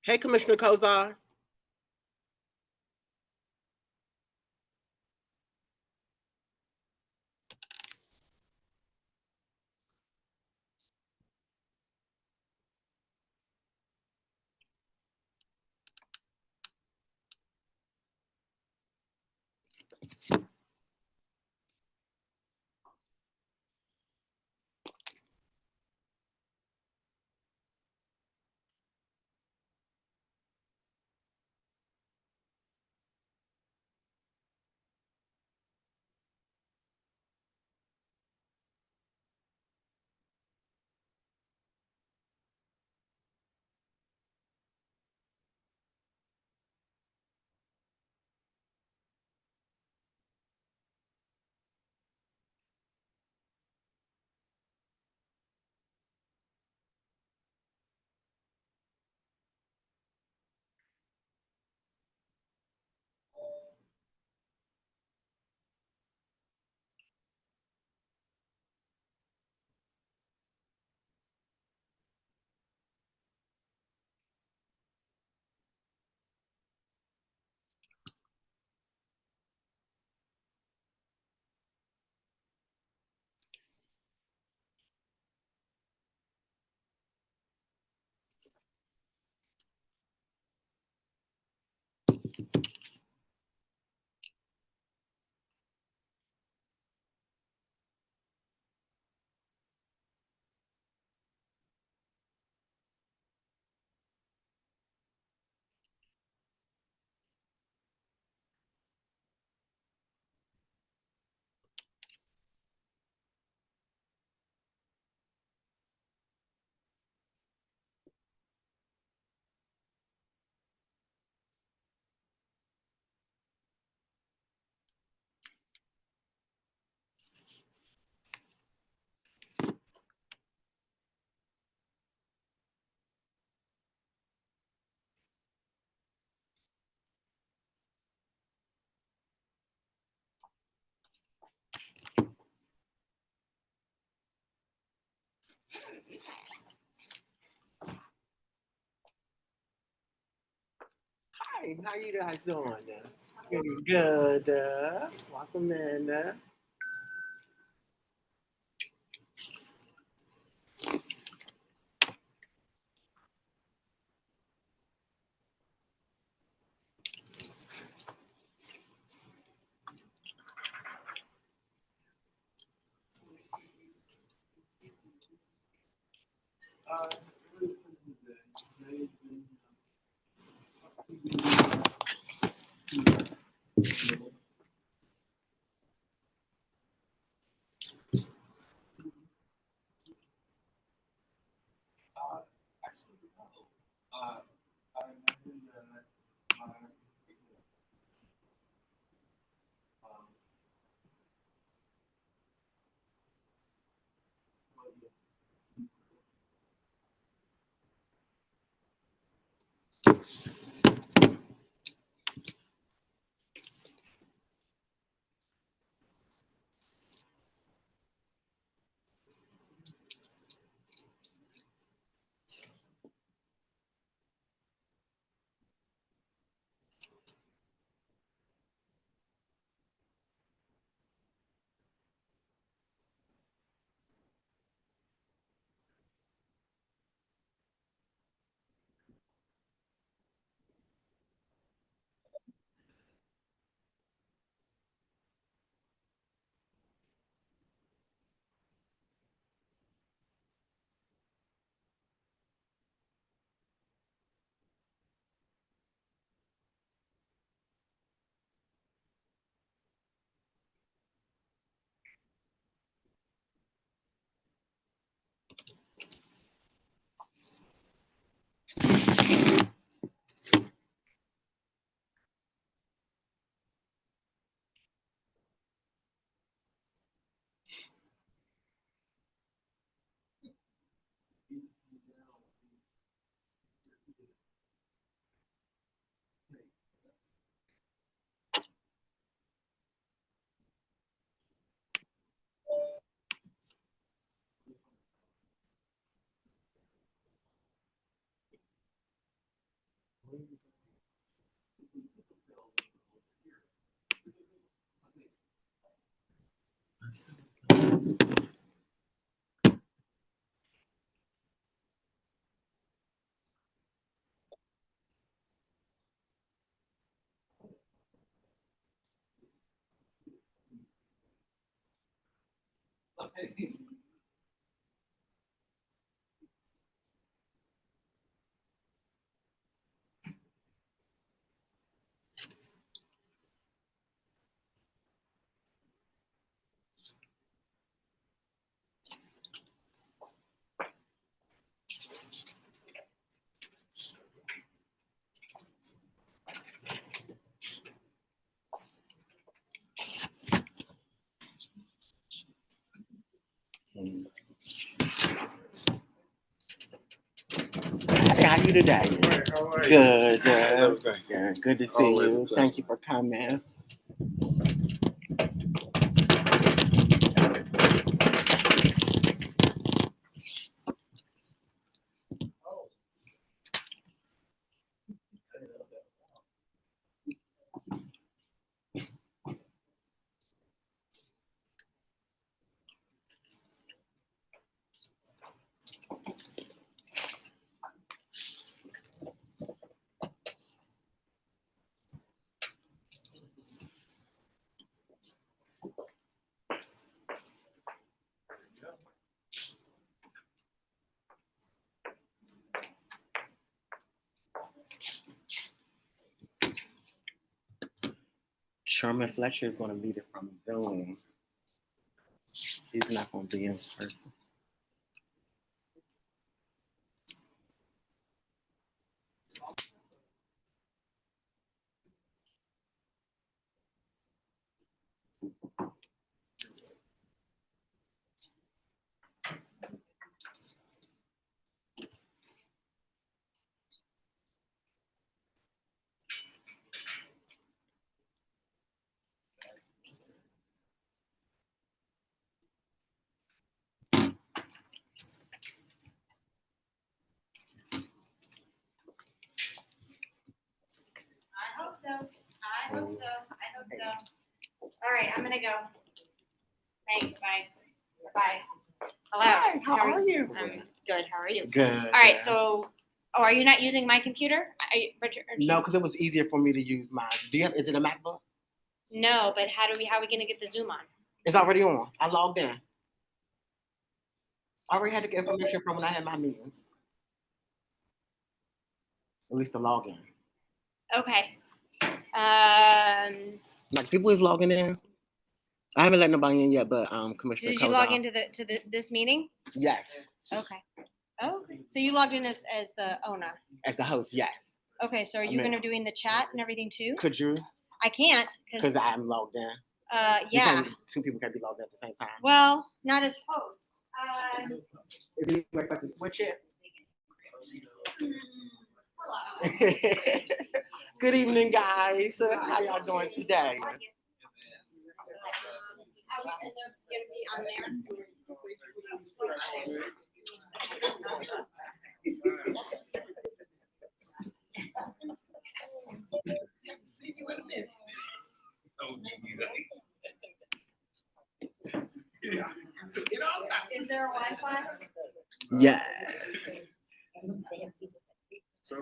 Hey, Commissioner Kozar. Hi, how you guys doing? Pretty good. Welcome in. How are you today? How are you? Good. Good to see Always a you. pleasure. Thank you for coming. Sherman Fletcher is going to lead it from Zoom. He's not going to be in person. I hope so. I hope so. All right, I'm gonna go. Thanks. Bye. Bye. Hello. Hi, how are you? I'm good. How are you? Good. All right. So, are you not using my computer? No, because it was easier for me to use mine. Do you have? Is it a MacBook? No, but how are we gonna get the Zoom on? It's already on. I logged in. I already had the information from when I had my meetings. At least the login. Okay. Like people is logging in. I haven't let nobody in yet, but Commissioner. Did you log into this meeting? Yes, Okay. Oh, so you logged in as the owner. as the host. Yes. Okay. So are you I'm in. gonna doing the chat and everything too? Could you? I can't Because I'm logged in. yeah. Two people can't be logged in at the same time. Well, not as host. Is it like I can switch it? Hello. Good evening, guys. How y'all doing today? Is there a Wi-Fi? Yes. So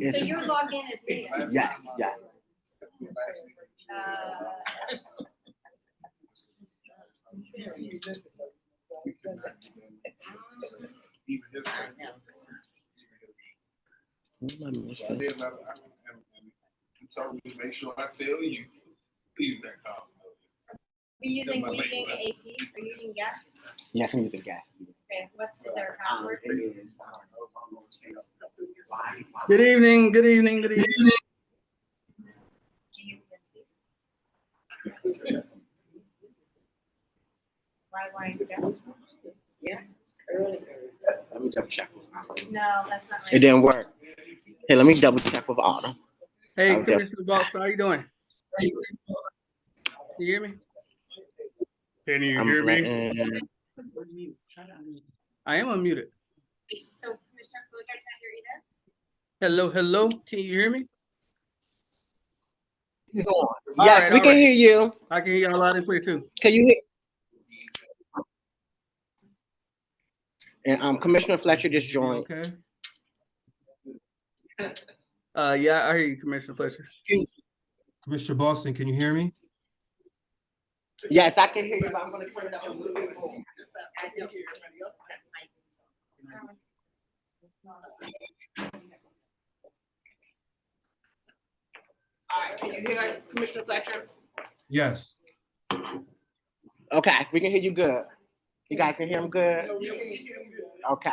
you're logged in as me. Yes. Yes. So we make sure I tell you, leave that comment. Are you using AP? Are you using guest? Yes, I'm using gas. Okay, is there a password? Good evening, good evening, good evening. Why guest? Yeah. Let me double check. No, that's not right. It didn't work. Hey, let me double check with Autumn. Hey, Okay. Commissioner Boss, how you doing? Can you hear me? Can you I'm hear me? letting- I am unmuted. So Commissioner Closer can't hear either? Hello, hello. Can you hear me? He's on. All Yes, right, we all can right. hear you. I can hear y'all loud and clear too. Can you hear? And Commissioner Fletcher just joined. Okay. Yeah, I hear you, Commissioner Fletcher. Commissioner Boston, can you hear me? Yes, I can hear you, but I'm gonna turn it up a little bit more. All right, can you hear us, Commissioner Fletcher? Yes. Okay, we can hear you good. You guys can hear him good? Okay.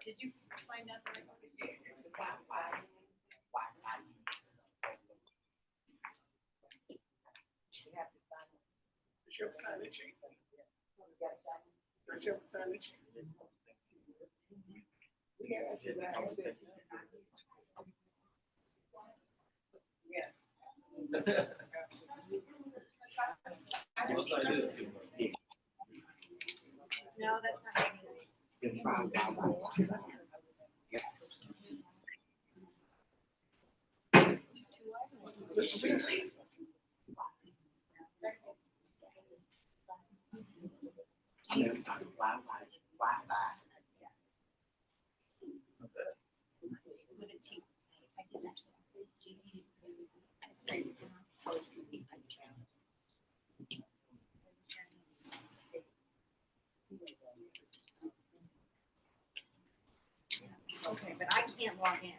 Did you find out the No, that's not. Okay, but I can't log in.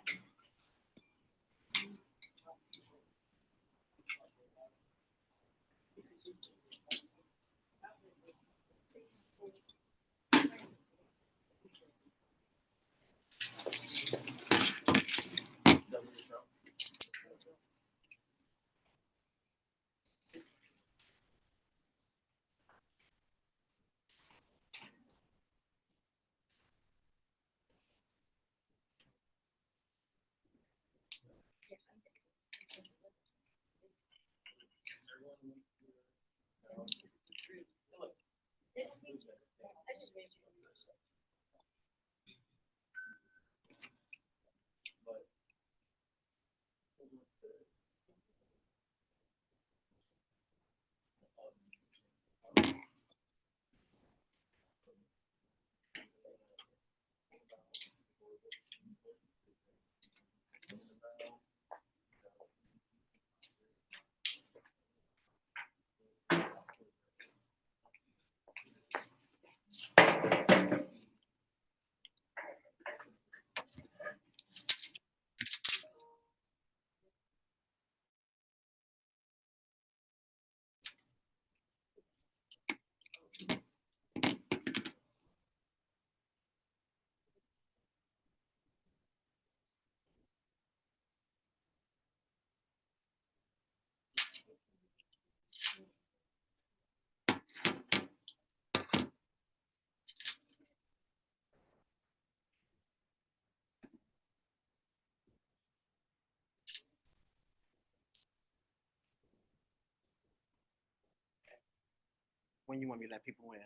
When you want me to let people in?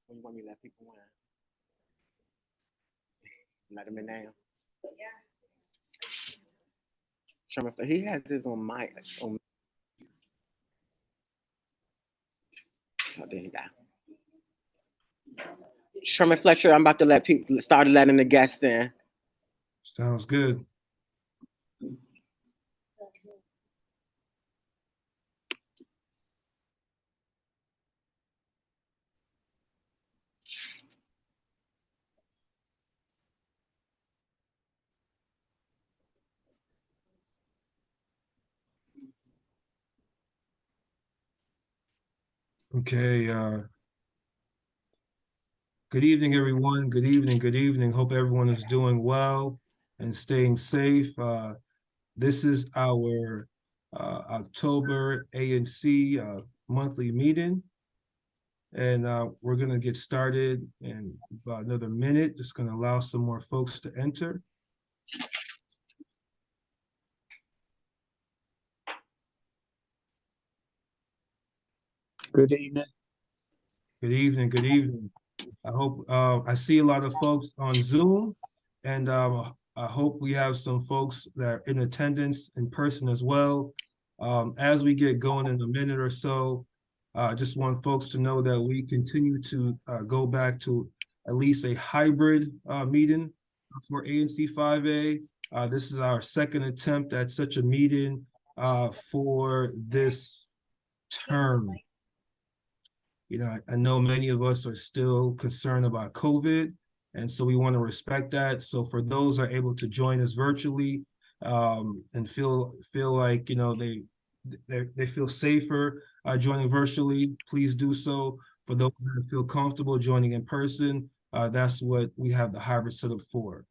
When you want me to let people in? Let them in now. Sherman, he has this on my. Oh, there you go. Sherman Fletcher, I'm about to let people start letting the guests in. Sounds good. Okay, good evening, everyone. Good evening, good evening. Hope everyone is doing well and staying safe. This is our October ANC monthly meeting. And we're gonna get started in about another minute. Just gonna allow some more folks to enter. Good evening. Good evening, good evening. I hope I see a lot of folks on Zoom, and I hope we have some folks that are in attendance in person as well. As we get going in a minute or so, I just want folks to know that we continue to go back to at least a hybrid meeting for ANC 5A. This is our second attempt at such a meeting for this term. You know, I know many of us are still concerned about COVID, and so we want to respect that. So for those who are able to join us virtually and feel like, you know, they feel safer joining virtually, please do so. For those that feel comfortable joining in person, that's what we have the hybrid setup for.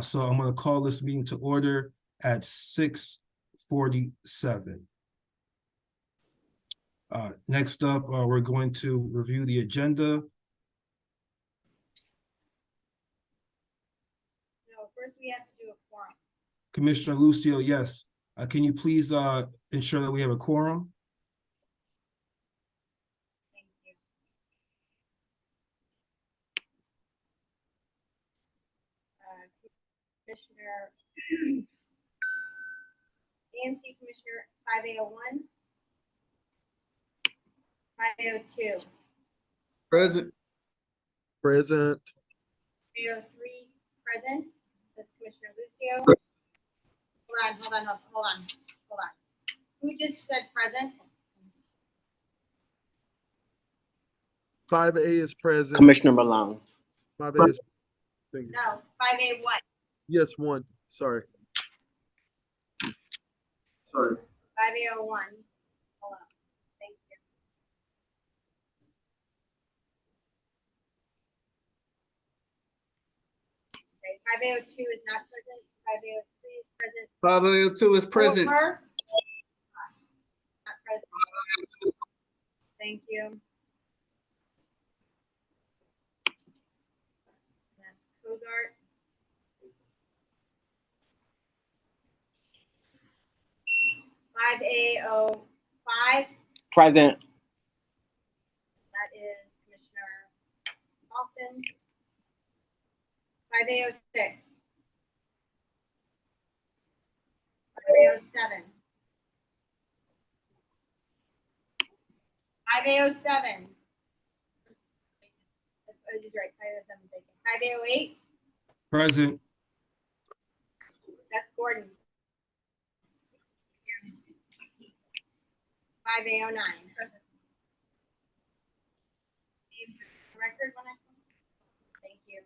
So I'm going to call this meeting to order at 6:47. Next up, we're going to review the agenda. No, first we have to do a quorum. Commissioner Lucio, yes. Can you please ensure that we have a quorum? Thank you. Commissioner, ANC Commissioner 5801, 502, Present. Present. 303 present. That's Commissioner Lucio. Hold on. Who just said present? 5A is present. Commissioner Malone. 5A is. Thank you. No, 5A what? Yes, one. Sorry. 5801. Hold on. Thank you. Okay, 502 is not present. 503 is present. 502 is present. 4, not present. Thank you. That's Cozart. Five A05. Present. That is Commissioner Austin. 5A06. 5A07. 5A07. He's right. 5A07 is vacant. 5A08. Present. That's Gordon. 5A09. Present. Record when I come. Thank you.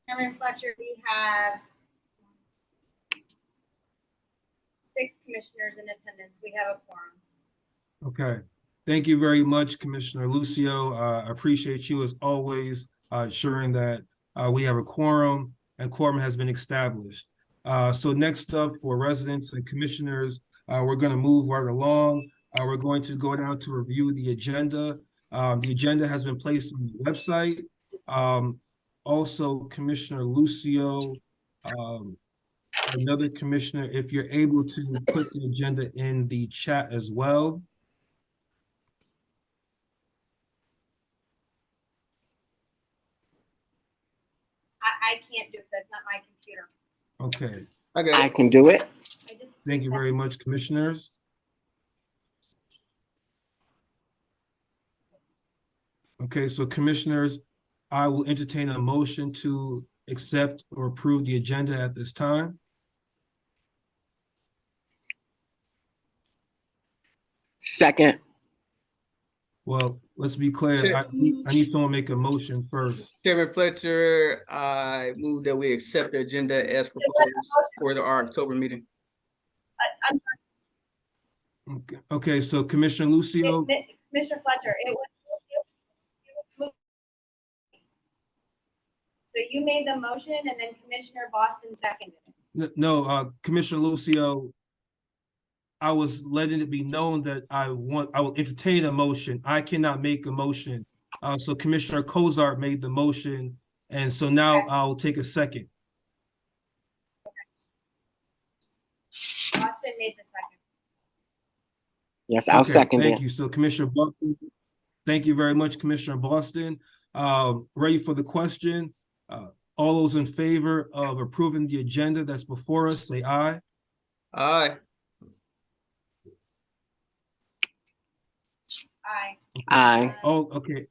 Chairman Fletcher, we have 6 commissioners in attendance. We have a quorum. Okay. Thank you very much, Commissioner Lucio. I appreciate you as always ensuring that we have a quorum and quorum has been established. So next up for residents and commissioners, we're going to move right along. We're going to go down to review the agenda. The agenda has been placed on the website. Also, Commissioner Lucio, another commissioner, if you're able to put the agenda in the chat as well. I can't do it. That's not my computer. Okay. I can do it. Thank you very much, commissioners. Okay, so commissioners, I will entertain a motion to accept or approve the agenda at this time. Second. Well, let's be clear. I need someone to make a motion first. Chairman Fletcher, I move that we accept the agenda as proposed for our October meeting. Okay, so Commissioner Lucio, Commissioner Fletcher, it was moved. So you made the motion and then Commissioner Boston seconded it. no, Commissioner Lucio, I was letting it be known that I will entertain a motion. I cannot make a motion. So Commissioner Cozart made the motion, and so now Okay. I'll take a second. Boston made the second. Yes, I'll Okay, second thank it. you. So Commissioner Boston, thank you very much, Commissioner Boston. Ready for the question? All those in favor of approving the agenda that's before us, say aye. Aye. Aye. Aye. Oh, okay.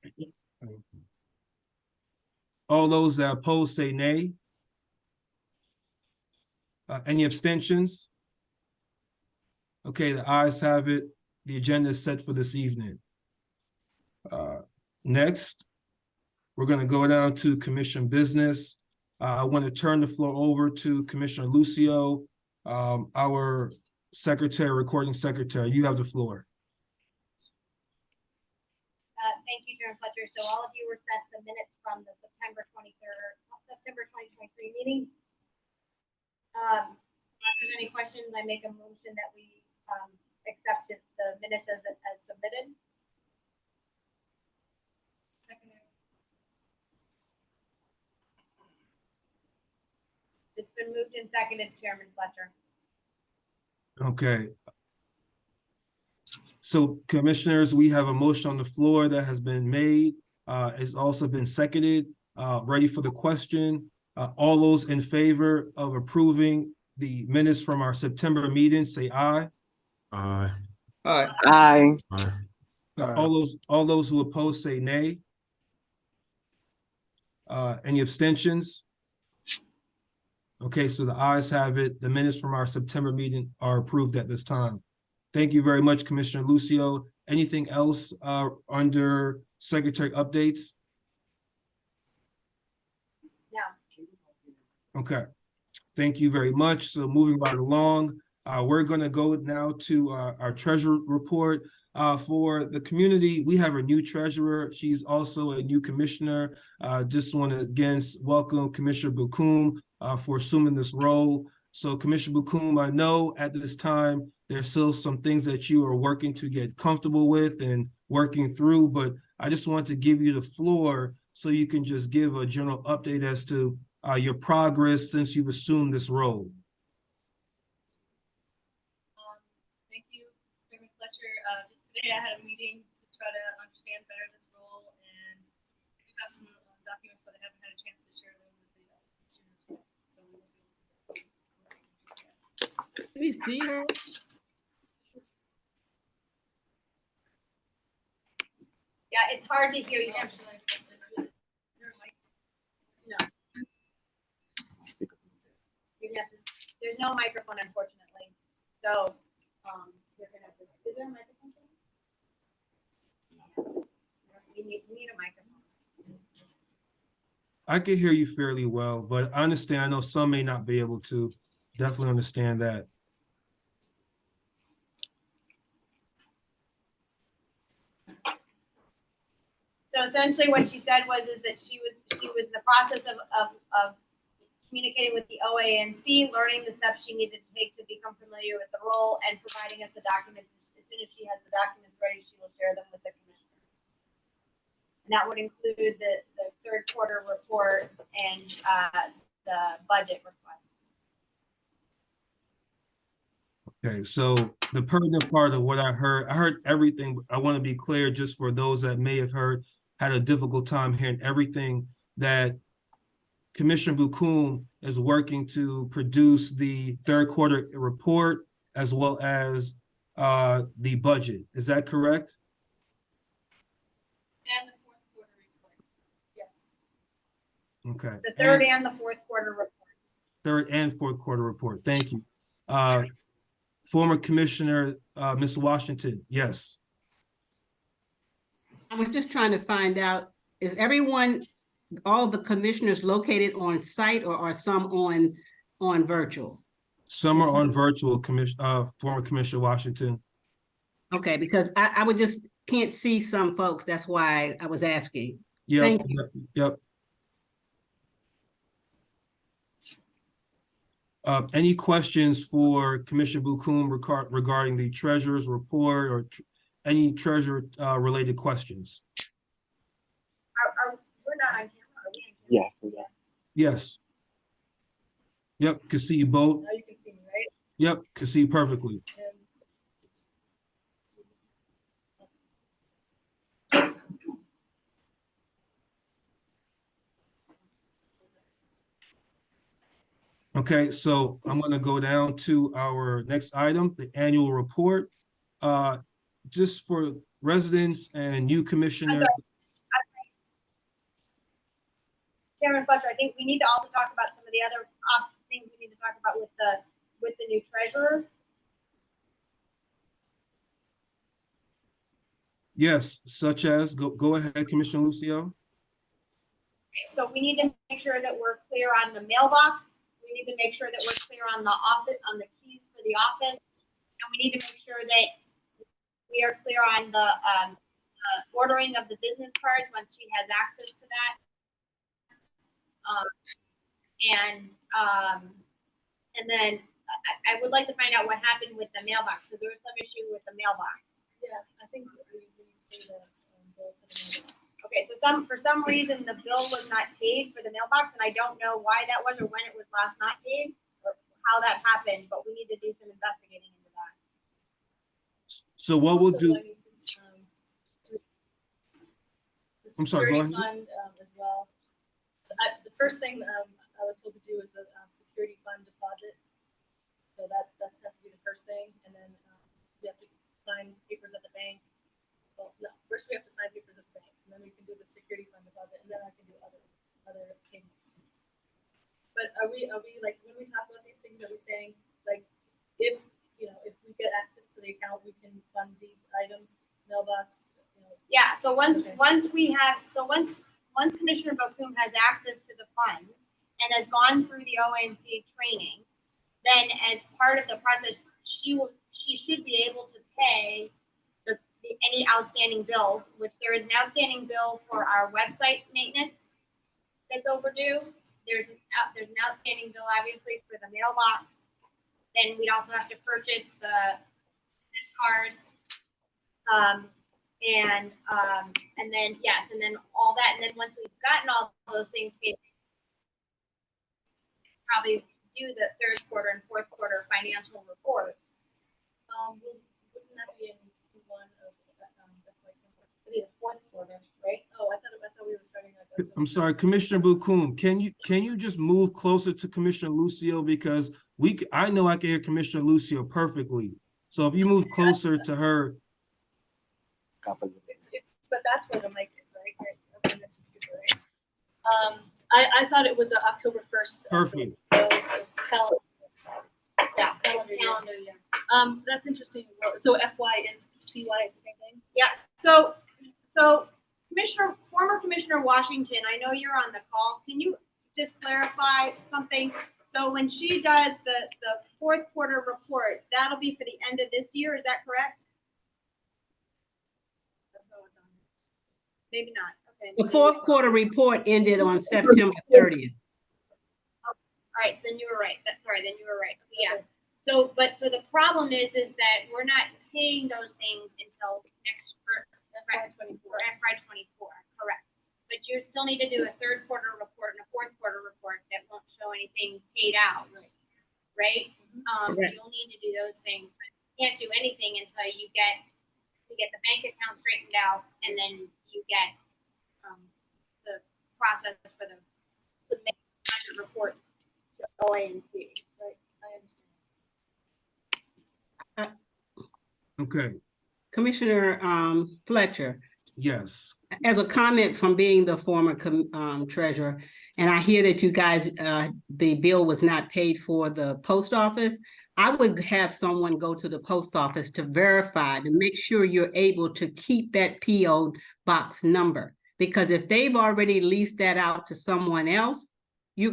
All those that oppose, say nay. Any abstentions? Okay, the ayes have it. The agenda is set for this evening. Next, we're going to go down to commission business. I want to turn the floor over to Commissioner Lucio, our secretary, recording secretary. You have the floor. Thank you, Chairman Fletcher. So all of you were sent the minutes from the September 2023 meeting. Unless there's any questions, I make a motion that we accept the minutes as submitted. It's been moved and seconded, Chairman Fletcher. Okay. So commissioners, we have a motion on the floor that has been made. It's also been seconded. Ready for the question. All those in favor of approving the minutes from our September meeting, say aye. Aye. Aye. Aye. Aye. All those who oppose, say nay. Any abstentions? Okay, so the ayes have it. The minutes from our September meeting are approved at this time. Thank you very much, Commissioner Lucio. Anything else under secretary updates? No. Okay, thank you very much. So moving right along, we're going to go now to our treasurer report. For the community, we have a new treasurer. She's also a new commissioner. Just want to again welcome Commissioner Bukum for assuming this role. So Commissioner Bukum, I know at this time, there's still some things that you are working to get comfortable with and working through, but I just want to give you the floor so you can just give a general update as to your progress since you've assumed this role. Thank you, Chairman Fletcher. Just today I had a meeting to try to understand better this role, and we have some documents, but I haven't had a chance to share them with the students yet. So we will be able to. Can we see her? Yeah, it's hard to hear you. Is there a mic? No. You're gonna have to, there's no microphone, unfortunately. So, you're gonna have to, is there a microphone? We need a microphone. I can hear you fairly well, but I understand, I know some may not be able to. Definitely understand that. So essentially what she said was that she was in the process of communicating with the OANC, learning the steps she needed to take to become familiar with the role, and providing us the documents. As soon as she has the documents ready, she will share them with the commissioner. And that would include the third quarter report and the budget request. Okay, so the pertinent part of what I heard everything, but I want to be clear just for those that may have had a difficult time hearing everything, that Commissioner Bukum is working to produce the third quarter report as well as the budget. Is that correct? And the fourth quarter report. Yes. Okay. The third and the fourth quarter report. Third and fourth quarter report. Thank you. Former Commissioner, Ms. Washington, yes. I was just trying to find out, is everyone, all the commissioners located on site, or are some on virtual? Some are on virtual, former Commissioner Washington. Okay, because I would just can't see some folks. That's why I was asking. Yep, Thank you. yep. Any questions for Commissioner Bukum regarding the treasurer's report or any treasurer related questions? We're not on camera, are we? Yes, we are. Yes. Yep, can see you both. Now you can see me, right? Yep, can see you perfectly. Okay, so I'm gonna go down to our next item, the annual report. Just for residents and new commissioners. Chairman Fletcher, I think we need to also talk about some of the other things we need to talk about with the new treasurer. Yes, such as, go ahead, Commissioner Lucio. So we need to make sure that we're clear on the mailbox. We need to make sure that we're clear on the office, on the keys for the office. And we need to make sure that we are clear on the ordering of the business cards once she has access to that. And then I would like to find out what happened with the mailbox, because there was some issue with the mailbox. Yeah, I think we need to pay the bill for the mailbox. Okay, so for some reason, the bill was not paid for the mailbox, and I don't know why that was or when it was last not paid, or how that happened, but we need to do some investigating into that. So what we'll do, Also, I need to, the I'm sorry, go security ahead. fund, as well. The first thing I was told to do was the security fund deposit. So that has to be the first thing, and then we have to sign papers at the bank. Well, no, first we have to sign papers at the bank, and then we can do the security fund deposit, and then I can do other payments. But are we like, when we talk about these things, are we saying like, if we get access to the account, we can fund these items, mailbox? Yeah, so once Okay. once Commissioner Bokum has access to the funds and has gone through the ONC training, then as part of the process, she should be able to pay any outstanding bills, which there is an outstanding bill for our website maintenance that's overdue. There's an outstanding bill, obviously, for the mailbox. Then we'd also have to purchase the cards. And then, yes, and then all that. And then once we've gotten all those things paid, probably do the third quarter and fourth quarter financial reports. Wouldn't that be in one of It'll be the fourth quarter, right? Oh, I thought we were starting like. I'm sorry, Commissioner Bukum, can you just move closer to Commissioner Lucio, because I know I can hear Commissioner Lucio perfectly. So if you move closer to her. But that's where the mic is, right? Okay, that's the computer, right? I thought it was October 1st. Perfect. So it's calendar. Yeah, calendar year. That's interesting. So FY is CY is the same thing? Yes, so former Commissioner Washington, I know you're on the call. Can you just clarify something? So when she does the fourth quarter report, that'll be for the end of this year, is that correct? That's not what's on here. Maybe not, okay. The fourth quarter report ended on September 30th. All right, so then you were right. Then you were right. Yeah. So the problem is that we're not paying those things until FY 24, correct? But you still need to do a third quarter report and a fourth quarter report that won't show anything paid out, right? So you'll need to do those things, but you can't do anything until you get the bank account straightened out, and then you get the process for the submit budget reports to OANC. Right, I understand. Okay, Commissioner Fletcher, yes. as a comment from being the former treasurer, and I hear that you guys, the bill was not paid for the post office, I would have someone go to the post office to verify, to make sure you're able to keep that PO box number. Because if they've already leased that out to someone else, you're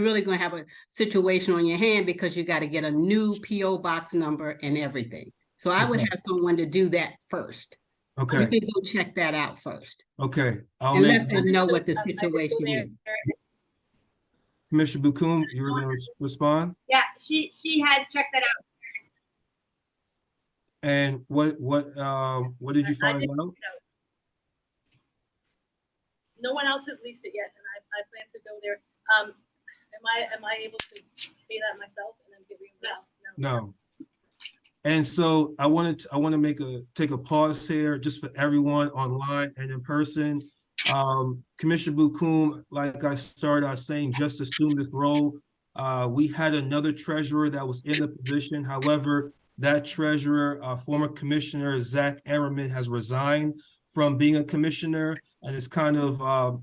really gonna have a situation on your hand because you gotta get a new PO box number and everything. So I would Okay. have someone to do that first. You Okay, can go check that out first okay. I'll and make, let them know what the I did go situation there. is. Commissioner Bukum, you were gonna respond? Yeah, she has checked that out. And what did you I find did, out? no one else has leased it yet, and I plan to go there. Am I able to pay that myself and then get reimbursed? No. And so I want to take a pause here just for everyone online and in person. Commissioner Bukum, like I started out saying, just assumed this role. We had another treasurer that was in the position. However, that treasurer, former Commissioner Zach Ammerman, has resigned from being a commissioner, and it's kind of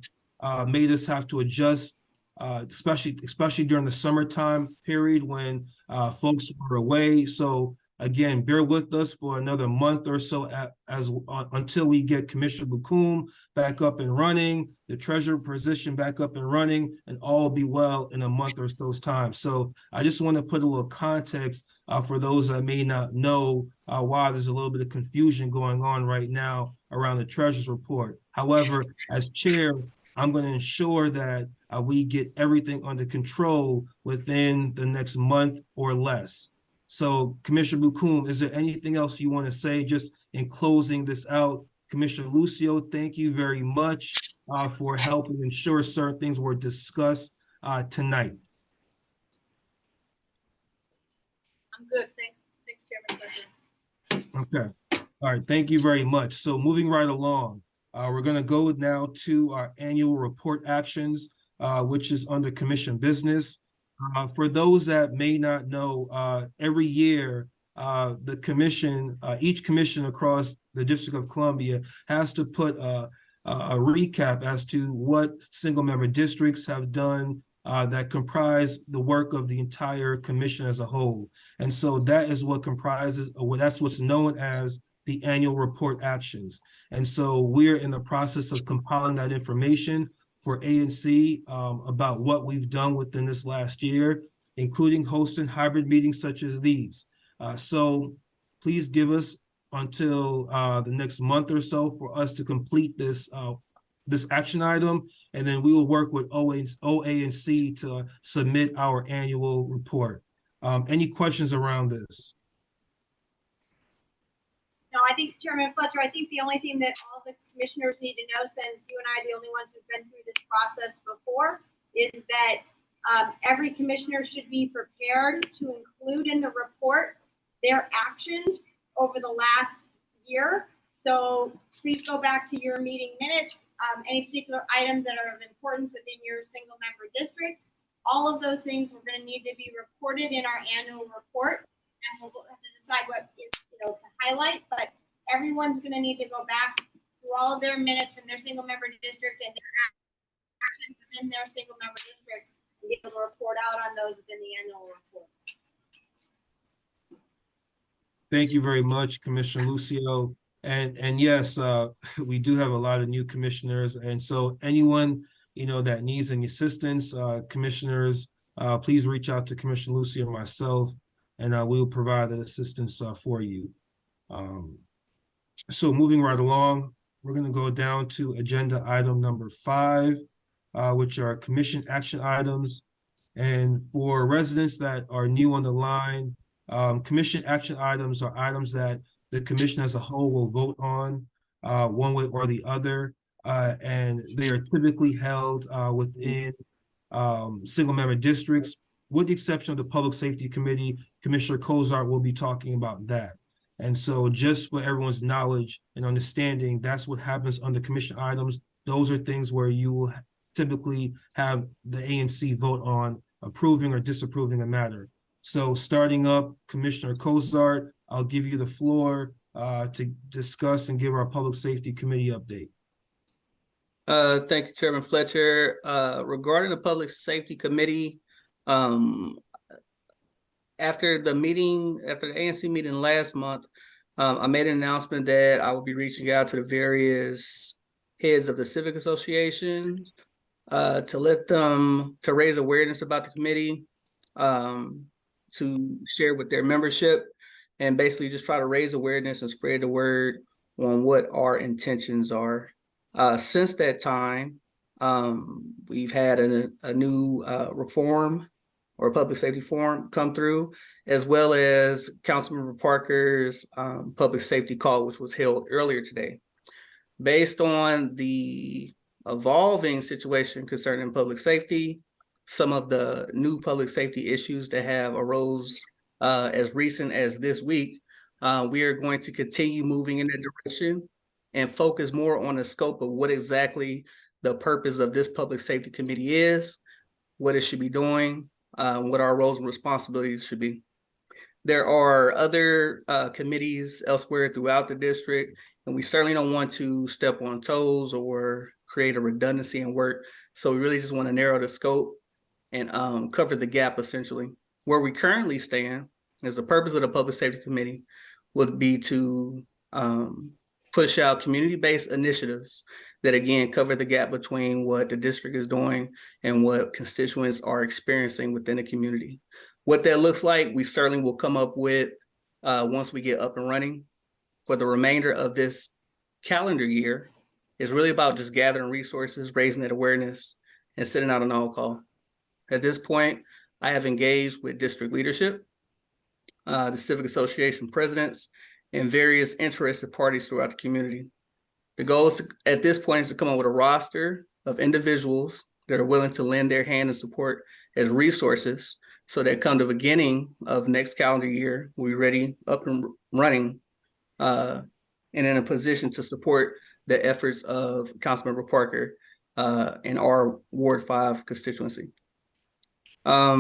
made us have to adjust, especially during the summertime period when folks were away. So again, bear with us for another month or so until we get Commissioner Bukum back up and running, the treasurer position back up and running, and all will be well in a month or so's time. So I just want to put a little context for those that may not know why there's a little bit of confusion going on right now around the treasurer's report. However, as chair, I'm going to ensure that we get everything under control within the next month or less. So, Commissioner Bukum, is there anything else you want to say just in closing this out? Commissioner Lucio, thank you very much for helping ensure certain things were discussed tonight. I'm good, thanks, Chairman. Okay, all right, thank you very much. So moving right along, we're going to go now to our annual report actions, which is under commission business. For those that may not know, every year, the commission, each commission across the District of Columbia has to put a recap as to what single member districts have done that comprise the work of the entire commission as a whole. And so that is what comprises, or that's what's known as the annual report actions. And so we're in the process of compiling that information for ANC about what we've done within this last year, including hosting hybrid meetings such as these. So please give us until the next month or so for us to complete this action item, and then we will work with OANC to submit our annual report. Any questions around this? No, I think Chairman Fletcher, I think the only thing that all the commissioners need to know, since you and I are the only ones who've been through this process before, is that every commissioner should be prepared to include in the report their actions over the last year. So please go back to your meeting minutes, any particular items that are of importance within your single member district. All of those things we're going to need to be reported in our annual report, and we'll have to decide what is, to highlight, but everyone's going to need to go back through all of their minutes from their single member district and their actions within their single member district and be able to report out on those within the annual report. Thank you very much, Commissioner Lucio. And yes, we do have a lot of new commissioners, and so anyone that needs any assistance, commissioners, please reach out to Commissioner Lucio or myself, and we will provide that assistance for you. So moving right along, we're going to go down to agenda item number 5, which are commission action items. And for residents that are new on the line, commission action items are items that the commission as a whole will vote on one way or the other. And they are typically held within single member districts, with the exception of the Public Safety Committee. Commissioner Cozart will be talking about that. And so just for everyone's knowledge and understanding, that's what happens under commission items. Those are things where you will typically have the ANC vote on approving or disapproving a matter. So starting up, Commissioner Cozart, I'll give you the floor to discuss and give our Public Safety Committee update. Thank you, Chairman Fletcher. Regarding the Public Safety Committee, after the ANC meeting last month, I made an announcement that I will be reaching out to the various heads of the civic associations to raise awareness about the committee, to share with their membership, and basically just try to raise awareness and spread the word on what our intentions are. Since that time, we've had a new reform or public safety forum come through, as well as Councilmember Parker's public safety call, which was held earlier today. Based on the evolving situation concerning public safety, some of the new public safety issues that have arose as recent as this week, we are going to continue moving in that direction and focus more on the scope of what exactly the purpose of this public safety committee is, what it should be doing, what our roles and responsibilities should be. There are other committees elsewhere throughout the district, and we certainly don't want to step on toes or create a redundancy in work. So we really just want to narrow the scope and cover the gap essentially. Where we currently stand is the purpose of the Public Safety Committee would be to push out community-based initiatives that again cover the gap between what the district is doing and what constituents are experiencing within the community. What that looks like, we certainly will come up with once we get up and running. For the remainder of this calendar year, is really about just gathering resources, raising that awareness, and sending out an all call. At this point, I have engaged with district leadership, the civic association presidents, and various interested parties throughout the community. The goal is at this point is to come up with a roster of individuals that are willing to lend their hand and support as resources, so that come the beginning of next calendar year, we're ready, up and running, and in a position to support the efforts of Councilmember Parker in our Ward 5 constituency. I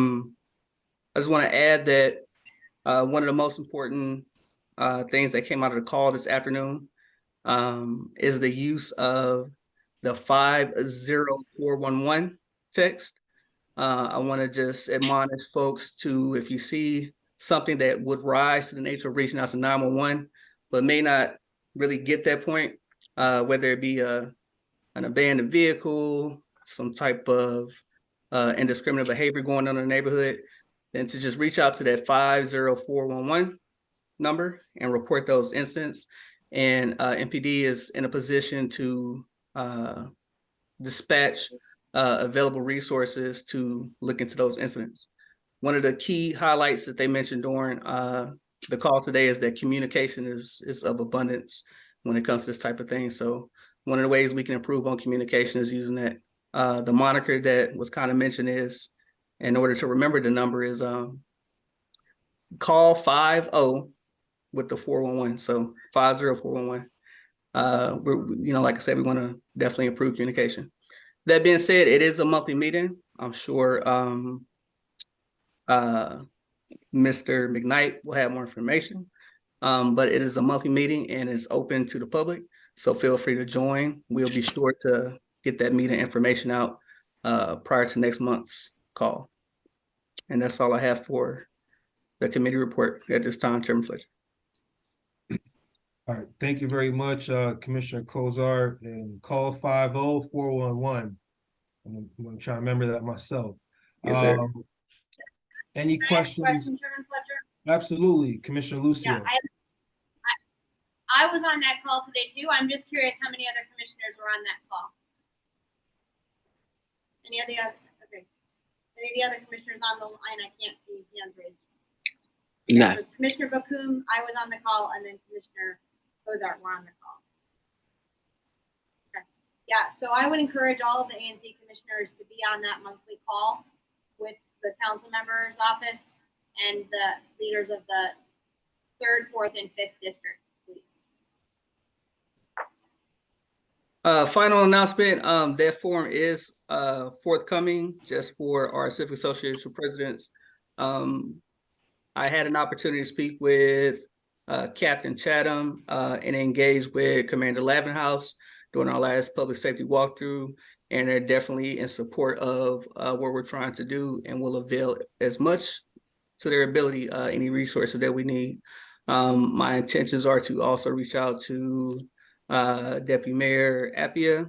just want to add that one of the most important things that came out of the call this afternoon is the use of the 50411 text. I want to just admonish folks to, if you see something that would rise to the nature of reaching out to 911, but may not really get that point, whether it be an abandoned vehicle, some type of indiscriminate behavior going on in the neighborhood, then to just reach out to that 50411 number and report those incidents. And MPD is in a position to dispatch available resources to look into those incidents. One of the key highlights that they mentioned during the call today is that communication is of abundance when it comes to this type of thing. So one of the ways we can improve on communication is using that. The moniker that was kind of mentioned is, in order to remember the number, is call 50 with the 411. So 50411. We're, like I said, we want to definitely improve communication. That being said, it is a monthly meeting. I'm sure Mr. McKnight will have more information, but it is a monthly meeting and it's open to the public. So feel free to join. We'll be sure to get that meeting information out prior to next month's call. And that's all I have for the committee report at this time, Chairman Fletcher. All right, thank you very much, Commissioner Kozar. And call 50411. I'm going to try to remember that myself. Yes, sir. Any Can I ask a questions? question, Chairman Fletcher? Absolutely, Commissioner Lucio. Yeah, I was on that call today too. I'm just curious how many other commissioners were on that call. Any of the other commissioners on the line? I can't see hands raised. No. So Commissioner Bakum, I was on the call, and then Commissioner Kozart were on the call. Okay. Yeah, so I would encourage all of the ANC commissioners to be on that monthly call with the council member's office and the leaders of the 3rd, 4th, and 5th districts, please. Final announcement, that forum is forthcoming just for our civic association presidents. I had an opportunity to speak with Captain Chatham and engage with Commander Lavenhouse during our last public safety walkthrough, and they're definitely in support of what we're trying to do and will avail as much to their ability any resources that we need. My intentions are to also reach out to Deputy Mayor Appia,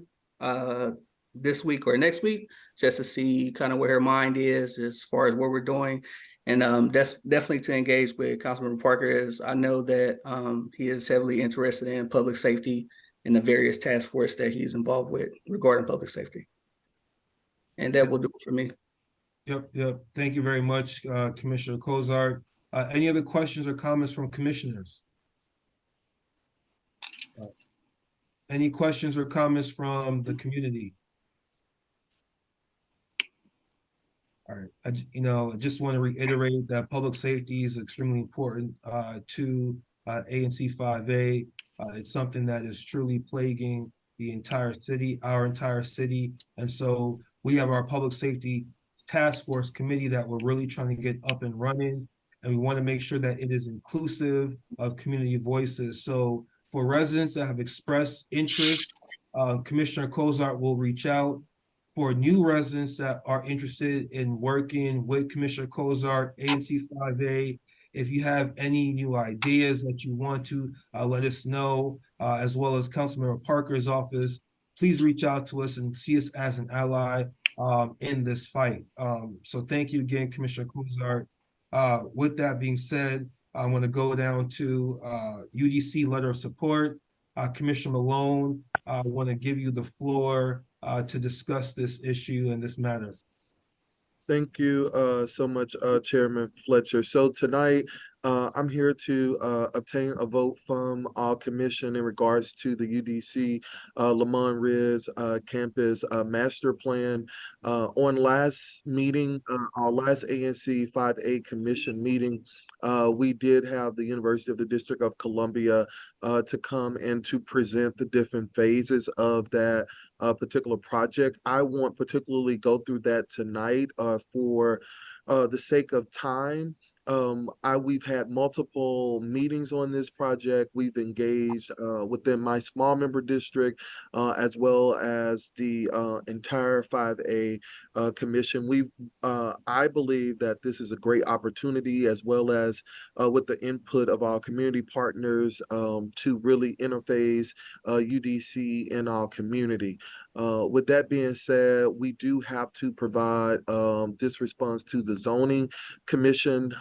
this week or next week, just to see kind of where her mind is as far as what we're doing. And that's definitely to engage with Councilman Parker, as I know that he is heavily interested in public safety and the various task force that he's involved with regarding public safety. And that will do it for me. Yep. Thank you very much, Commissioner Cozart. Any other questions or comments from commissioners? Any questions or comments from the community? All right, I just want to reiterate that public safety is extremely important to ANC 5A. It's something that is truly plaguing the entire city, our entire city. And so we have our public safety task force committee that we're really trying to get up and running. And we want to make sure that it is inclusive of community voices. So for residents that have expressed interest, Commissioner Cozart will reach out. For new residents that are interested in working with Commissioner Cozart, ANC 5A, if you have any new ideas that you want to let us know, as well as Councilmember Parker's office, please reach out to us and see us as an ally in this fight. So thank you again, Commissioner Cozart. With that being said, I want to go down to UDC letter of support. Commissioner Malone, I want to give you the floor to discuss this issue and this matter. Thank you so much, Chairman Fletcher. So tonight, I'm here to obtain a vote from our commission in regards to the UDC Lamont Ridge campus master plan. On last meeting, our last ANC 5A commission meeting, we did have the University of the District of Columbia to come and to present the different phases of that particular project. I won't particularly go through that tonight for the sake of time. We've had multiple meetings on this project. We've engaged within my small member district as well as the entire 5A commission. I believe that this is a great opportunity, as well as with the input of our community partners to really interface UDC in our community. With that being said, we do have to provide this response to the zoning commission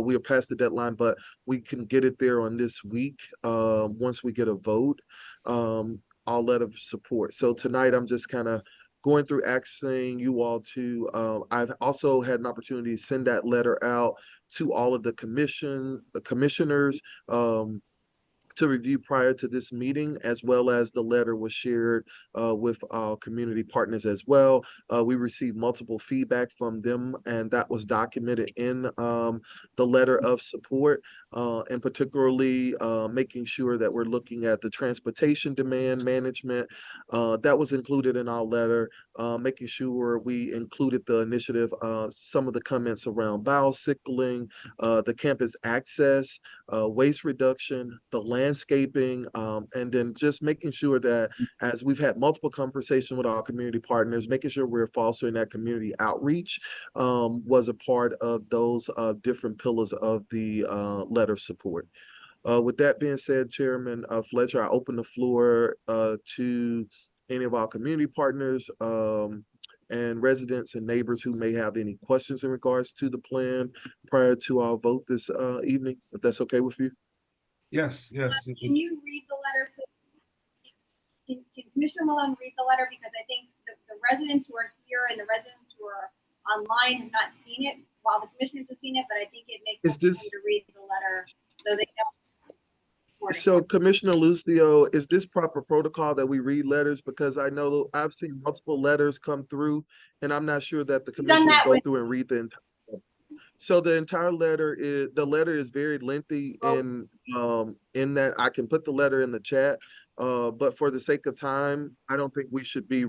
we are past the deadline, but we can get it there on this week once we get a vote, our letter of support. So tonight I'm just kind of going through asking you all to, I've also had an opportunity to send that letter out to all of the commissioners, to review prior to this meeting, as well as the letter was shared with our community partners as well. We received multiple feedback from them, and that was documented in the letter of support, and particularly making sure that we're looking at the transportation demand management. That was included in our letter, making sure we included the initiative, some of the comments around bicycling, the campus access, waste reduction, the landscaping, and then just making sure that as we've had multiple conversations with our community partners, making sure we're fostering that community outreach was a part of those different pillars of the letter of support. With that being said, Chairman Fletcher, I open the floor to any of our community partners and residents and neighbors who may have any questions in regards to the plan prior to our vote this evening, if that's okay with you. Yes. Can you read the letter, please? Can Commissioner Malone read the letter? Because I think the residents who are here and the residents who are online have not seen it, while the commissioners have seen it, but I think it makes sense for you to read the letter so they know. So Commissioner Lucio, is this proper protocol that we read letters? Because I know I've seen multiple letters come through, and I'm not sure that the commissioners go through and read the entire. So the entire letter is very lengthy in that I can put the letter in the chat, but for the sake of time, I don't think we should be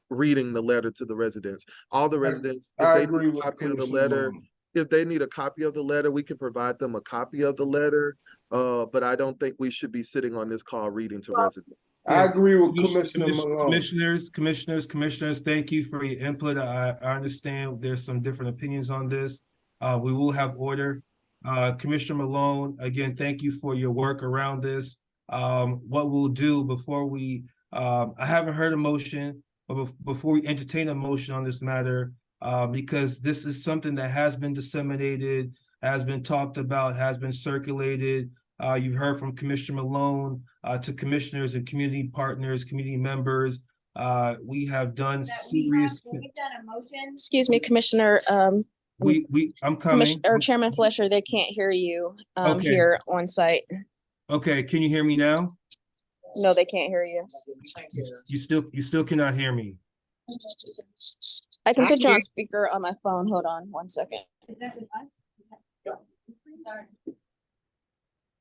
reading the letter to the residents. All the residents, if they need a copy of the letter, if they need a copy of the letter, we can provide them a copy of the letter. But I don't think we should be sitting on this call reading to residents. I agree with Commissioner Malone. Commissioners, thank you for your input. I understand there's some different opinions on this. We will have order. Commissioner Malone, again, thank you for your work around this. What we'll do before we I haven't heard a motion, but before we entertain a motion on this matter, because this is something that has been disseminated, has been talked about, has been circulated. You've heard from Commissioner Malone to commissioners and community partners, community members. We have done serious. We've done a motion. Excuse me, Commissioner, I'm coming. Or Chairman Fletcher, they can't hear you Okay. here on site. Okay, can you hear me now? No, they can't hear you. You still cannot hear me. I can put you on speaker on my phone. Hold on 1 second.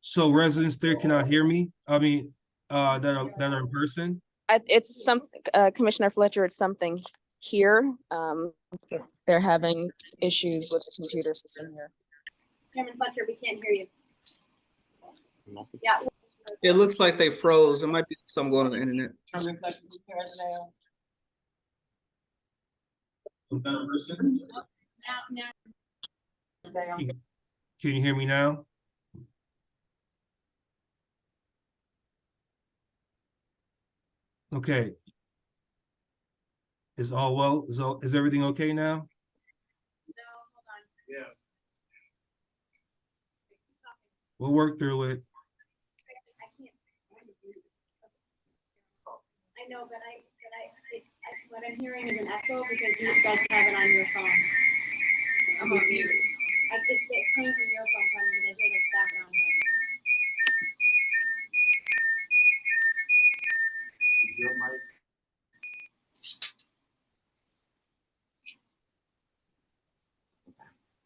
So residents there cannot hear me? I mean, that are in person? It's some, Commissioner Fletcher, it's something here. They're having issues with the computer system here. Chairman Fletcher, we can't hear you. Yeah. It looks like they froze. There might be something going on the internet. Now. Can you hear me now? Okay. Is all well? Is everything okay now? No, hold on. Yeah. We'll work through it. I can't. I know, but what I'm hearing is an echo because you guys have it on your phones. I'm on mute. It's coming from your phone, because I hear this background noise. Your mic.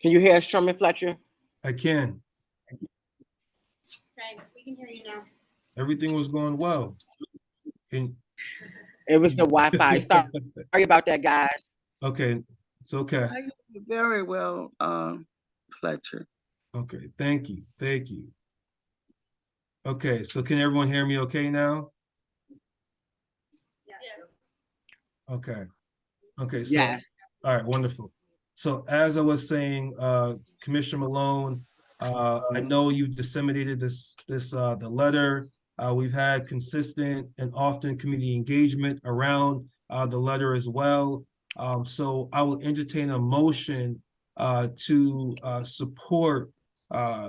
Can you hear us, Chairman Fletcher? I can. Okay, we can hear you now. Everything was going well. And It was the Wi-Fi. Sorry about that, guys. okay, it's okay. Very well, Fletcher. Okay, thank you. Thank you. Okay, so can everyone hear me okay now? Yes. Okay. Okay, so Yes. all right, wonderful. So as I was saying, Commissioner Malone, I know you've disseminated the letter. We've had consistent and often community engagement around the letter as well. So I will entertain a motion to support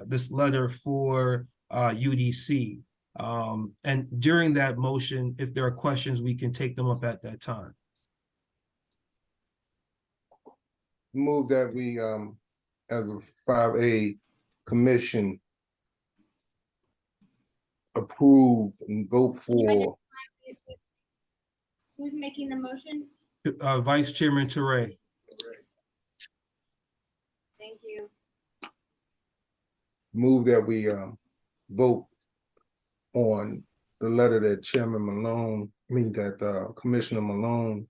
this letter for UDC. And during that motion, if there are questions, we can take them up at that time. Move that we, as a 5A commission, approve and vote for. Who's making the motion? Vice Chairman Toure. Thank you. Move that we vote on the letter that Chairman Malone, Commissioner Malone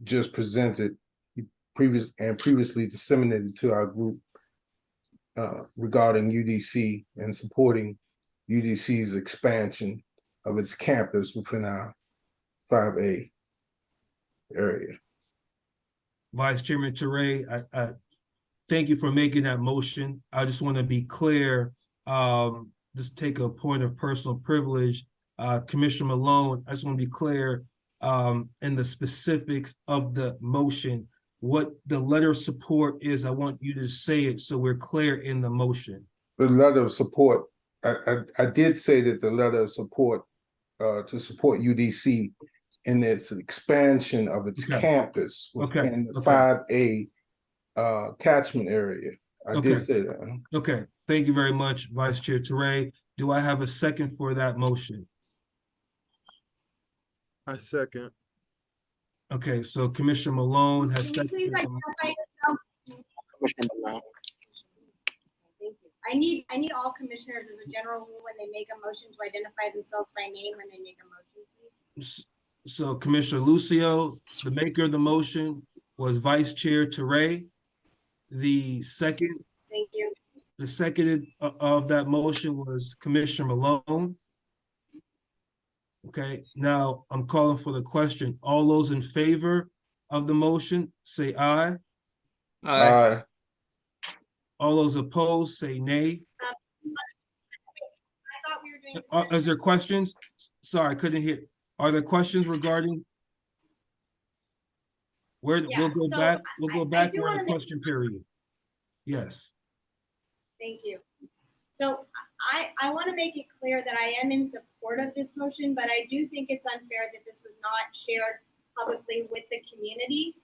just presented, previously disseminated to our group regarding UDC and supporting UDC's expansion of its campus within our 5A area. Vice Chairman Toure, I thank you for making that motion. I just want to be clear, just take a point of personal privilege. Commissioner Malone, I just want to be clear in the specifics of the motion. What the letter of support is, I want you to say it so we're clear in the motion. The letter of support, I did say that the letter of support to support UDC in its expansion of its campus within the 5A catchment area. I did say that. Okay, thank you very much, Vice Chair Toure. Do I have a second for that motion? I second. Okay, so Commissioner Malone has Can you please seconded. identify yourself? Commissioner Malone. Thank you. I need all commissioners as a general rule when they make a motion to identify themselves by name when they make a motion, please. So Commissioner Lucio, the maker of the motion was Vice Chair Toure. The second, Thank you. the second of that motion was Commissioner Malone. Okay, now I'm calling for the question. All those in favor of the motion, say aye. Aye. All those opposed, say nay. I thought we were doing. Is there questions? Sorry, I couldn't hear. Are there questions regarding? We'll go so back, we'll go back do on wanna the make- question period. Yes. Thank you. So I want to make it clear that I am in support of this motion, but I do think it's unfair that this was not shared publicly with the community.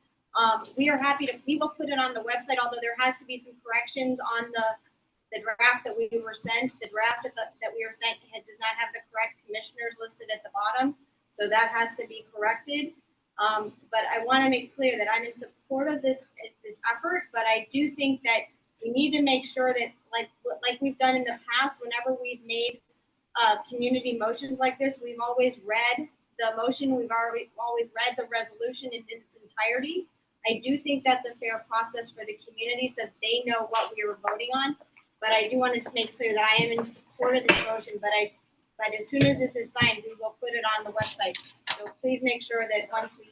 We are happy to, we will put it on the website, although there has to be some corrections on the draft that we were sent. The draft that we were sent does not have the correct commissioners listed at the bottom. So that has to be corrected. But I want to make clear that I'm in support of this effort, but I do think that we need to make sure that like we've done in the past, whenever we've made community motions like this, we've always read the motion, we've always read the resolution in its entirety. I do think that's a fair process for the community so that they know what we were voting on. But I do want to just make clear that I am in support of this motion, but as soon as this is signed, we will put it on the website. So please make sure that once we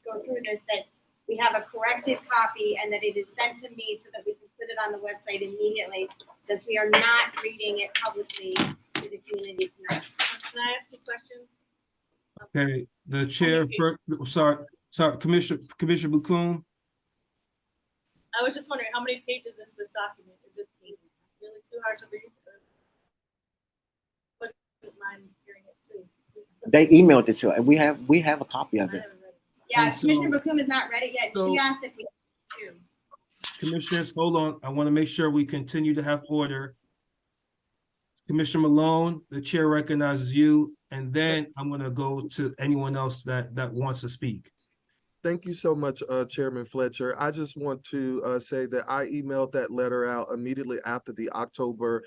go through this, that we have a corrected copy and that it is sent to me so that we can put it on the website immediately, since we are not reading it publicly to the community tonight. Can I ask a question? Okay, the chair, sorry, Commissioner Bukum. I was just wondering, how many pages is this document? Is it really too hard to read? Or wouldn't mind hearing it too? They emailed it to us. We have a copy of I it. haven't read it. Yeah, And so- Commissioner Bakum has not read it yet. so- She asked if we do. Commissioners, hold on. I want to make sure we continue to have order. Commissioner Malone, the chair recognizes you, and then I'm going to go to anyone else that wants to speak. Thank you so much, Chairman Fletcher. I just want to say that I emailed that letter out immediately after the October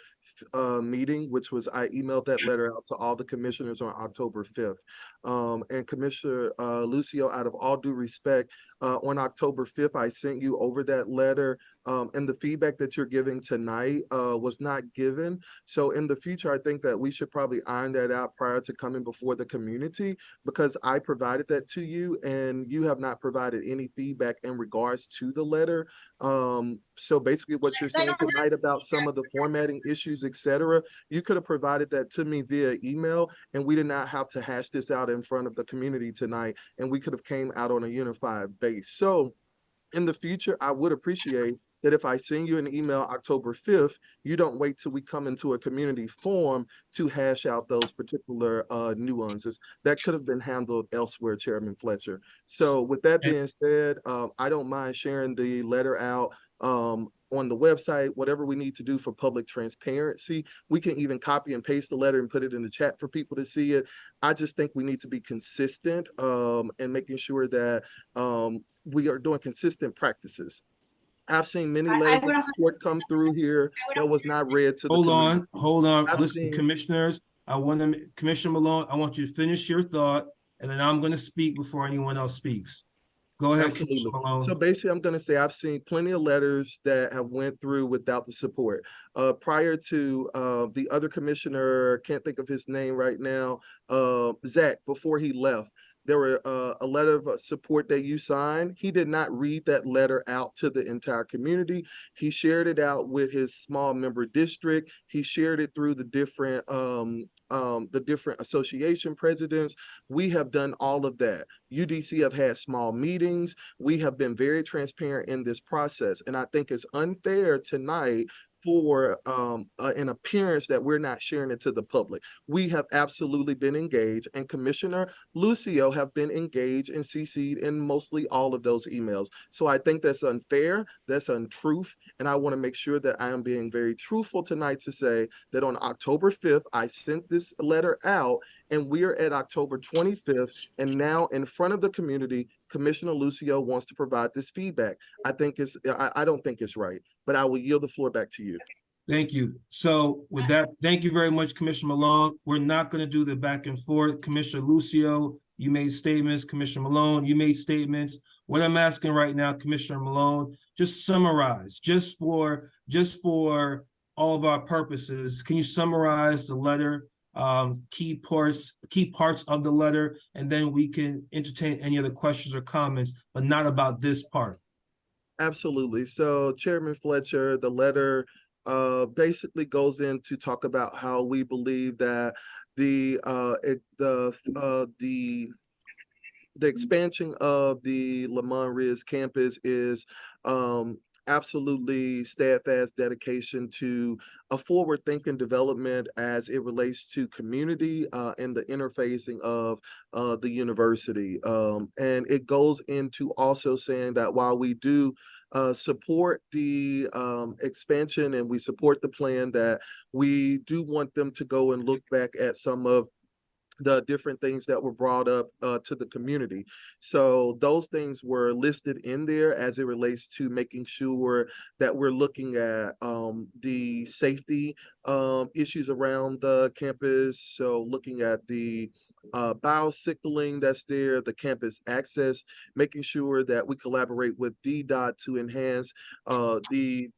meeting, which was I emailed that letter out to all the commissioners on October 5th. And Commissioner Lucio, out of all due respect, on October 5th, I sent you over that letter, and the feedback that you're giving tonight was not given. So in the future, I think that we should probably iron that out prior to coming before the community, because I provided that to you and you have not provided any feedback in regards to the letter. So basically what you're saying tonight about some of the formatting issues, etc., you could have provided that to me via email, and we did not have to hash this out in front of the community tonight, and we could have came out on a unified base. So in the future, I would appreciate that if I send you an email October 5th, you don't wait till we come into a community forum to hash out those particular nuances. That could have been handled elsewhere, Chairman Fletcher. So with that being said, I don't mind sharing the letter out on the website, whatever we need to do for public transparency. We can even copy and paste the letter and put it in the chat for people to see it. I just think we need to be consistent and making sure that we are doing consistent practices. I've seen many letters of support come through here that was not read to the community. Hold on. I've Listen, seen- commissioners, Commissioner Malone, I want you to finish your thought, and then I'm going to speak before anyone else speaks. Go ahead, Commissioner Malone. So basically, I'm going to say I've seen plenty of letters that have went through without the support. Prior to the other commissioner, can't think of his name right now, Zach, before he left, there were a letter of support that you signed. He did not read that letter out to the entire community. He shared it out with his small member district. He shared it through the different association presidents. We have done all of that. UDC have had small meetings. We have been very transparent in this process. And I think it's unfair tonight for an appearance that we're not sharing it to the public. We have absolutely been engaged, and Commissioner Lucio have been engaged and CC'd in mostly all of those emails. So I think that's unfair, that's untruth, and I want to make sure that I am being very truthful tonight to say that on October 5th, I sent this letter out, and we are at October 25th, and now in front of the community, Commissioner Lucio wants to provide this feedback. I don't think it's right, but I will yield the floor back to you. Thank you. So with that, thank you very much, Commissioner Malone. We're not going to do the back and forth. Commissioner Lucio, you made statements. Commissioner Malone, you made statements. What I'm asking right now, Commissioner Malone, just summarize, just for all of our purposes, can you summarize the letter, key parts of the letter, and then we can entertain any other questions or comments, but not about this part. Absolutely. So Chairman Fletcher, the letter basically goes in to talk about how we believe that The expansion of the Lamont Ridge campus is absolutely steadfast dedication to a forward-thinking development as it relates to community and the interfacing of the university. And it goes into also saying that while we do support the expansion and we support the plan, that we do want them to go and look back at some of the different things that were brought up to the community. So those things were listed in there as it relates to making sure that we're looking at the safety issues around the campus. So looking at the bicycling that's there, the campus access, making sure that we collaborate with DDOT to enhance the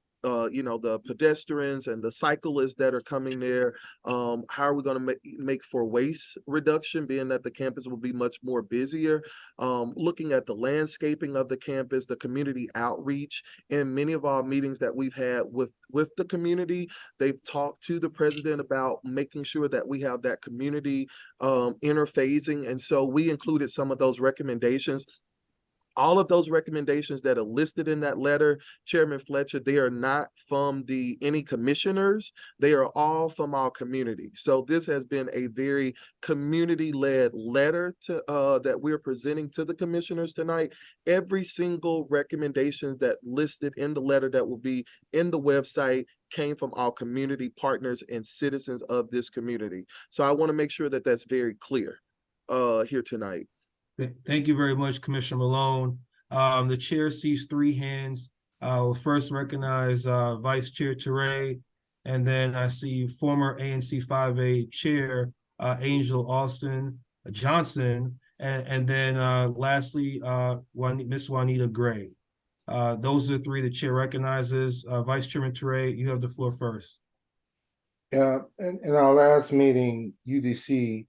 pedestrians and the cyclists that are coming there. How are we going to make for waste reduction, being that the campus will be much more busier? Looking at the landscaping of the campus, the community outreach. In many of our meetings that we've had with the community, they've talked to the president about making sure that we have that community interfacing. And so we included some of those recommendations. All of those recommendations that are listed in that letter, Chairman Fletcher, they are not from any commissioners. They are all from our community. So this has been a very community-led letter to that we're presenting to the commissioners tonight. Every single recommendation that listed in the letter that will be in the website came from our community partners and citizens of this community. So I want to make sure that that's very clear here tonight. Thank you very much, Commissioner Malone. The chair sees 3 hands. We'll first recognize Vice Chair Teray, and then I see former ANC 5A Chair Angel Austin Johnson, and then lastly, Miss Juanita Gray. Those are the 3 the chair recognizes. Vice Chairman Teray, you have the floor first. Yeah, in our last meeting, UDC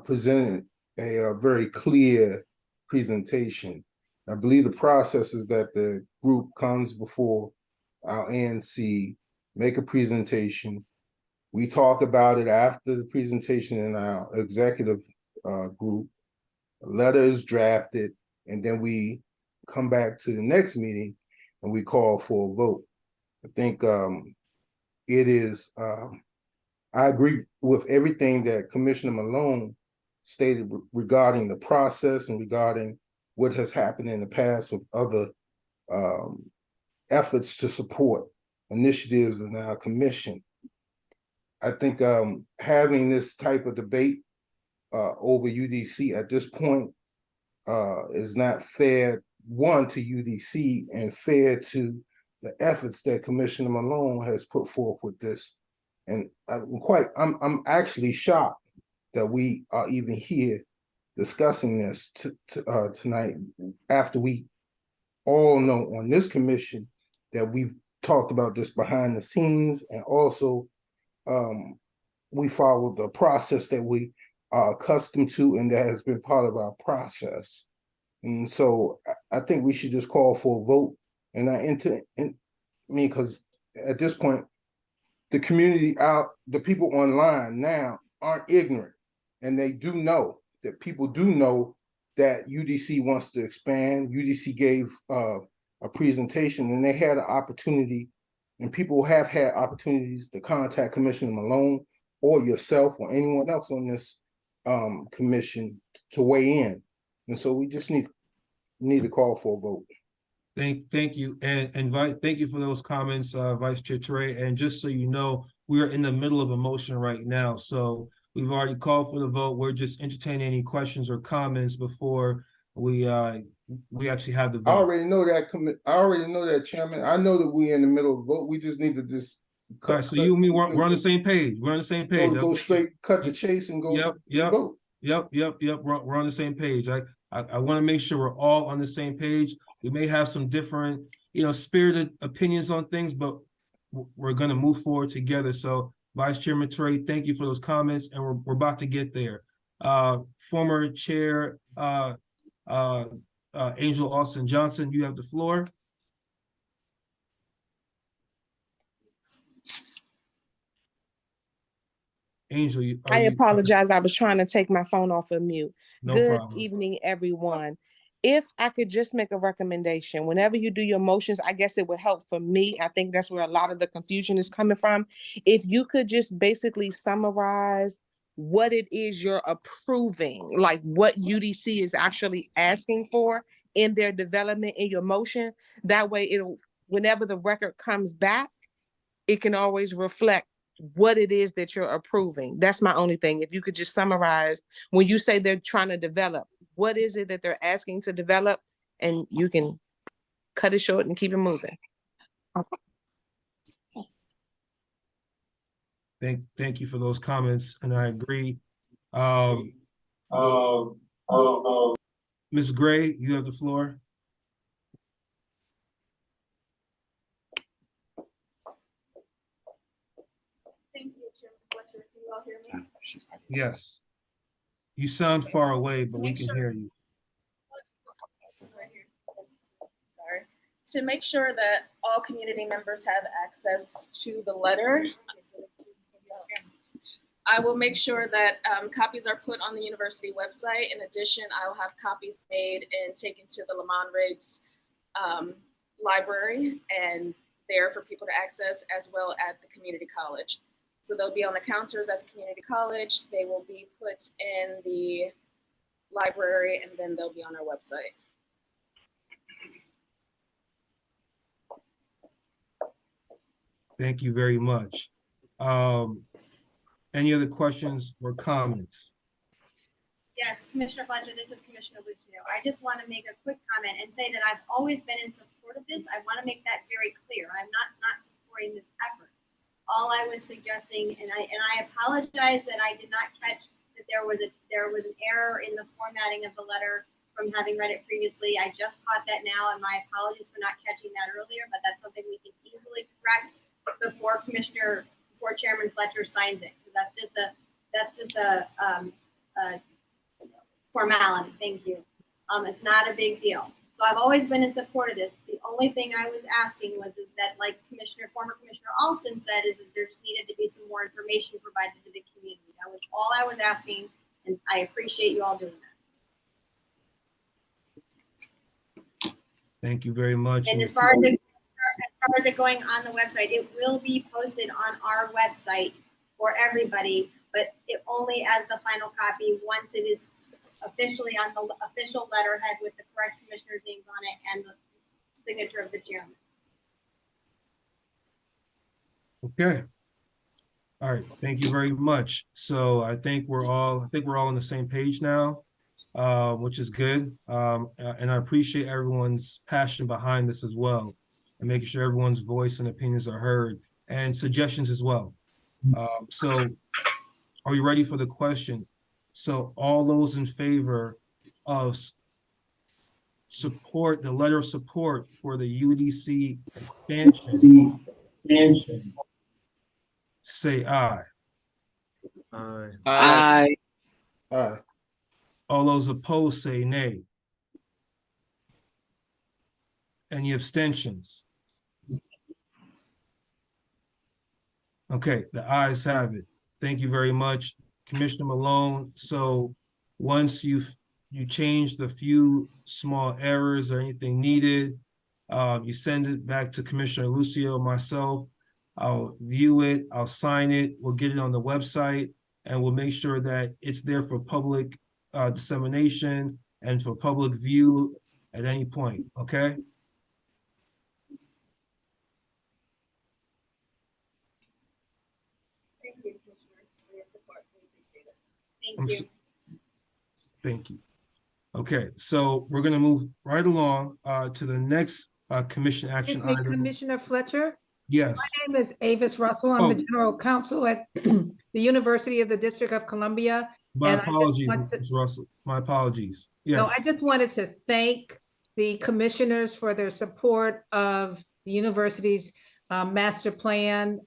presented a very clear presentation. I believe the process is that the group comes before our ANC, make a presentation. We talk about it after the presentation in our executive group. A letter is drafted, and then we come back to the next meeting and we call for a vote. I think it is, I agree with everything that Commissioner Malone stated regarding the process and regarding what has happened in the past with other efforts to support initiatives in our commission. I think having this type of debate over UDC at this point is not fair, one, to UDC, and fair to the efforts that Commissioner Malone has put forth with this. And I'm actually shocked that we are even here discussing this tonight, after we all know on this commission that we've talked about this behind the scenes, and also we follow the process that we are accustomed to and that has been part of our process. And so I think we should just call for a vote. And because at this point, the community the people online now aren't ignorant, and they do know that people do know that UDC wants to expand. UDC gave a presentation, and they had an opportunity, and people have had opportunities to contact Commissioner Malone or yourself or anyone else on this commission to weigh in. And so we just need to call for a vote. Thank you, and thank you for those comments, Vice Chair Teray. And just so you know, we are in the middle of a motion right now, so we've already called for the vote. We're just entertaining any questions or comments before we actually have the vote. I already know that, Chairman. I know that we're in the middle of the vote. We just need to just. All right, so you and me, we're on the same page. We're on the same page. Go straight, cut the chase, and go. Vote. Yep. We're on the same page. I want to make sure we're all on the same page. We may have some different, spirited opinions on things, but we're going to move forward together. So, Vice Chairman Teray, thank you for those comments, and we're about to get there. Former Chair Angel Austin Johnson, you have the floor. Angel, I apologize. I was trying to take my phone off of mute. No Good problem. evening, everyone. If I could just make a recommendation, whenever you do your motions, I guess it would help for me. I think that's where a lot of the confusion is coming from. If you could just basically summarize what it is you're approving, like what UDC is actually asking for in their development in your motion, that way it'll, whenever the record comes back, it can always reflect what it is that you're approving. That's my only thing. If you could just summarize, when you say they're trying to develop, what is it that they're asking to develop? And you can cut it short and keep it moving. Thank you for those comments, and I agree. Ms. Gray, you have the floor. Thank you, Chairman Fletcher. Can you all hear me? Yes. You sound far away, but we Make can sure- hear you. Right here. Sorry. To make sure that all community members have access to the letter, I will make sure that copies are put on the university website. In addition, I will have copies made and taken to the Lamont Riggs library and there for people to access, as well at the community college. So they'll be on the counters at the community college. They will be put in the library, and then they'll be on our website. Thank you very much. Any other questions or comments? Yes, Commissioner Fletcher, this is Commissioner Lucio. I just want to make a quick comment and say that I've always been in support of this. I want to make that very clear. I'm not supporting this effort. All I was suggesting, and I apologize that I did not catch that there was an error in the formatting of the letter from having read it previously. I just caught that now, and my apologies for not catching that earlier, but that's something we can easily correct before Chairman Fletcher signs it. That's just a formality. Thank you. It's not a big deal. So I've always been in support of this. The only thing I was asking is that, like former Commissioner Alston said, is that there just needed to be some more information provided to the community. That was all I was asking, and I appreciate you all doing that. Thank you very much. And as far as it going on the website, it will be posted on our website for everybody, but it only as the final copy once it is officially on the official letterhead with the correct commissioner's names on it and the signature of the chairman. Okay. All right. Thank you very much. So I think we're all on the same page now, which is good. And I appreciate everyone's passion behind this as well, and making sure everyone's voice and opinions are heard, and suggestions as well. So are we ready for the question? So all those in favor of support, the letter of support for the UDC expansion, say aye. Aye. Aye. Aye. All those opposed say nay. Any abstentions? Okay, the ayes have it. Thank you very much, Commissioner Malone. So once you change the few small errors or anything needed, you send it back to Commissioner Lucio, myself. I'll view it, I'll sign it, we'll get it on the website, and we'll make sure that it's there for public dissemination and for public view at any point, okay? Thank you, commissioners, for your support. We appreciate it. Thank you. Thank you. Okay, so we're gonna move right along to the next commission action Excuse me, item. Commissioner Fletcher. Yes. My name is Avis Russell. I'm the general counsel at the University of the District of Columbia. My and apologies, Ms. Russell. My apologies. Yes. No, I just wanted to thank the commissioners for their support of the university's master plan.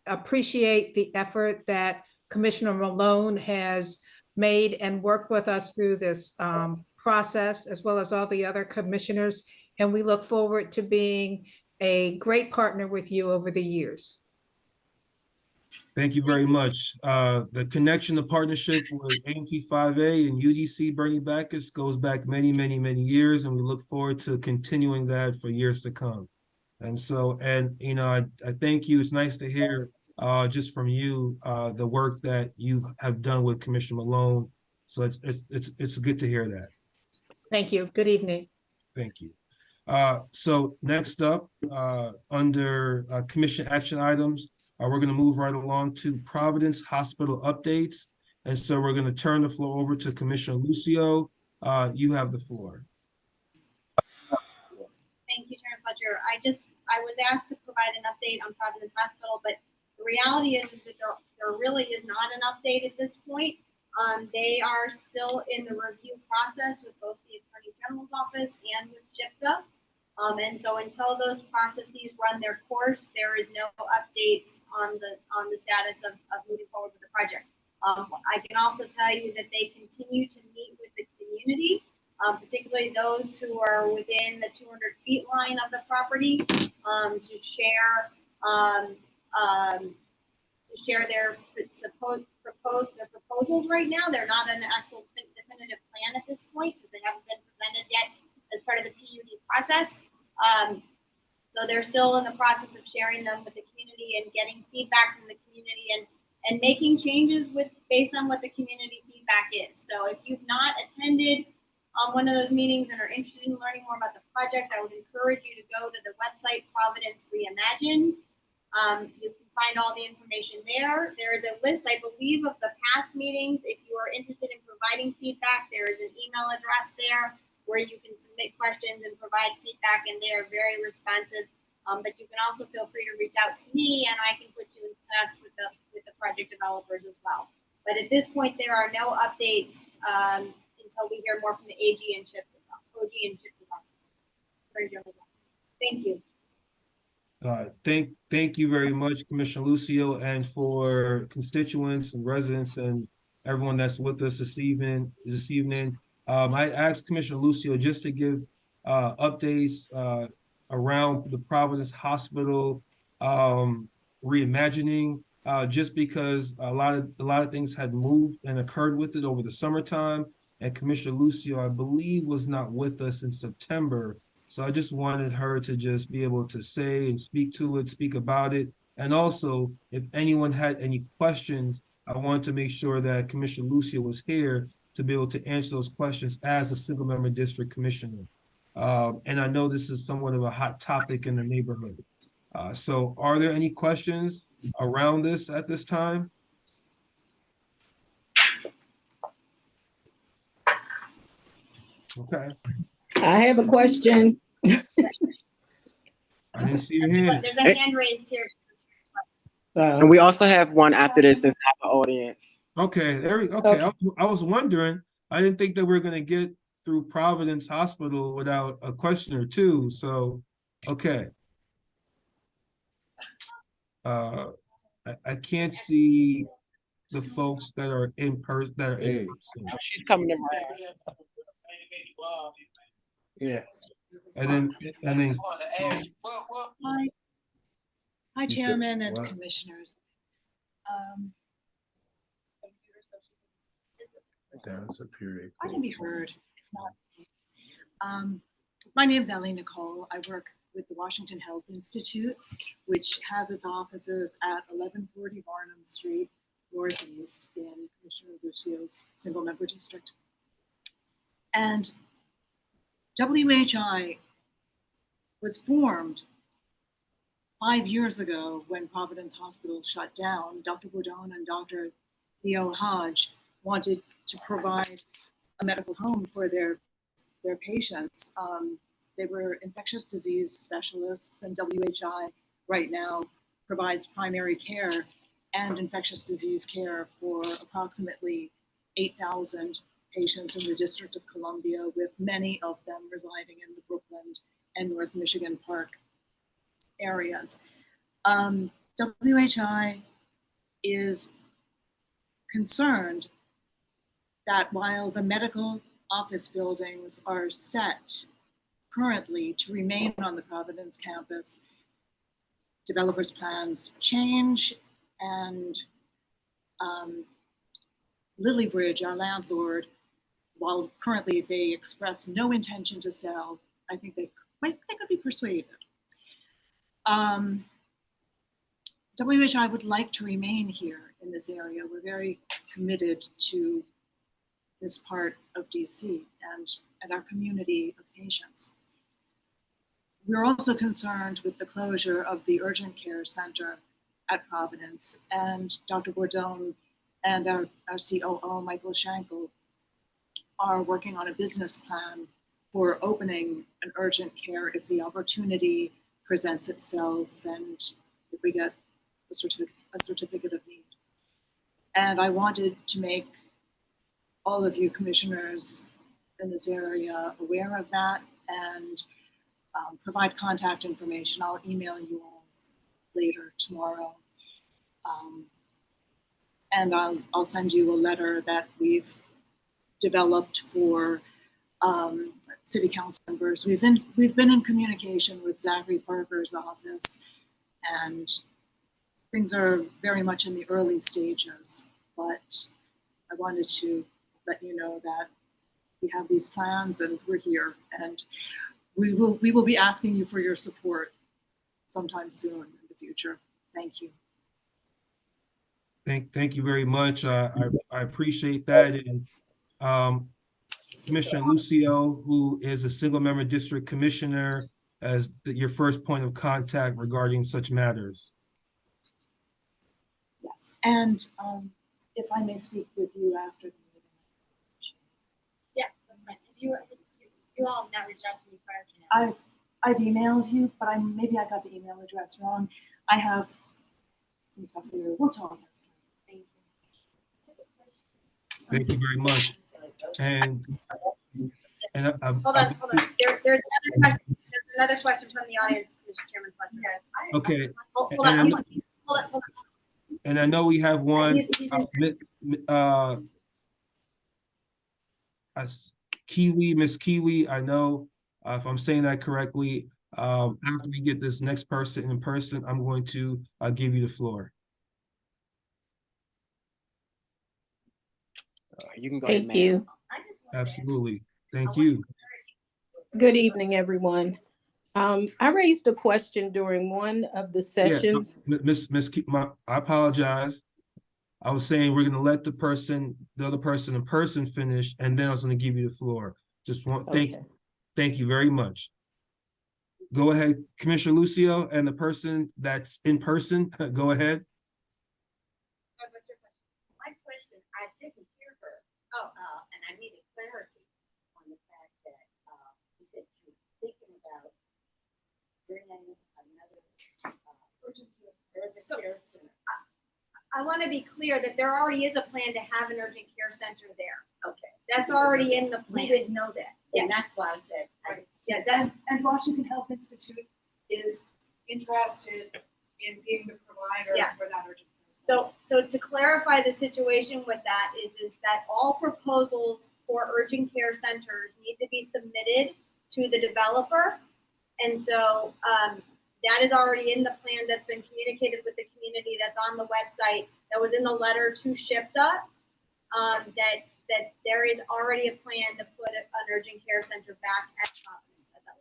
Appreciate the effort that Commissioner Malone has made and worked with us through this process, as well as all the other commissioners. And we look forward to being a great partner with you over the years. Thank you very much. The connection, the partnership with ANC 5A and UDC Bernie Backus goes back many, many, many years, and we look forward to continuing that for years to come. And so, and you know, I thank you. It's nice to hear just from you the work that you have done with Commissioner Malone. So it's good to hear that. Thank you. Good evening. Thank you. So next up, under commission action items, we're going to move right along to Providence Hospital updates. And so we're going to turn the floor over to Commissioner Lucio. You have the floor. Thank you, Chairman Fletcher. I was asked to provide an update on Providence Hospital, but the reality is that there really is not an update at this point. They are still in the review process with both the Attorney General's office and with SHPTA. And so until those processes run their course, there is no updates on the status of moving forward with the project. I can also tell you that they continue to meet with the community, particularly those who are within the 200 feet line of the property, to share their proposals right now. They're not an actual definitive plan at this point because they haven't been presented yet as part of the PUD process. So they're still in the process of sharing them with the community and getting feedback from the community and making changes based on what the community feedback is. So if you've not attended one of those meetings and are interested in learning more about the project, I would encourage you to go to the website Providence Reimagine. You can find all the information there. There is a list, I believe, of the past meetings. If you are interested in providing feedback, there is an email address there where you can submit questions and provide feedback, and they are very responsive. But you can also feel free to reach out to me, and I can put you in touch with the project developers as well. But at this point, there are no updates until we hear more from the AG and SHPTA. Thank you. Thank you very much, Commissioner Lucio, and for constituents and residents and everyone that's with us this evening. I asked Commissioner Lucio just to give updates around the Providence Hospital reimagining, just because a lot of things had moved and occurred with it over the summertime. And Commissioner Lucio, I believe, was not with us in September. So I just wanted her to just be able to say and speak to it, speak about it. And also, if anyone had any questions, I wanted to make sure that Commissioner Lucio was here to be able to answer those questions as a single member district commissioner. And I know this is somewhat of a hot topic in the neighborhood. So are there any questions around this at this time? Okay. I have a question. I didn't see your hand. There's a hand raised here. And we also have one after this inside the audience. Okay, I was wondering. I didn't think that we were going to get through Providence Hospital without a question or two. So, okay. I can't see the folks that are in person. She's coming in. Yeah. And then. Hi, Chairman and Commissioners. That's a period. I can be heard, if not. My name is Ellie Nicole. I work with the Washington Health Institute, which has its offices at 1140 Barnum Street, Northeast, in Commissioner Lucio's single member district. And WHI was formed 5 years ago when Providence Hospital shut down. Dr. Boudon and Dr. Theo Hodge wanted to provide a medical home for their patients. They were infectious disease specialists, and WHI right now provides primary care and infectious disease care for approximately 8,000 patients in the District of Columbia, with many of them residing in the Brooklyn and North Michigan Park areas. WHI is concerned that while the medical office buildings are set currently to remain on the Providence campus, developers' plans change And Lily Bridge, our landlord, while currently they express no intention to sell, I think they could be persuaded. WHI would like to remain here in this area. We're very committed to this part of DC and our community of patients. We're also concerned with the closure of the urgent care center at Providence, and Dr. Bordone and our COO, Michael Schenkel, are working on a business plan for opening an urgent care if the opportunity presents itself and if we get a certificate of need. And I wanted to make all of you commissioners in this area aware of that and provide contact information. I'll email you all later tomorrow. And I'll send you a letter that we've developed for city council members. We've been in communication with Zachary Parker's office, and things are very much in the early stages, but I wanted to let you know that we have these plans and we're here, and we will be asking you for your support sometime soon in the future. Thank you. Thank you very much. I appreciate that. And Commissioner Lucio, who is a single member district commissioner, as your first point of contact regarding such matters. Yes, and if I may speak with you after the meeting. Yeah, that's fine. You all have not reached out to me prior to now. I've emailed you, but maybe I got the email address wrong. I have some stuff here. We'll talk. Thank you very much. And hold on. There's another question from the audience, Mr. Chairman Fletcher. Okay. Hold on. And I know we have one. Miss Kiwi. I know if I'm saying that correctly. After we get this next person in person, I'm going to give you the floor. You can go Thank ahead, you. Absolutely. Thank you. Good evening, everyone. I raised a question during one of the sessions. Yeah, I apologize. I was saying we're going to let the other person in person finish, and then I was going to give you the floor. Just want thank you very much. Go ahead, Commissioner Lucio, and the person that's in person. Go ahead. My question, I didn't hear her. And I needed clarity on the fact that you said you were thinking about bringing another urgent care center. I want to be clear that there already is a plan to have an urgent care center there. Okay. That's already in the plan. We didn't know that. Yeah. And that's why I said. Right. Yeah, and Washington Health Institute is interested in being the provider for that urgent care. So to clarify the situation with that is that all proposals for urgent care centers need to be submitted to the developer. And so that is already in the plan that's been communicated with the community, that's on the website, that was in the letter to SHPTA, that there is already a plan to put an urgent care center back at Providence at that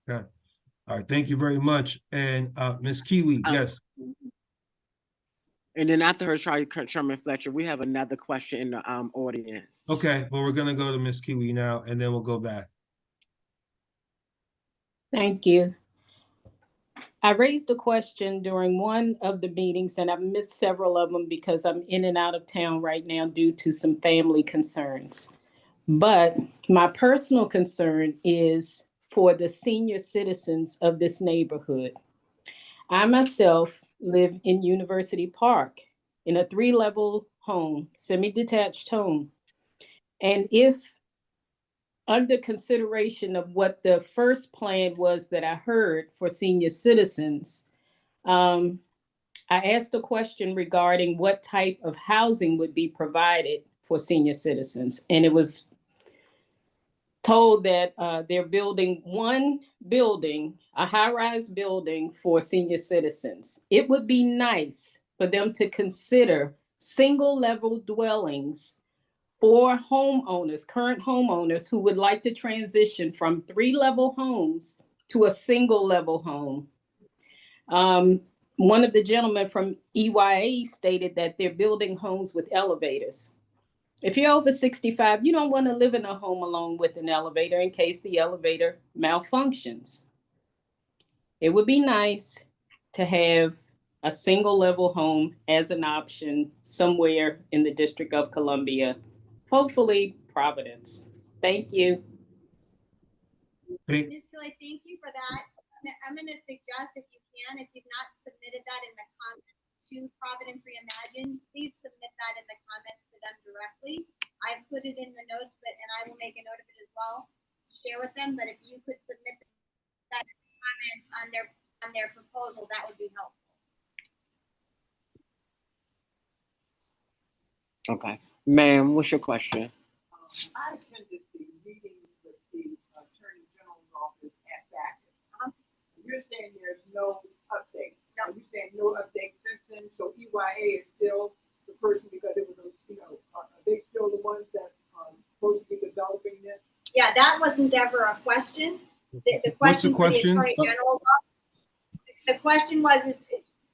location. Okay. All right. Thank you very much. And Ms. Kiwi, yes. And then after her, Chairman Fletcher, we have another question in the audience. Okay. Well, we're going to go to Ms. Kiwi now, and then we'll go back. Thank you. I raised a question during one of the meetings, and I've missed several of them because I'm in and out of town right now due to some family concerns. But my personal concern is for the senior citizens of this neighborhood. I myself live in University Park in a 3-level home, semi-detached home. And if under consideration of what the first plan was that I heard for senior citizens, I asked a question regarding what type of housing would be provided for senior citizens. And it was told that they're building one building, a high-rise building for senior citizens. It would be nice for them to consider single-level dwellings for homeowners, current homeowners who would like to transition from 3-level homes to a single-level home. One of the gentlemen from EYA stated that they're building homes with elevators. If you're over 65, you don't want to live in a home alone with an elevator in case the elevator malfunctions. It would be nice to have a single-level home as an option somewhere in the District of Columbia, hopefully Providence. Thank you. Ms. Gilley, thank you for that. I'm going to suggest, if you can, if you've not submitted that in the comments to Providence Reimagine, please submit that in the comments to them directly. I've put it in the notes, and I will make a note of it as well to share with them. But if you could submit that in the comments on their proposal, that would be helpful. Okay. Ma'am, what's your question? I attended the meeting with the Attorney General's office at that. You're saying there's no update. Now you're saying no update since then, so EYA is still the person because it was, are they still the ones that are supposed to be developing this? Yeah, that wasn't ever a question. The What's the question for the question? Attorney General's office. The question was,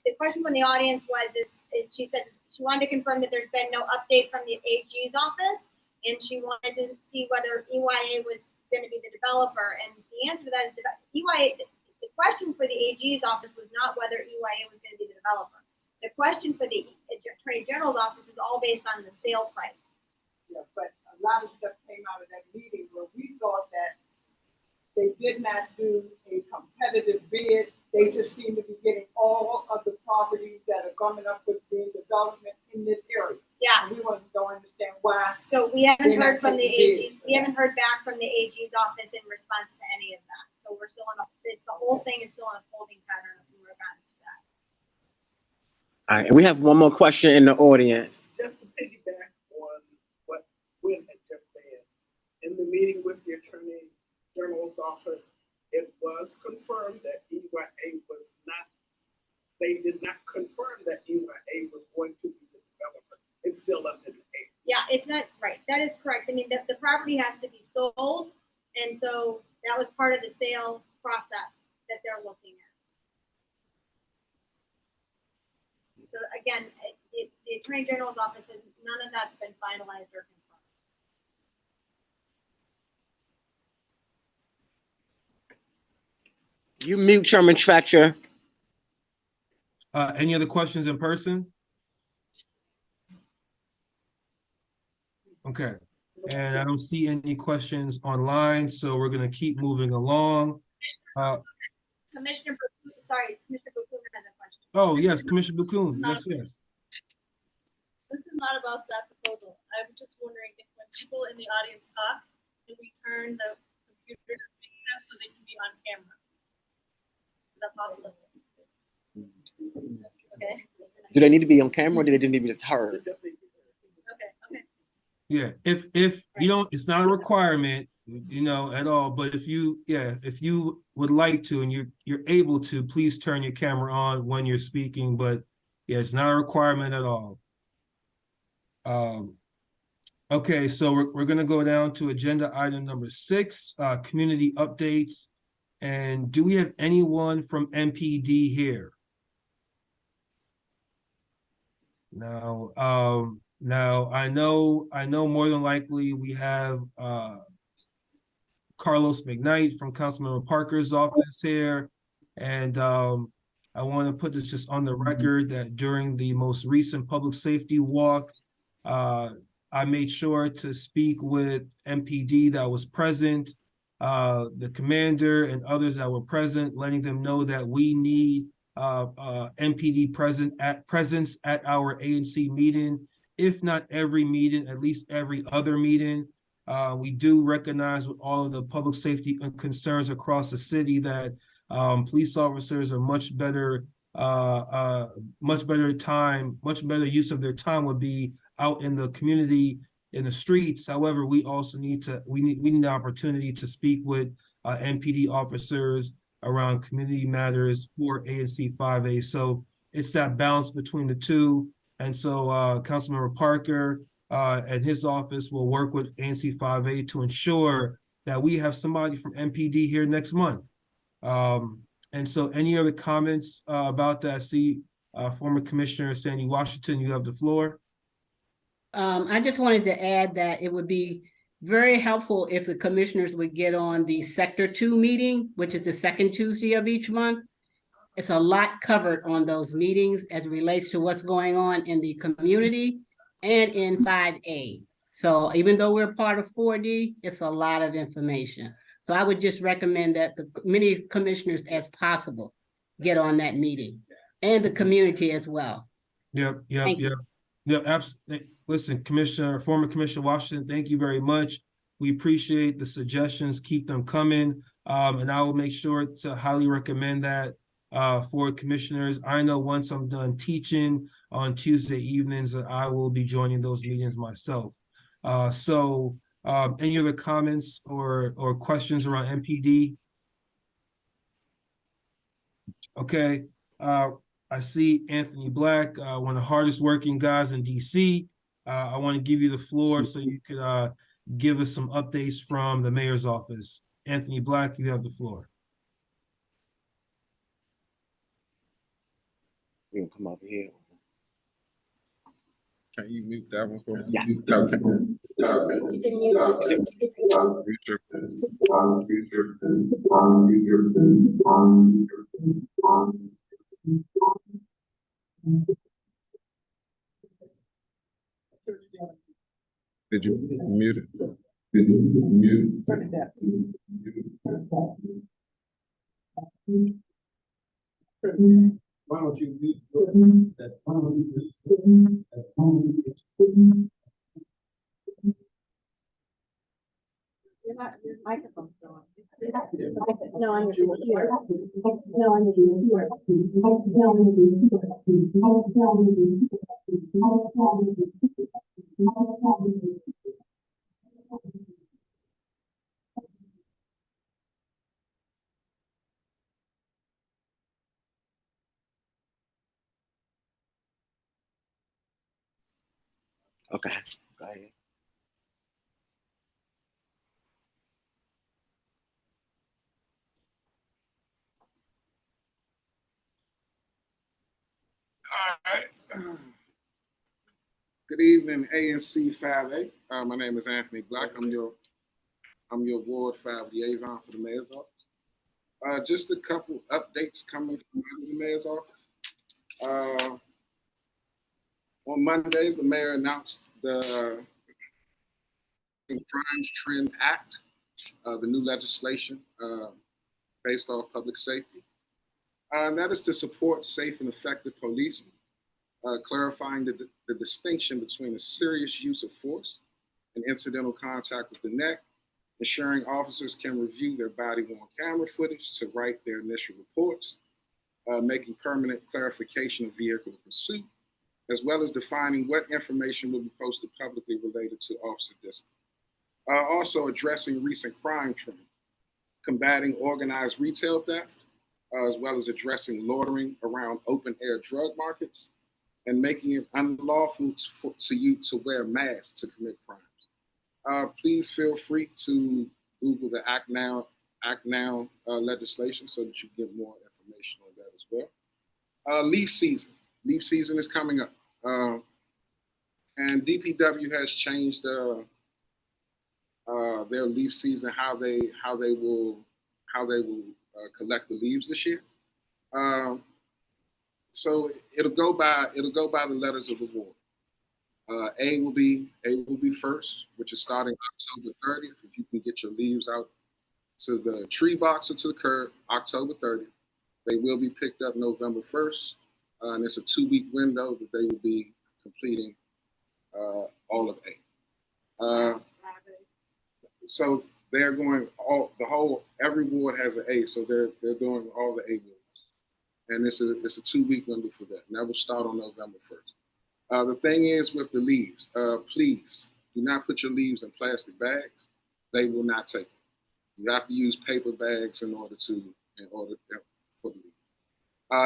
the question from the audience was, is she said she wanted to confirm that there's been no update from the AG's office, and she wanted to see whether EYA was going to be the developer. And the answer to that is EYA. The question for the AG's office was not whether EYA was going to be the developer. The question for the Attorney General's office is all based on the sale price. Yeah, but a lot of stuff came out of that meeting where we thought that they did not do a competitive bid. They just seem to be getting all of the properties that are coming up with being development in this area. Yeah. And we don't understand why. So we haven't heard from the AG. We haven't heard back from the AG's office in response to any of that. So we're still on the whole thing is still on a holding pattern if we were back to that. All right, and we have one more question in the audience. Just to piggyback on what Wynn had just said, in the meeting with the Attorney General's office, it was confirmed that EYA was not, they did not confirm that EYA was going to be the developer. It's still up in the air. Yeah, it's not right. That is correct. I mean, the property has to be sold, and so that was part of the sale process that they're looking at. So again, the Attorney General's office has none of that's been finalized or confirmed. You mute, Chairman Fletcher. Any other questions in person? Okay, and I don't see any questions online, so we're gonna keep moving along. Commissioner Bakun has a question. Oh, yes, Commissioner Bakun, yes. This is not about that proposal. I'm just wondering if when people in the audience talk, can we turn the computer so they can be on camera? Is that possible? Okay. Do they need to be on camera or do they just need to be heard? Okay. Yeah, if you don't, it's not a requirement, at all, but if you would like to and you're able to, please turn your camera on when you're speaking, but yeah, it's not a requirement at all. Okay, so we're gonna go down to agenda item number 6, community updates. And do we have anyone from MPD here? No. Now I know more than likely we have Carlos McKnight from Councilmember Parker's office here. And I want to put this just on the record that during the most recent public safety walk, I made sure to speak with MPD that was present, the commander and others that were present, letting them know that we need MPD presence at our ANC meeting, if not every meeting, at least every other meeting. We do recognize with all of the public safety concerns across the city that police officers are much better use of their time would be out in the community in the streets. However, we also need the opportunity to speak with NPD officers around community matters for ANC 5A. So it's that balance between the two. And so Councilmember Parker and his office will work with ANC 5A to ensure that we have somebody from NPD here next month. And so any other comments about that? See, former Commissioner Sandy Washington, you have the floor. I just wanted to add that it would be very helpful if the commissioners would get on the Sector 2 meeting, which is the second Tuesday of each month. It's a lot covered on those meetings as it relates to what's going on in the community and in 5A. So even though we're part of 4D, it's a lot of information. So I would just recommend that the many commissioners as possible get on that meeting and the community as well. Yep. Absolutely. Listen, former Commissioner Washington, thank you very much. We appreciate the suggestions. Keep them coming. And I will make sure to highly recommend that for commissioners. I know once I'm done teaching on Tuesday evenings that I will be joining those meetings myself. Any other comments or questions around NPD? Okay. I see Anthony Black, one of the hardest working guys in DC. I want to give you the floor so you could give us some updates from the mayor's office. Anthony Black, you have the floor. You can come over here. Can you mute that one for me? Yeah. Did you mute it? Did you mute? Turn it down. Why don't you mute that? Why don't you just Your microphone's on. No, I'm here. No, I'm here. Okay, go ahead. All right. Good evening, ANC 5A. My name is Anthony Black. I'm your Ward 5 liaison for the mayor's office. Just a couple updates coming from the mayor's office. On Monday, the mayor announced the Crimes Trend Act, the new legislation based off public safety. And that is to support safe and effective policing, clarifying the distinction between a serious use of force and incidental contact with the neck, ensuring officers can review their body-worn camera footage to write their initial reports, making permanent clarification of vehicle pursuit, as well as defining what information will be posted publicly related to officer discipline. Also addressing recent crime trends, combating organized retail theft, as well as addressing loitering around open-air drug markets, and making it unlawful to you to wear masks to commit crimes. Please feel free to Google the Act Now legislation so that you get more information on that as well. Leaf season. Leaf season is coming up. And DPW has changed their leaf season, how they will collect the leaves this year. So it'll go by the letters of the ward. A will be first, which is starting October 30th. If you can get your leaves out to the tree box or to the curb, October 30th. They will be picked up November 1st, and it's a 2-week window that they will be completing all of A. So they're going every ward has an A, so they're doing all the A wards, and it's a 2-week window for that, and that will start on November 1st. The thing is with the leaves, please do not put your leaves in plastic bags. They will not take them. You have to use paper bags in order for the leaf.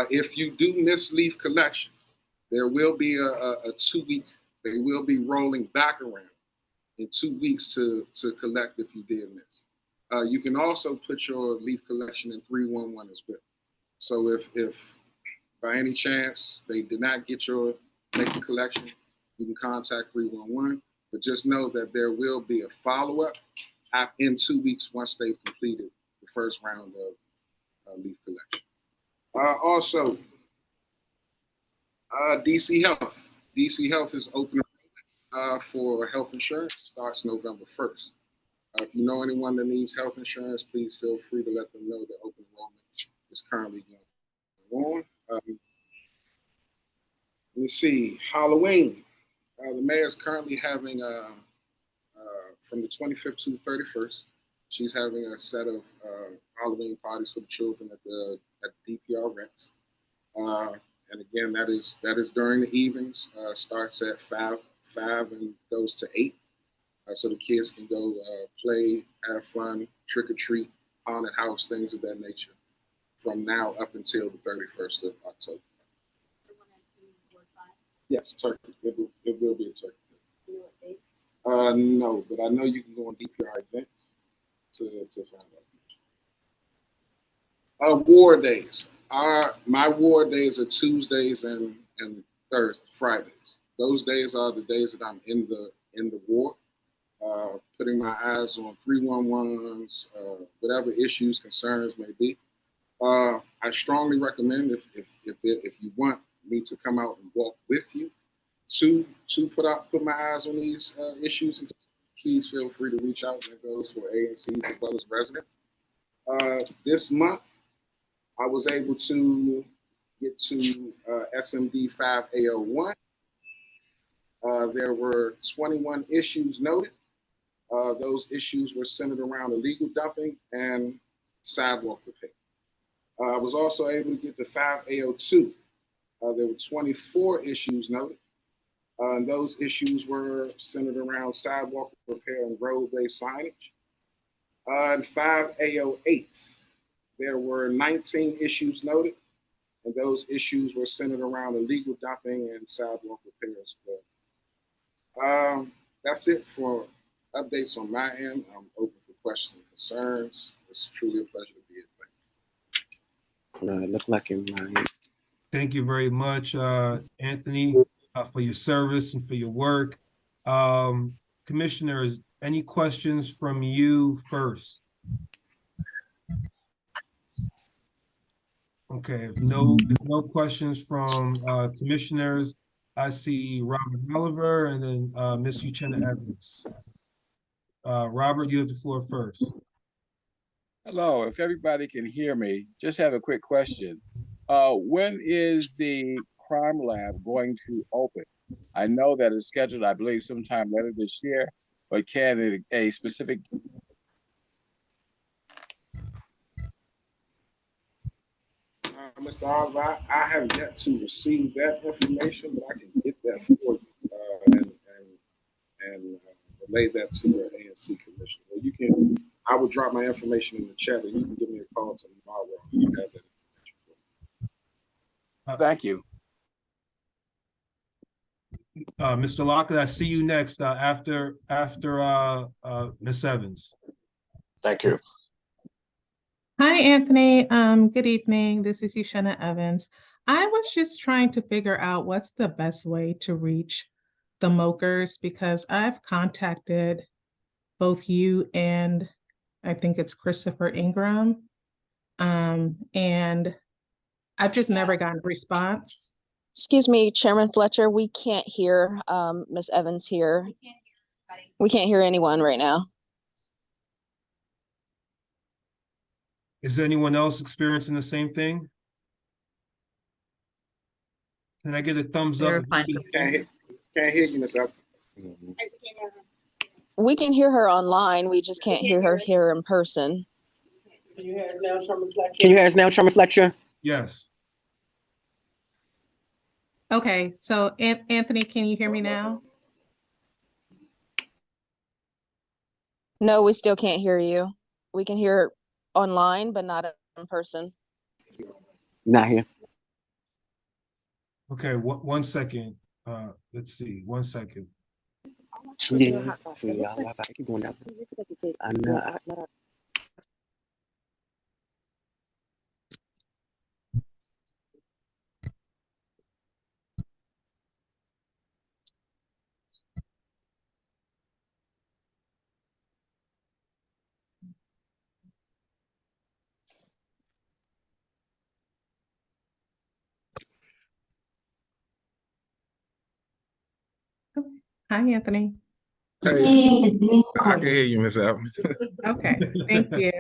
If you do miss leaf collection, there will be a 2 week. They will be rolling back around in 2 weeks to collect if you did miss. You can also put your leaf collection in 311 as well. So if by any chance they did not make the collection, you can contact 311. But just know that there will be a follow-up in 2 weeks once they've completed the first round of leaf collection. Also, DC Health. DC Health is open for health insurance. Starts November 1st. If you know anyone that needs health insurance, please feel free to let them know that open enrollment is currently going on. Let me see, Halloween. The mayor is currently having, from the 25th to the 31st, she's having a set of Halloween parties for the children at DPR Rex. And again, that is during the evenings. Starts at 5 and goes to 8. So the kids can go play, have fun, trick or treat, haunted house, things of that nature, from now up until the 31st of October. Yes, turkey. It will be a turkey. No, but I know you can go on DPR events to find out. War days. My war days are Tuesdays and Fridays. Those days are the days that I'm in the ward. Putting my eyes on 311s, whatever issues, concerns may be. I strongly recommend if you want me to come out and walk with you to put my eyes on these issues, please feel free to reach out. That goes for ANCs as well as residents. This month, I was able to get to SMD 5A01. There were 21 issues noted. Those issues were centered around illegal dumping and sidewalk repair. I was also able to get to 5A02. There were 24 issues noted. And those issues were centered around sidewalk repair and roadway signage. In 5A08, there were 19 issues noted. And those issues were centered around illegal dumping and sidewalk repair as well. That's it for updates on my end. I'm open for questions and concerns. It's truly a pleasure to be here. It looked like it might. Thank you very much, Anthony, for your service and for your work. Commissioners, any questions from you first? Okay, if no questions from commissioners, I see Robert Oliver and then Ms. Uchenna Evans. Robert, you have the floor first. Hello, if everybody can hear me, just have a quick question. When is the crime lab going to open? I know that it's scheduled, I believe, sometime later this year, but can a specific... Mr. Oliver, I have yet to receive that information, but I can get that for you and relay that to your ANC commissioner. Well, I will drop my information in the chat, and you can give me a call tomorrow. You have that information for me. Thank you. Mr. Lockett, I see you next after Ms. Evans. Thank you. Hi, Anthony. Good evening. This is Uchenna Evans. I was just trying to figure out what's the best way to reach the Mokers, because I've contacted both you and I think it's Christopher Ingram. And I've just never gotten a response. Excuse me, Chairman Fletcher, we can't hear Ms. Evans here. We can't hear anyone right now. Is anyone else experiencing the same thing? Can I get a thumbs up? Can't hear you, Ms. Evans. We can hear her online. We just can't hear her here in person. Can you hear us now, Chairman Fletcher? Can you hear us now, Chairman Fletcher? Yes. Okay, so Anthony, can you hear me now? No, we still can't hear you. We can hear it online, but not in person. Not here. Okay, one second. Let's see, 1 second. Yeah, so y'all Wi-Fi keep going down. I know. Hi, Anthony. Hey, I can hear you, Miss Evans. Okay, thank you.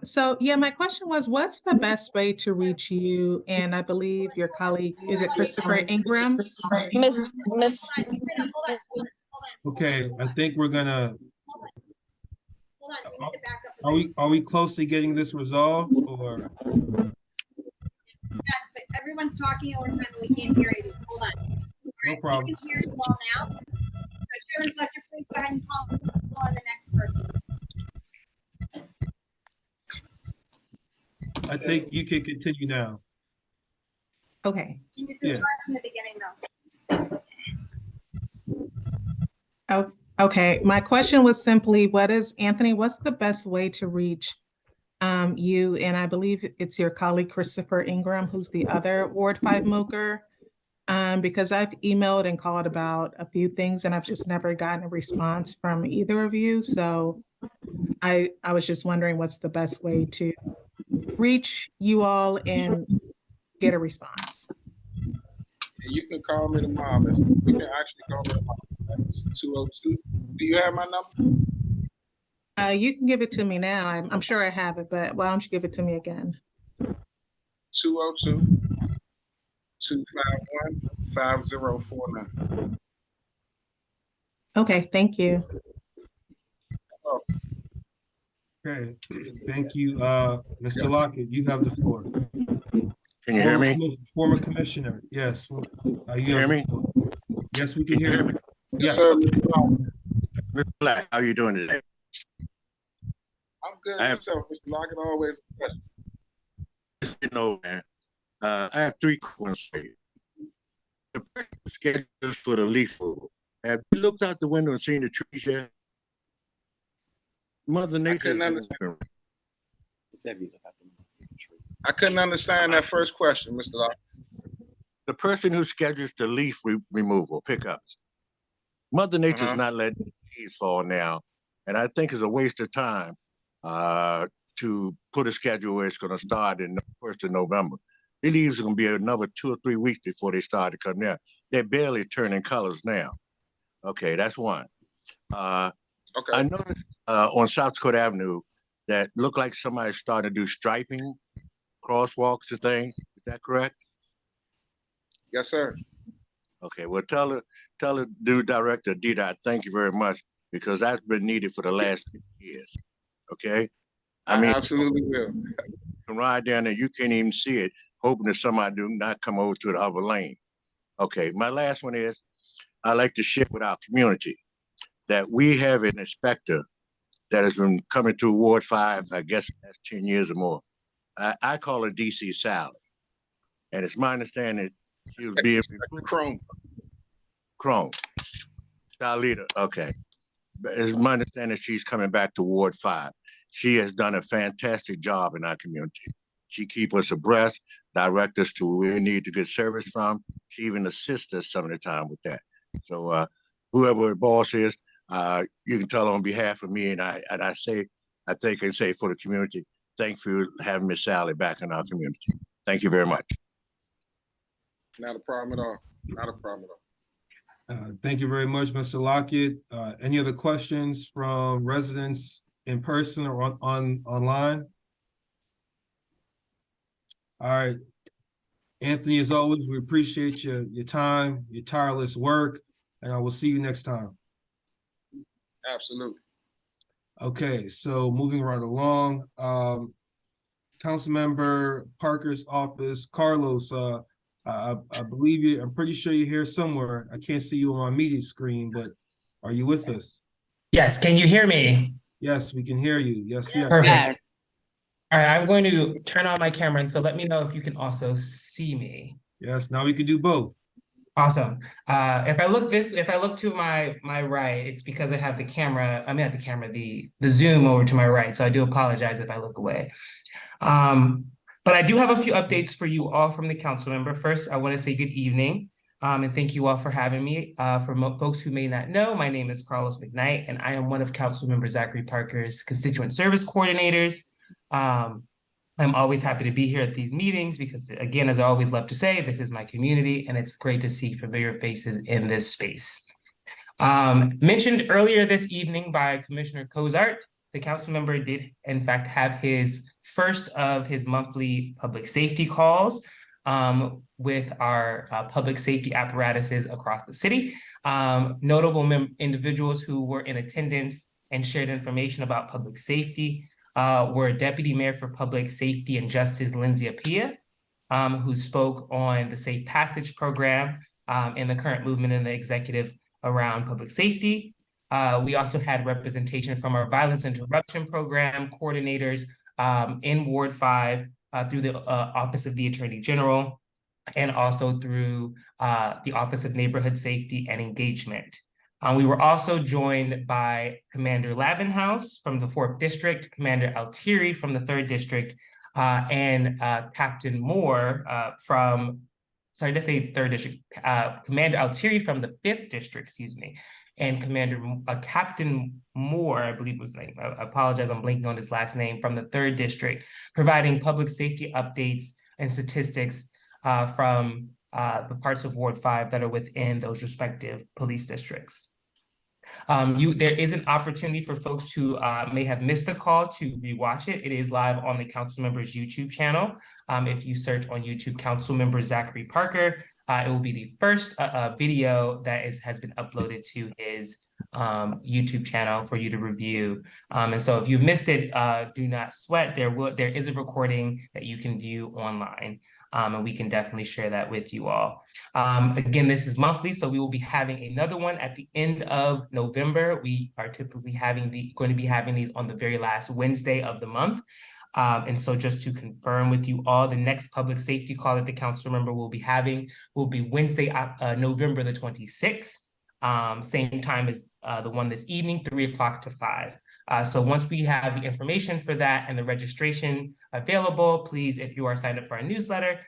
So yeah, my question was, what's the best way to reach you? And I believe your colleague, is it Christopher Ingram? Miss. Okay, I think we're gonna. Hold on, we need to back up. Are we close to getting this resolved or? Yes, but everyone's talking over time and we can't hear you. Hold on. No problem. We can hear you all now. Chairman Fletcher, please go ahead and call on the next person. I think you can continue now. Okay. Can you Yeah. start from the beginning though? Oh, okay. My question was simply, Anthony, what's the best way to reach you? And I believe it's your colleague, Christopher Ingram, who's the other Ward 5 moker. Because I've emailed and called about a few things and I've just never gotten a response from either of you. So I was just wondering what's the best way to reach you all and get a response. You can call me tomorrow, Miss. You can actually call me tomorrow. That's 202. Do you have my number? You can give it to me now. I'm sure I have it, but why don't you give it to me again? 202-251-5049. Okay, thank you. Oh. Okay, thank you. Mr. Lockett, you have the floor. Can you hear me? Former commissioner, yes. You hear me? Yes, we can hear you. Yes, sir. Mr. Black, how are you doing today? I'm good myself, Mr. Lockett. Always a pleasure. You know, man, I have 3 questions for you. The schedule for the leaf rule. Have you looked out the window and seen the trees yet? Mother Nature. I couldn't understand that first question, Mr. Lockett. The person who schedules the leaf removal pickups. Mother Nature's not letting the leaves fall now, and I think it's a waste of time to put a schedule where it's going to start in the 1st of November. The leaves are going to be another 2 or 3 weeks before they start to come down. They're barely turning colors now. Okay, that's one. I noticed on South Dakota Avenue that looked like somebody's starting to do striping, crosswalks and things. Is that correct? Yes, sir. Okay, well, tell the new director, DDOT, thank you very much, because that's been needed for the last 50 years. Okay? I mean, absolutely will. You can ride down there, you can't even see it, hoping that somebody do not come over to the other lane. Okay, my last one is, I like to share with our community that we have an inspector that has been coming through Ward 5, I guess that's 10 years or more. I call her DC Sally. And it's my understanding that she was being Chrome. Salida, okay. But it's my understanding she's coming back to Ward 5. She has done a fantastic job in our community. She keeps us abreast, direct us to where we need to get service from. She even assists us some of the time with that. So whoever the boss is, you can tell on behalf of me, and I think and say for the community, thank you for having Miss Sally back in our community. Thank you very much. Not a problem at all. Not a problem at all. Thank you very much, Mr. Lockett. Any other questions from residents in person or online? All right. Anthony, as always, we appreciate your time, your tireless work, and I will see you next time. Absolutely. Okay, so moving right along, Councilmember Parker's office, Carlos, I believe you, I'm pretty sure you're here somewhere. I can't see you on my media screen, but are you with us? Yes, can you hear me? Yes, we can hear you. Yes, yes. Perfect. All right, I'm going to turn on my camera, and so let me know if you can also see me. Yes, now we can do both. Awesome. If I look to my right, it's because I have the camera, I mean not the camera, the Zoom over to my right. So I do apologize if I look away. But I do have a few updates for you all from the council member. First, I want to say good evening. And thank you all for having me. For folks who may not know, my name is Carlos McKnight, and I am one of Councilmember Zachary Parker's constituent service coordinators. I'm always happy to be here at these meetings because, again, as I always love to say, this is my community, and it's great to see familiar faces in this space. Mentioned earlier this evening by Commissioner Cozart, the council member did, in fact, have his first of his monthly public safety calls with our public safety apparatuses across the city. Notable individuals who were in attendance and shared information about public safety were Deputy Mayor for Public Safety and Justice, Lindsay Appiah, who spoke on the Safe Passage program and the current movement in the executive around public safety. We also had representation from our violence interruption program coordinators in Ward 5 through the Office of the Attorney General and also through the Office of Neighborhood Safety and Engagement. We were also joined by Commander Lavenhouse from the 4th District, Commander Altieri from the 3rd District, and Captain Moore from, sorry, let's say 3rd District, Commander Altieri from the 5th District, excuse me, and Captain Moore, I believe was the name. I apologize, I'm blanking on his last name, from the 3rd District, providing public safety updates and statistics from the parts of Ward 5 that are within those respective police districts. There is an opportunity for folks who may have missed the call to rewatch it. It is live on the council member's YouTube channel. If you search on YouTube, council member Zachary Parker, it will be the first video that has been uploaded to his YouTube channel for you to review. And so if you've missed it, do not sweat. There is a recording that you can view online. And we can definitely share that with you all. Again, this is monthly, so we will be having another one at the end of November. We are typically going to be having these on the very last Wednesday of the month. And so just to confirm with you all, the next public safety call that the council member will be having will be Wednesday, November the 26th, same time as the one this evening, 3 o'clock to 5. So once we have the information for that and the registration available, please, if you are signed up for our newsletter,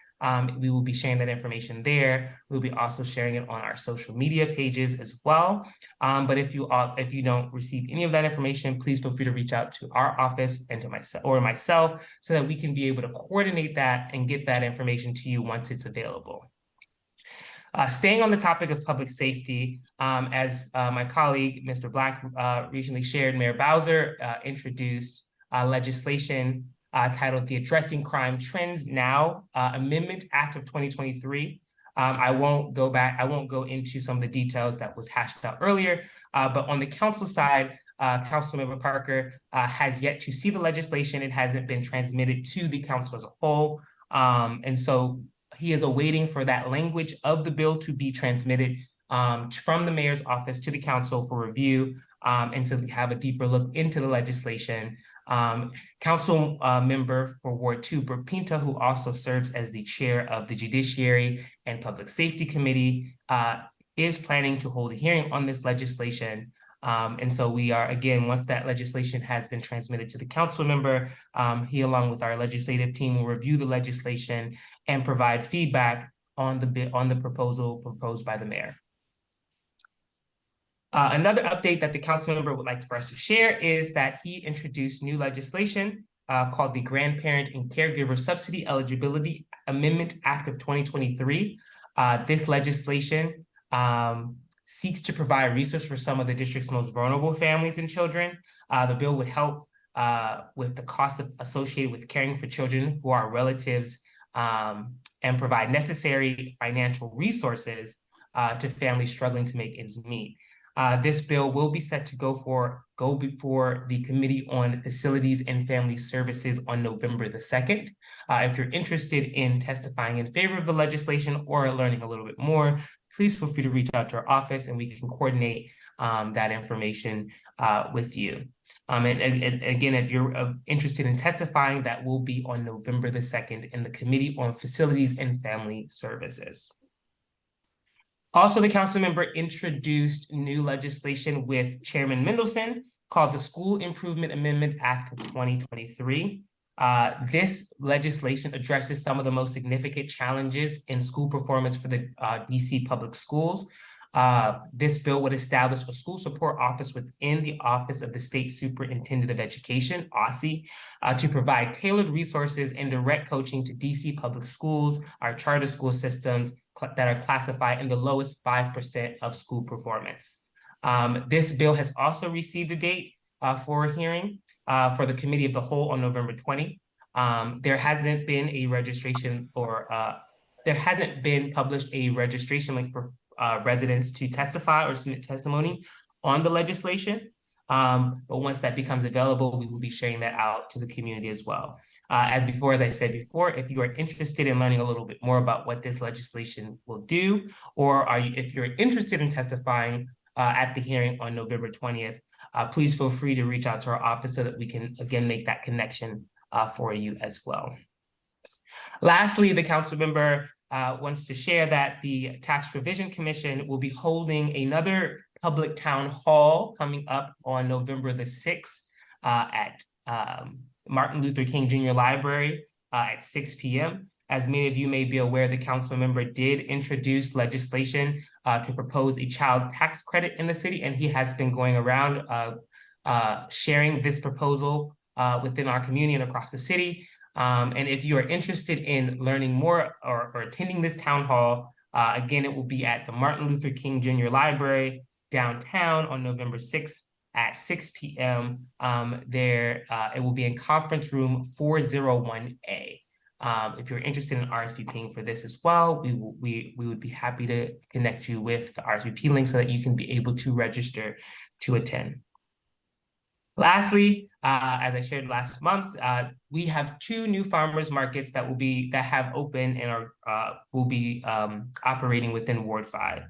we will be sharing that information there. We'll be also sharing it on our social media pages as well. But if you don't receive any of that information, please feel free to reach out to our office and to myself so that we can be able to coordinate that and get that information to you once it's available. Staying on the topic of public safety, as my colleague, Mr. Black, recently shared, Mayor Bowser introduced legislation titled the Addressing Crime Trends Now Amendment Act of 2023. I won't go into some of the details that was hashed out earlier, but on the council side, Councilmember Parker has yet to see the legislation. It hasn't been transmitted to the council as a whole. And so he is awaiting for that language of the bill to be transmitted from the mayor's office to the council for review and to have a deeper look into the legislation. Council member for Ward 2, Brooke Pinta, who also serves as the chair of the Judiciary and Public Safety Committee, is planning to hold a hearing on this legislation. And so we are, again, once that legislation has been transmitted to the council member, he, along with our legislative team, will review the legislation and provide feedback on the proposal proposed by the mayor. Another update that the council member would like for us to share is that he introduced new legislation called the Grandparent and Caregiver Subsidy Eligibility Amendment Act of 2023. This legislation seeks to provide resources for some of the district's most vulnerable families and children. The bill would help with the costs associated with caring for children who are relatives and provide necessary financial resources to families struggling to make ends meet. This bill will be set to go before the Committee on Facilities and Family Services on November the 2nd. If you're interested in testifying in favor of the legislation or learning a little bit more, please feel free to reach out to our office and we can coordinate that information with you. And again, if you're interested in testifying, that will be on November the 2nd in the Committee on Facilities and Family Services. Also, the council member introduced new legislation with Chairman Mendelson called the School Improvement Amendment Act of 2023. This legislation addresses some of the most significant challenges in school performance for the DC public schools. This bill would establish a school support office within the Office of the State Superintendent of Education, OSSE, to provide tailored resources and direct coaching to DC public schools, our charter school systems that are classified in the lowest 5% of school performance. This bill has also received a date for a hearing for the Committee of the Whole on November 20. There hasn't been a registration or there hasn't been published a registration link for residents to testify or submit testimony on the legislation. But once that becomes available, we will be sharing that out to the community as well. As I said before, if you are interested in learning a little bit more about what this legislation will do, or if you're interested in testifying at the hearing on November 20th, please feel free to reach out to our office so that we can again make that connection for you as well. Lastly, the council member wants to share that the Tax Revision Commission will be holding another public town hall coming up on November the 6th at Martin Luther King Jr. Library at 6 p.m. As many of you may be aware, the council member did introduce legislation to propose a child tax credit in the city, and he has been going around sharing this proposal within our community and across the city. And if you are interested in learning more or attending this town hall, again, it will be at the Martin Luther King Jr. Library downtown on November 6th at 6 p.m. It will be in conference room 401A. If you're interested in RSVPing for this as well, we would be happy to connect you with the RSVP link so that you can be able to register to attend. Lastly, as I shared last month, we have 2 new farmers markets that have opened and will be operating within Ward 5.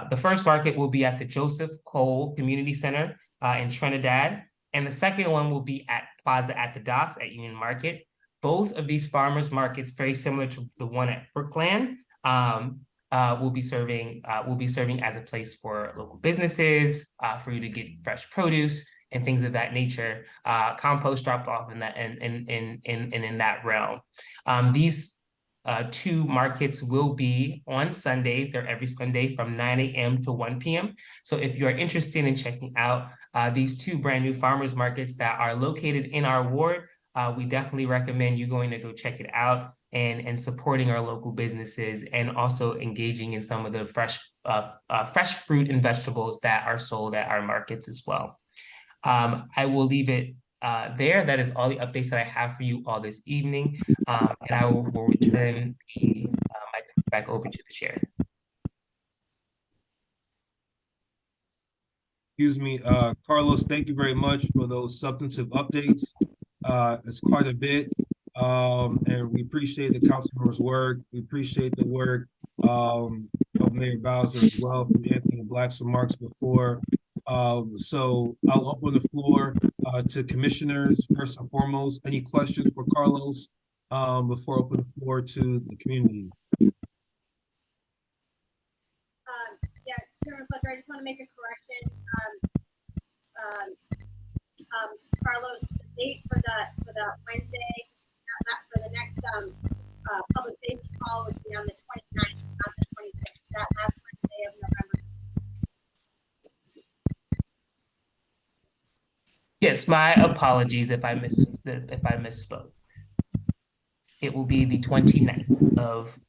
The first market will be at the Joseph Cole Community Center in Trinidad, and the second one will be at Plaza at the Docks at Union Market. Both of these farmers markets, very similar to the one at Brookland, will be serving as a place for local businesses, for you to get fresh produce and things of that nature, compost dropped off in that in that realm. These 2 markets will be on Sundays. They're every Sunday from 9 a.m. to 1 p.m. So if you are interested in checking out these 2 brand new farmers markets that are located in our ward, we definitely recommend you going to go check it out and supporting our local businesses and also engaging in some of the fresh fruit and vegetables that are sold at our markets as well. I will leave it there. That is all the updates that I have for you all this evening. And I will return the mic back over to the chair. Excuse me, Carlos, thank you very much for those substantive updates. It's quite a bit. And we appreciate the council members' work. We appreciate the work of Mayor Bowser as well, from Anthony Black's remarks before. So I'll open the floor to commissioners first and foremost. Any questions for Carlos before I open the floor to the community? Yeah, Chairman Fletcher, I just want to make a correction. Carlos, the date for the Wednesday, for the next public safety call would be on the 29th, not the 26th. That last Wednesday of November. Yes, my apologies if I misspoke. It will be the 29th of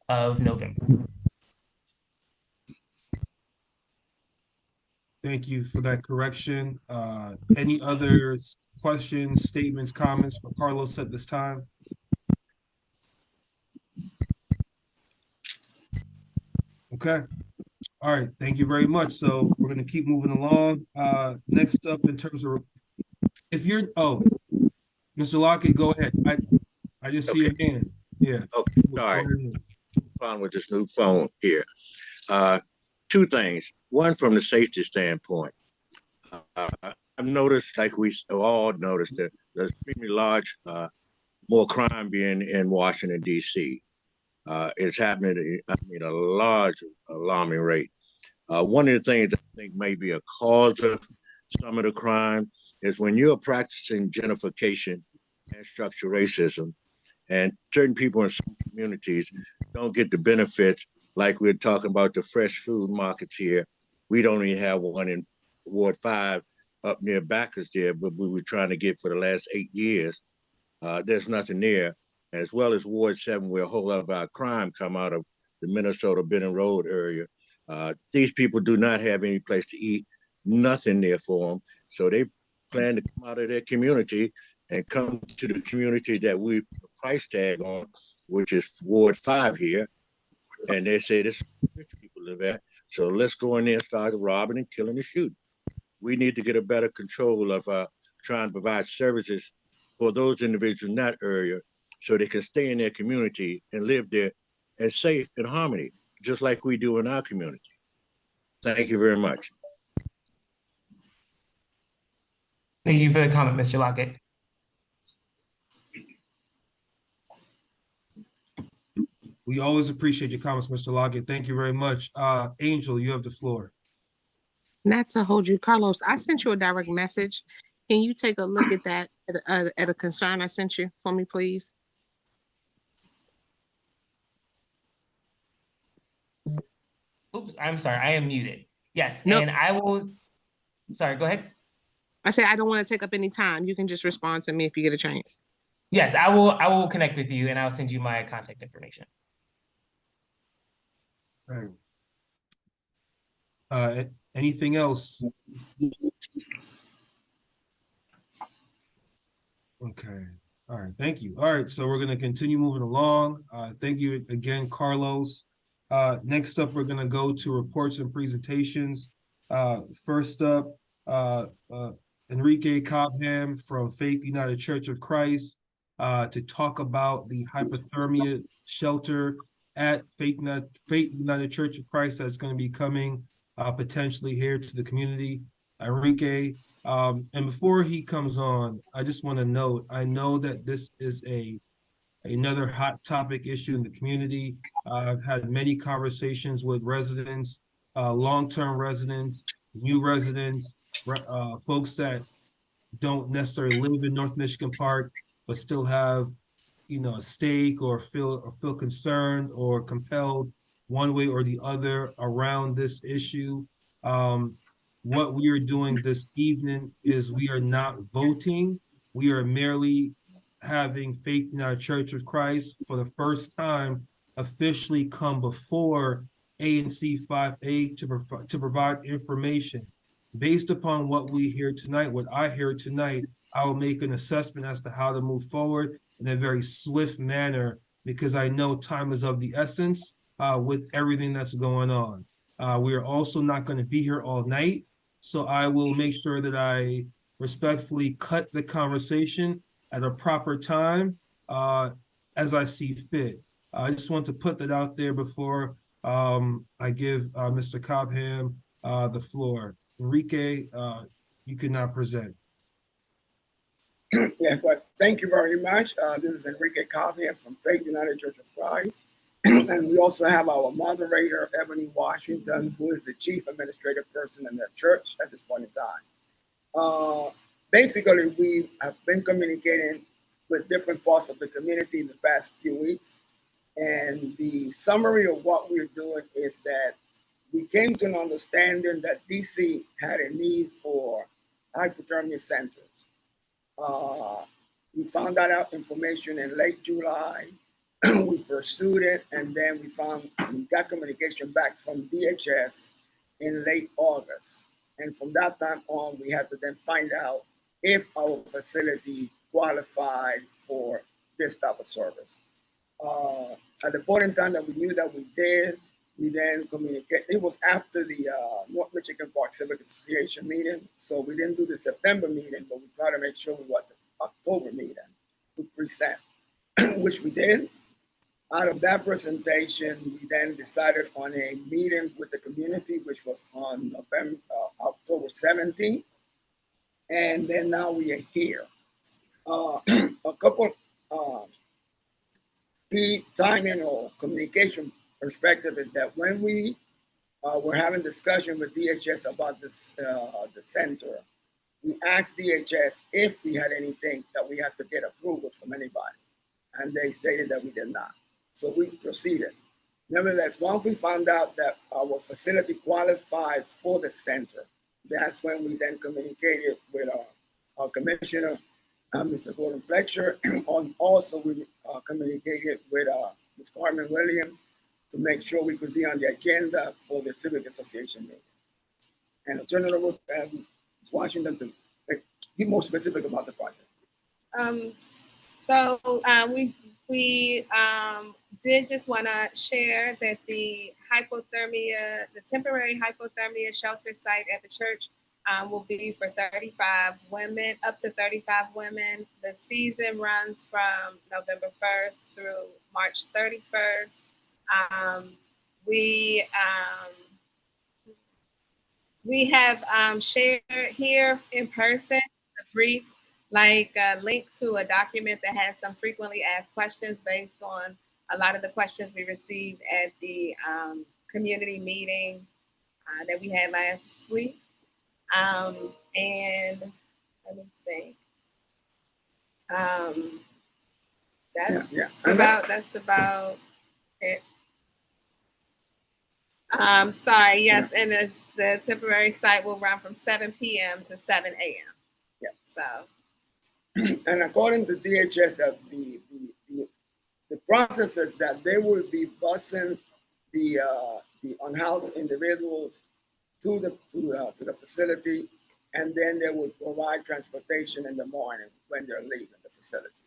November. Thank you for that correction. Any other questions, statements, comments for Carlos at this time? Okay. All right. Thank you very much. So we're going to keep moving along. Next up, in terms of, if you're, Mr. Lockett, go ahead. I just see your hand. Yeah. Okay. All right. On with this new phone here. 2 things. One, from the safety standpoint, I've noticed, like we all noticed, that there's extremely large, more crime being in Washington, D.C. It's happening at, a large alarming rate. One of the things I think may be a cause of some of the crime is when you're practicing gentrification and structural racism, and certain people in some communities don't get the benefits, like we're talking about the fresh food markets here. We don't even have one in Ward 5 up near Bacchus there, but we were trying to get for the last 8 years. There's nothing there, as well as Ward 7, where a whole lot of our crime come out of the Minnesota Benton Road area. These people do not have any place to eat, nothing there for them. So they plan to come out of their community and come to the community that we put a price tag on, which is Ward 5 here. And they say this is where rich people live at. So let's go in there and start robbing and killing and shooting. We need to get a better control of trying to provide services for those individuals in that area so they can stay in their community and live there and safe and harmony, just like we do in our community. Thank you very much. Thank you for the comment, Mr. Lockett. We always appreciate your comments, Mr. Lockett. Thank you very much. Angel, you have the floor. Not to hold you, Carlos, I sent you a direct message. Can you take a look at that at a concern I sent you for me, please? Oops, I'm sorry, I am muted. Yes, Nope. and I will, sorry, go ahead. I said I don't want to take up any time. You can just respond to me if you get a chance. Yes, I will connect with you and I'll send you my contact information. All right. Anything else? Okay. All right. Thank you. All right. So we're going to continue moving along. Thank you again, Carlos. Next up, we're going to go to reports and presentations. First up, Enrique Cobham from Faith United Church of Christ to talk about the hypothermia shelter at Faith United Church of Christ that's going to be coming potentially here to the community. Enrique, and before he comes on, I just want to note, I know that this is another hot topic issue in the community. I've had many conversations with residents, long-term residents, new residents, folks that don't necessarily live in North Michigan Park, but still have, a stake or feel concerned or compelled one way or the other around this issue. What we are doing this evening is we are not voting. We are merely having Faith in our Church of Christ for the first time officially come before ANC 5A to provide information. Based upon what we hear tonight, what I hear tonight, I will make an assessment as to how to move forward in a very swift manner, because I know time is of the essence with everything that's going on. We are also not going to be here all night, so I will make sure that I respectfully cut the conversation at a proper time as I see fit. I just want to put that out there before I give Mr. Cobham the floor. Enrique, you can now present. Yes, but thank you very much. This is Enrique Cobham from Faith United Church of Christ. And we also have our moderator, Ebony Washington, who is the chief administrative person in the church at this point in time. Basically, we have been communicating with different parts of the community in the past few weeks. And the summary of what we're doing is that we came to an understanding that DC had a need for hypothermia centers. We found that out information in late July. We pursued it, and then we got communication back from DHS in late August. And from that time on, we had to then find out if our facility qualified for this type of service. At the point in time that we knew that we did, we then communicated. It was after the North Michigan Park Civic Association meeting, so we didn't do the September meeting, but we tried to make sure we got the October meeting to present, which we did. Out of that presentation, we then decided on a meeting with the community, which was on October 17th. And then now we are here. A couple key timing or communication perspective is that when we were having discussion with DHS about this, the center, we asked DHS if we had anything that we had to get approval from anybody. And they stated that we did not. So we proceeded. Nevertheless, once we found out that our facility qualified for the center, that's when we then communicated with our commissioner, Mr. Gordon Fletcher. Also, we communicated with Ms. Carmen Williams to make sure we could be on the agenda for the Civic Association meeting. And I'll turn it over to Washington to be more specific about the project. We did just want to share that the temporary hypothermia shelter site at the church will be for 35 women, up to 35 women. The season runs from November 1st through March 31st. We have shared here in person a brief link to a document that has some frequently asked questions based on a lot of the questions we received at the community meeting that we had last week. And let me think. That's about it. Sorry, yes, and the temporary site will run from 7 p.m. to 7 a.m. Yeah. So. And according to DHS, that the process is that they will be busing the unhoused individuals to the facility, and then they will provide transportation in the morning when they're leaving the facility.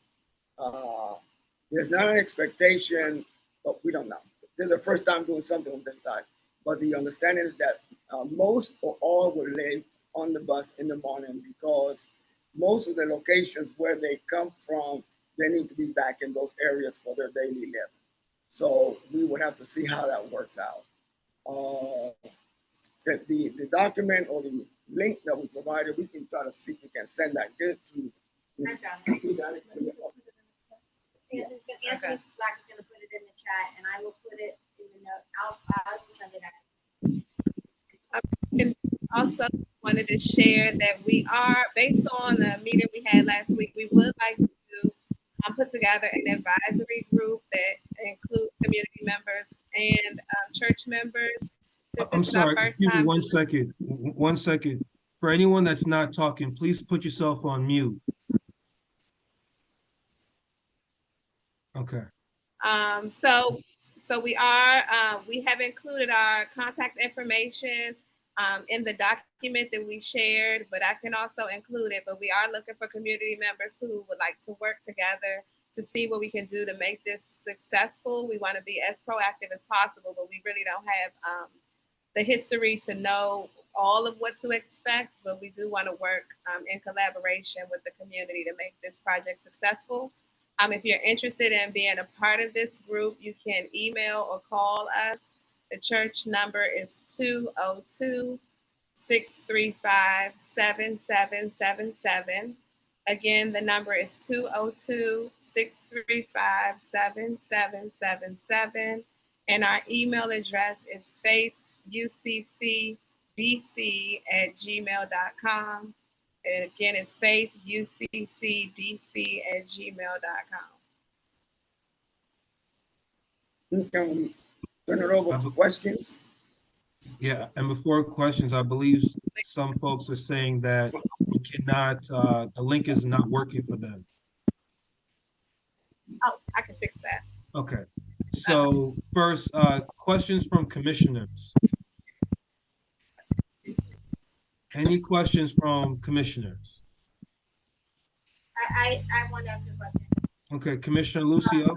There's not an expectation, but we don't know. This is the first time doing something of this type. But the understanding is that most or all will leave on the bus in the morning, because most of the locations where they come from, they need to be back in those areas for their daily living. So we would have to see how that works out. The document or the link that we provided, we can try to see if we can send that good to. Anthony Black is going to put it in the chat, and I will put it in the note. I'll send it out. And also wanted to share that we are, based on the meeting we had last week, we would like to put together an advisory group that includes community members and church members. I'm sorry, excuse me 1 second. 1 second. For anyone that's not talking, please put yourself on mute. Okay. So we have included our contact information in the document that we shared, but I can also include it. But we are looking for community members who would like to work together to see what we can do to make this successful. We want to be as proactive as possible, but we really don't have the history to know all of what to expect, but we do want to work in collaboration with the community to make this project successful. If you're interested in being a part of this group, you can email or call us. The church number is 202-635-7777. Again, the number is 202-635-7777. And our email address is faithuccdc@gmail.com. And again, it's faithuccdc@gmail.com. Can we turn it over to questions? Yeah, and before questions, I believe some folks are saying that you cannot, the link is not working for them. Oh, I can fix that. Okay, so first, questions from commissioners. Any questions from commissioners? I want to ask a question. Okay, Commissioner Lucio.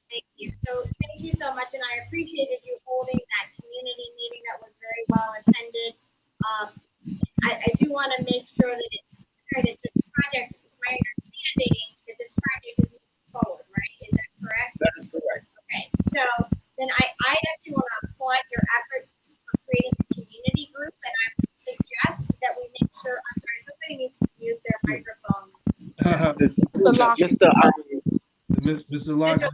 Thank you. So thank you so much, and I appreciated you holding that community meeting that was very well attended. I do want to make sure that it's clear that this project, it's my understanding that this project is moving forward, right? Is that Sure, I'm sorry, somebody needs to mute their microphone. Mr. Lockett. Mr. Lockett,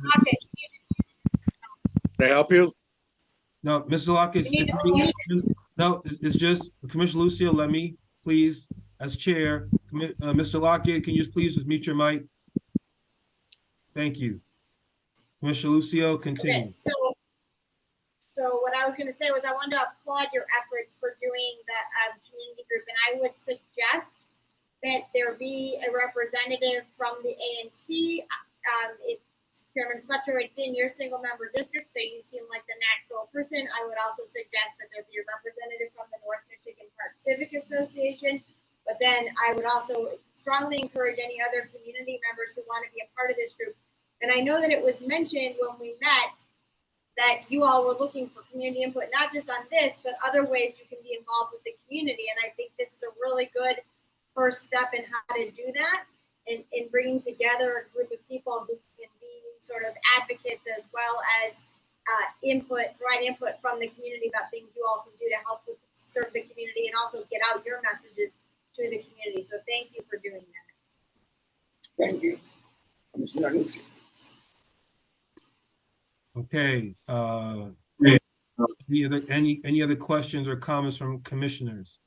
Can I help you? No, Mr. Lockett, it's me. No, it's just Commissioner Lucio. Let me please, as chair, Mr. Lockett, can you just please mute your mic? Thank you. Commissioner Lucio, continue. okay, so what I was going to say was I wanted to applaud your efforts for doing that community group, and I would suggest that there be a representative from the ANC. Chairman Fletcher, it's in your single member district, so you seem like the natural person. I would also suggest that there be a representative from the North Michigan Park Civic Association, but then I would also strongly encourage any other community members who want to be a part of this group. And I know that it was mentioned when we met that you all were looking for community input, not just on this, but other ways you can be involved with the community. And I think this is a really good first step in how to do that, in bringing together a group of people who can be sort of advocates as well as provide input from the community about things you all can do to help serve the community and also get out your messages to the community. So thank you for doing that. Thank you. Commissioner Lucy. Okay. Any other questions or comments from commissioners?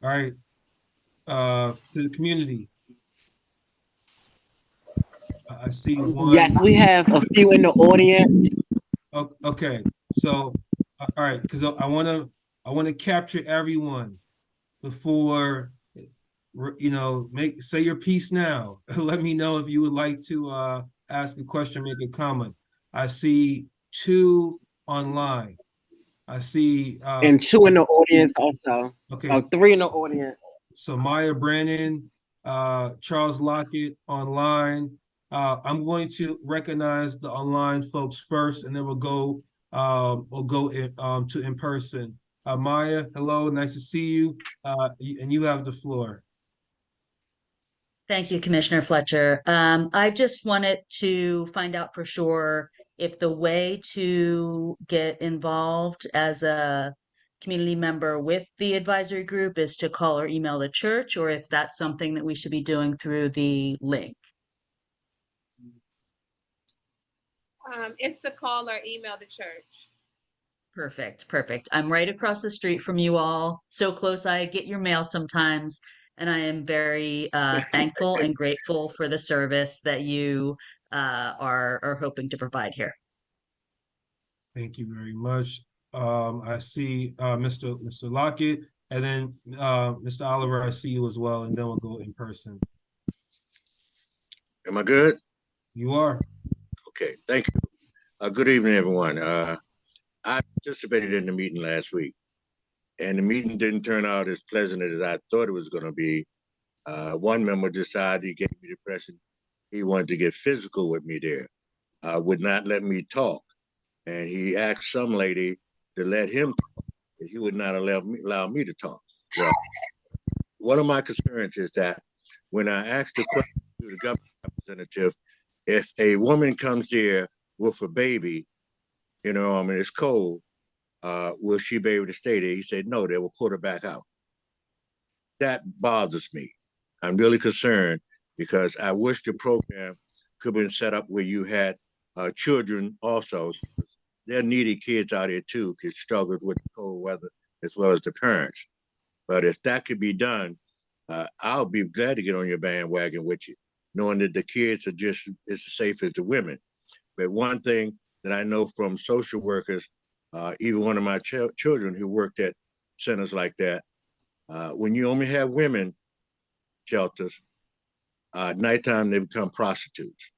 All right. To the community. I see one. Yes, we have a few in the audience. Okay, so all right, because I want to capture everyone before say your piece now. Let me know if you would like to ask a question, make a comment. I see 2 online. I see And 2 in the audience also. Okay, 3 in the audience. So Maya Brannon, Charles Lockett online. I'm going to recognize the online folks first, and then we'll go to in person. Maya, hello, nice to see you. And you have the floor. Thank you, Commissioner Fletcher. I just wanted to find out for sure if the way to get involved as a community member with the advisory group is to call or email the church, or if that's something that we should be doing through the link. It's to call or email the church. Perfect. I'm right across the street from you all. So close I get your mail sometimes. And I am very thankful and grateful for the service that you are hoping to provide here. Thank you very much. I see Mr. Lockett, and then Mr. Oliver, I see you as well, and then we'll go in person. Am I good? You are. Okay, thank you. Good evening, everyone. I participated in the meeting last week, and the meeting didn't turn out as pleasant as I thought it was going to be. One member decided he gave me the impression he wanted to get physical with me there, would not let me talk. And he asked some lady to let him talk, and he would not allow me to talk. Well, one of my concerns is that when I asked the question to the government representative, if a woman comes there with a baby, it's cold, will she be able to stay there? He said, no, they will put her back out. That bothers me. I'm really concerned because I wish the program could have been set up where you had children also. There are needy kids out here too, kids struggles with the cold weather as well as the parents. But if that could be done, I'll be glad to get on your bandwagon with you, knowing that the kids are just as safe as the women. But one thing that I know from social workers, even one of my children who worked at centers like that, when you only have women shelters, nighttime they become prostitutes.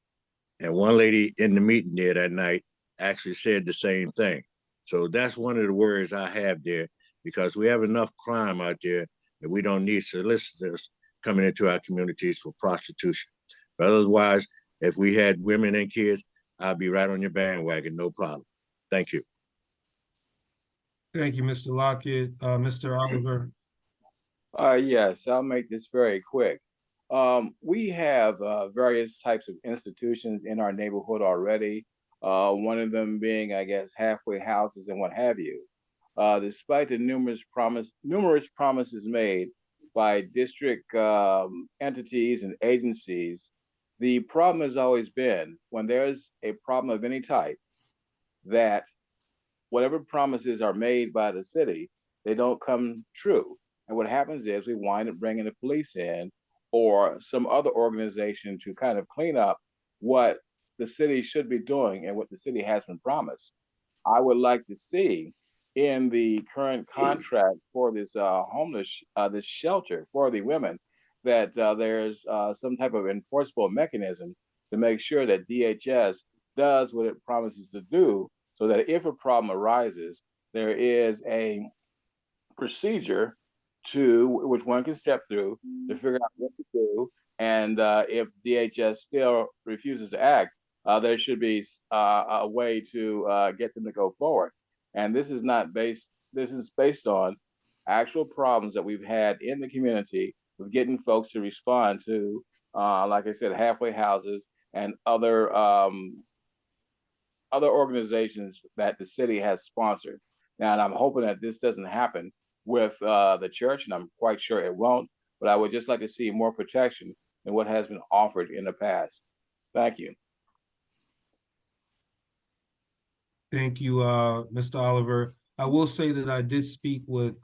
And one lady in the meeting there that night actually said the same thing. So that's one of the worries I have there, because we have enough crime out there that we don't need solicitors coming into our communities for prostitution. But otherwise, if we had women and kids, I'd be right on your bandwagon, no problem. Thank you. Thank you, Mr. Lockett. Mr. Oliver. Yes, I'll make this very quick. We have various types of institutions in our neighborhood already. One of them being, I guess, halfway houses and what have you. despite the numerous promises made by district entities and agencies, the problem has always been when there's a problem of any type that whatever promises are made by the city, they don't come true. And what happens is we wind up bringing the police in or some other organization to kind of clean up what the city should be doing and what the city has been promised. I would like to see in the current contract for this this shelter for the women that there's some type of enforceable mechanism to make sure that DHS does what it promises to do, so that if a problem arises, there is a procedure to which one can step through to figure out what to do. And if DHS still refuses to act, there should be a way to get them to go forward. And this is not based, this is based on actual problems that we've had in the community with getting folks to respond to, like I said, halfway houses and other organizations that the city has sponsored. Now, and I'm hoping that this doesn't happen with the church, and I'm quite sure it won't, but I would just like to see more protection than what has been offered in the past. Thank you. Thank you, Mr. Oliver. I will say that I did speak with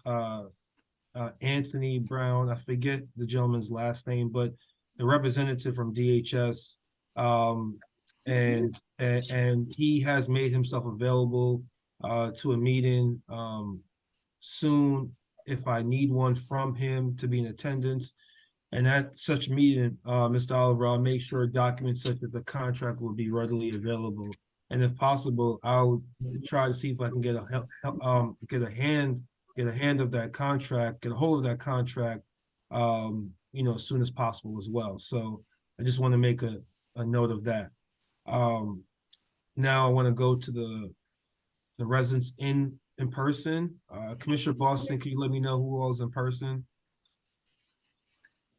Anthony Brown. I forget the gentleman's last name, but the representative from DHS, and he has made himself available to a meeting soon if I need one from him to be in attendance. And at such meeting, Mr. Oliver, I'll make sure documents such as the contract will be readily available. And if possible, I'll try to see if I can get a hand of that contract, get a hold of that contract, as soon as possible as well. So I just want to make a note of that. Now I want to go to the residents in person. Commissioner Boston, can you let me know who all is in person?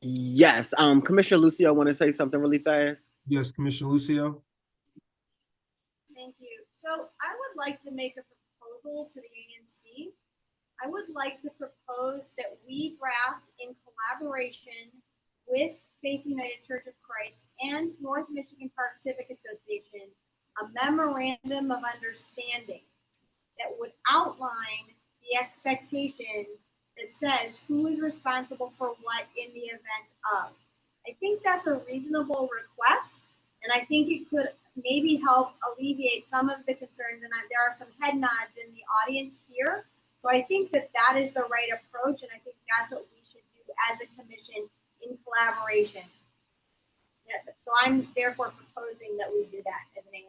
Yes, Commissioner Lucio, want to say something really fast? Yes, Commissioner Lucio. Thank you. So I would like to make a proposal to the ANC. I would like to propose that we draft in collaboration with Faith United Church of Christ and North Michigan Park Civic Association a memorandum of understanding that would outline the expectations that says who is responsible for what in the event of. I think that's a reasonable request, and I think it could maybe help alleviate some of the concerns, and there are some head nods in the audience here. So I think that that is the right approach, and I think that's what we should do as a commission in collaboration. Yeah, so I'm therefore proposing that we do that as an ANC.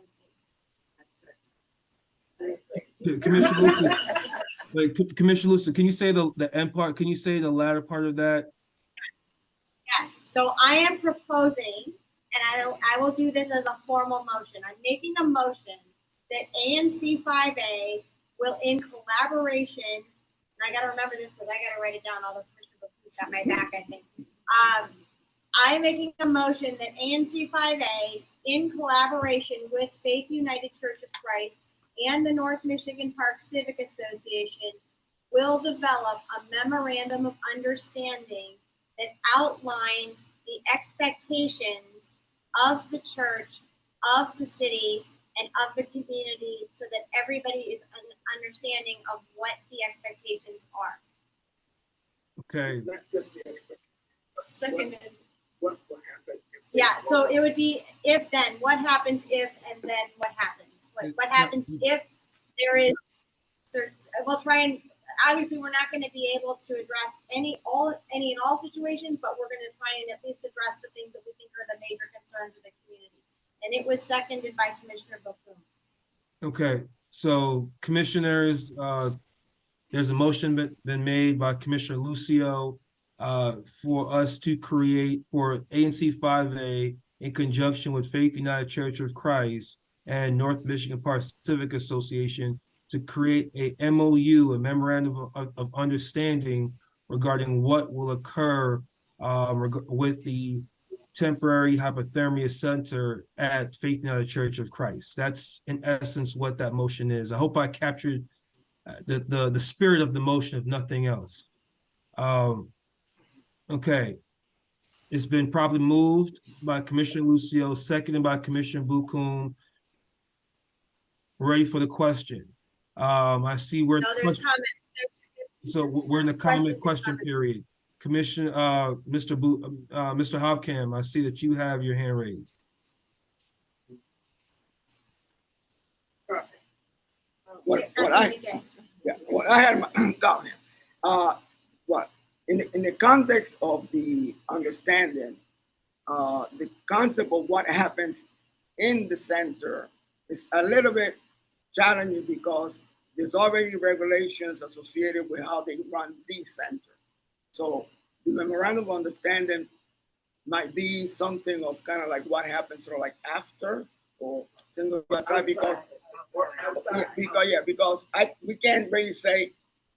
Commissioner Lucy, wait, Commissioner Lucy, can you say the end part? Can you say the latter part of that? Yes, so I am proposing, and I will do this as a formal motion. I'm making a motion that ANC 5A will, in collaboration, and I got to remember this because I got to write it down, although Commissioner Booth's got my back, I think. I'm making a motion that ANC 5A, in collaboration with Faith United Church of Christ and the North Michigan Park Civic Association, will develop a memorandum of understanding that outlines the expectations of the church, of the city, and of the community so that everybody is understanding of what the expectations are. Okay. Second. What happened? Yeah, so it would be if then, what happens if, and then what happens? What happens if there is, we'll try and, obviously we're not going to be able to address any and all situations, but we're going to try and at least address the things that we think are the major concerns of the community. And it was seconded by Commissioner Bethune. Okay, so commissioners, there's a motion been made by Commissioner Lucio for us to create for ANC 5A in conjunction with Faith United Church of Christ and North Michigan Park Civic Association to create a MOU, a memorandum of understanding regarding what will occur with the temporary hypothermia center at Faith United Church of Christ. That's in essence what that motion is. I hope I captured the spirit of the motion, if nothing else. Okay. It's been properly moved by Commissioner Lucio, seconded by Commissioner Bukum. Ready for the question. I see we're. No, there's comments. So we're in the question period. Commissioner, Mr. Hopcamp, I see that you have your hand raised. What I had my comment. What in the context of the understanding, the concept of what happens in the center is a little bit challenging because there's already regulations associated with how they run the center. So the memorandum of understanding might be something of kind of like what happens sort of like after or something like that because we can't really say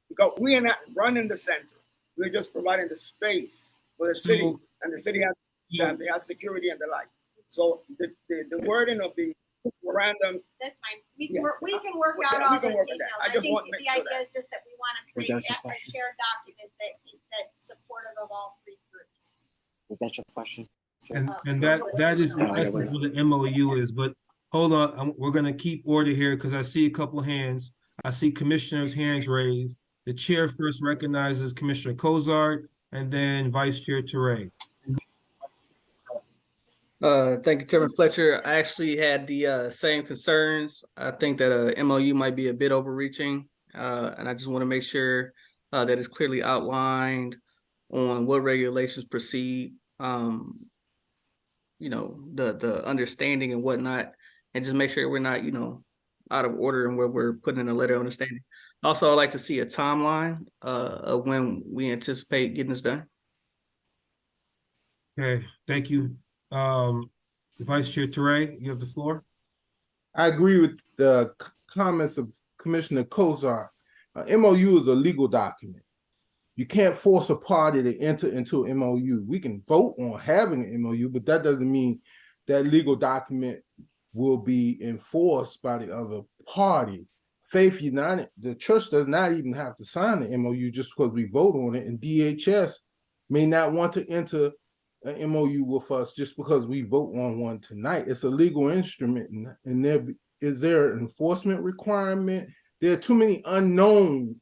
because we are not running the center. We're just providing the space for the city, and the city has they have security and the like. So the wording of the memorandum. That's fine. We can work out all those details. I think the idea that. is just that we want to create a shared document that's supportive of all three groups. Was that your question? And that is the essence of what the MOU is. But hold on, we're going to keep order here because I see a couple hands. I see commissioners' hands raised. The chair first recognizes Commissioner Cozart and then Vice Chair Toure. Thank you, Chairman Fletcher. I actually had the same concerns. I think that a MOU might be a bit overreaching, and I just want to make sure that it's clearly outlined on what regulations proceed, you know, the understanding and whatnot, and just make sure we're not, you know, out of order in where we're putting in a letter of understanding. Also, I'd like to see a timeline of when we anticipate getting this done. Okay, thank you. Vice Chair Toure, you have the floor. I agree with the comments of Commissioner Cozart. MOU is a legal document. You can't force a party to enter into an MOU. We can vote on having an MOU, but that doesn't mean that legal document will be enforced by the other party. Faith United, the church does not even have to sign the MOU just because we vote on it, and DHS may not want to enter an MOU with us just because we vote on one tonight. It's a legal instrument, and is there an enforcement requirement? There are too many unknowns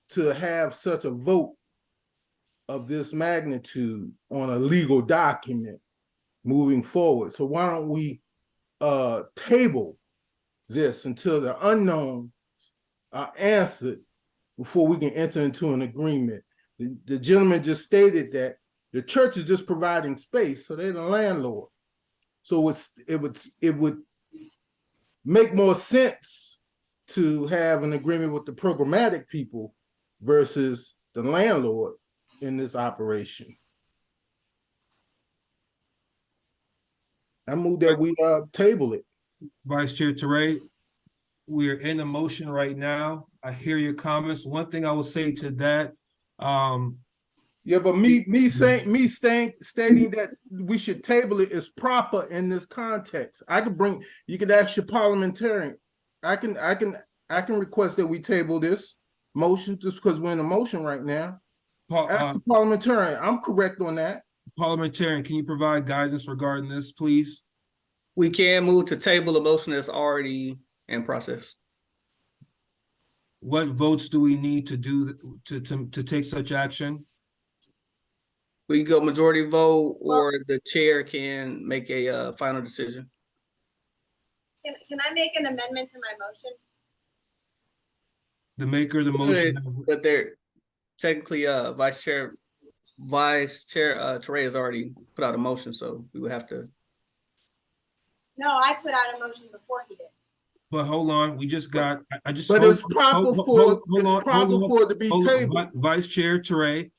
to have such a vote of this magnitude on a legal document moving forward. So why don't we table this until the unknowns are answered before we can enter into an agreement? The gentleman just stated that the church is just providing space, so they're the landlord. So it would make more sense to have an agreement with the programmatic people versus the landlord in this operation. I move that we table it. Vice Chair Toure, we are in a motion right now. I hear your comments. One thing I will say to that, yeah, but me stating that we should table it is proper in this context. You could ask your parliamentarian. I can request that we table this motion just because we're in a motion right now. Ask the parliamentarian. I'm correct on that. Parliamentarian, can you provide guidance regarding this, please? We can move to table a motion that's already in process. What votes do we need to do to take such action? We can go majority vote, or the chair can make a final decision. Can I make an amendment to my motion? The maker of the motion. But they're technically Vice Chair Toure has already put out a motion, so we would have to. No, I put out a motion before he did. But hold on, we just got. But it's proper for it to be tabled. Vice Chair Toure,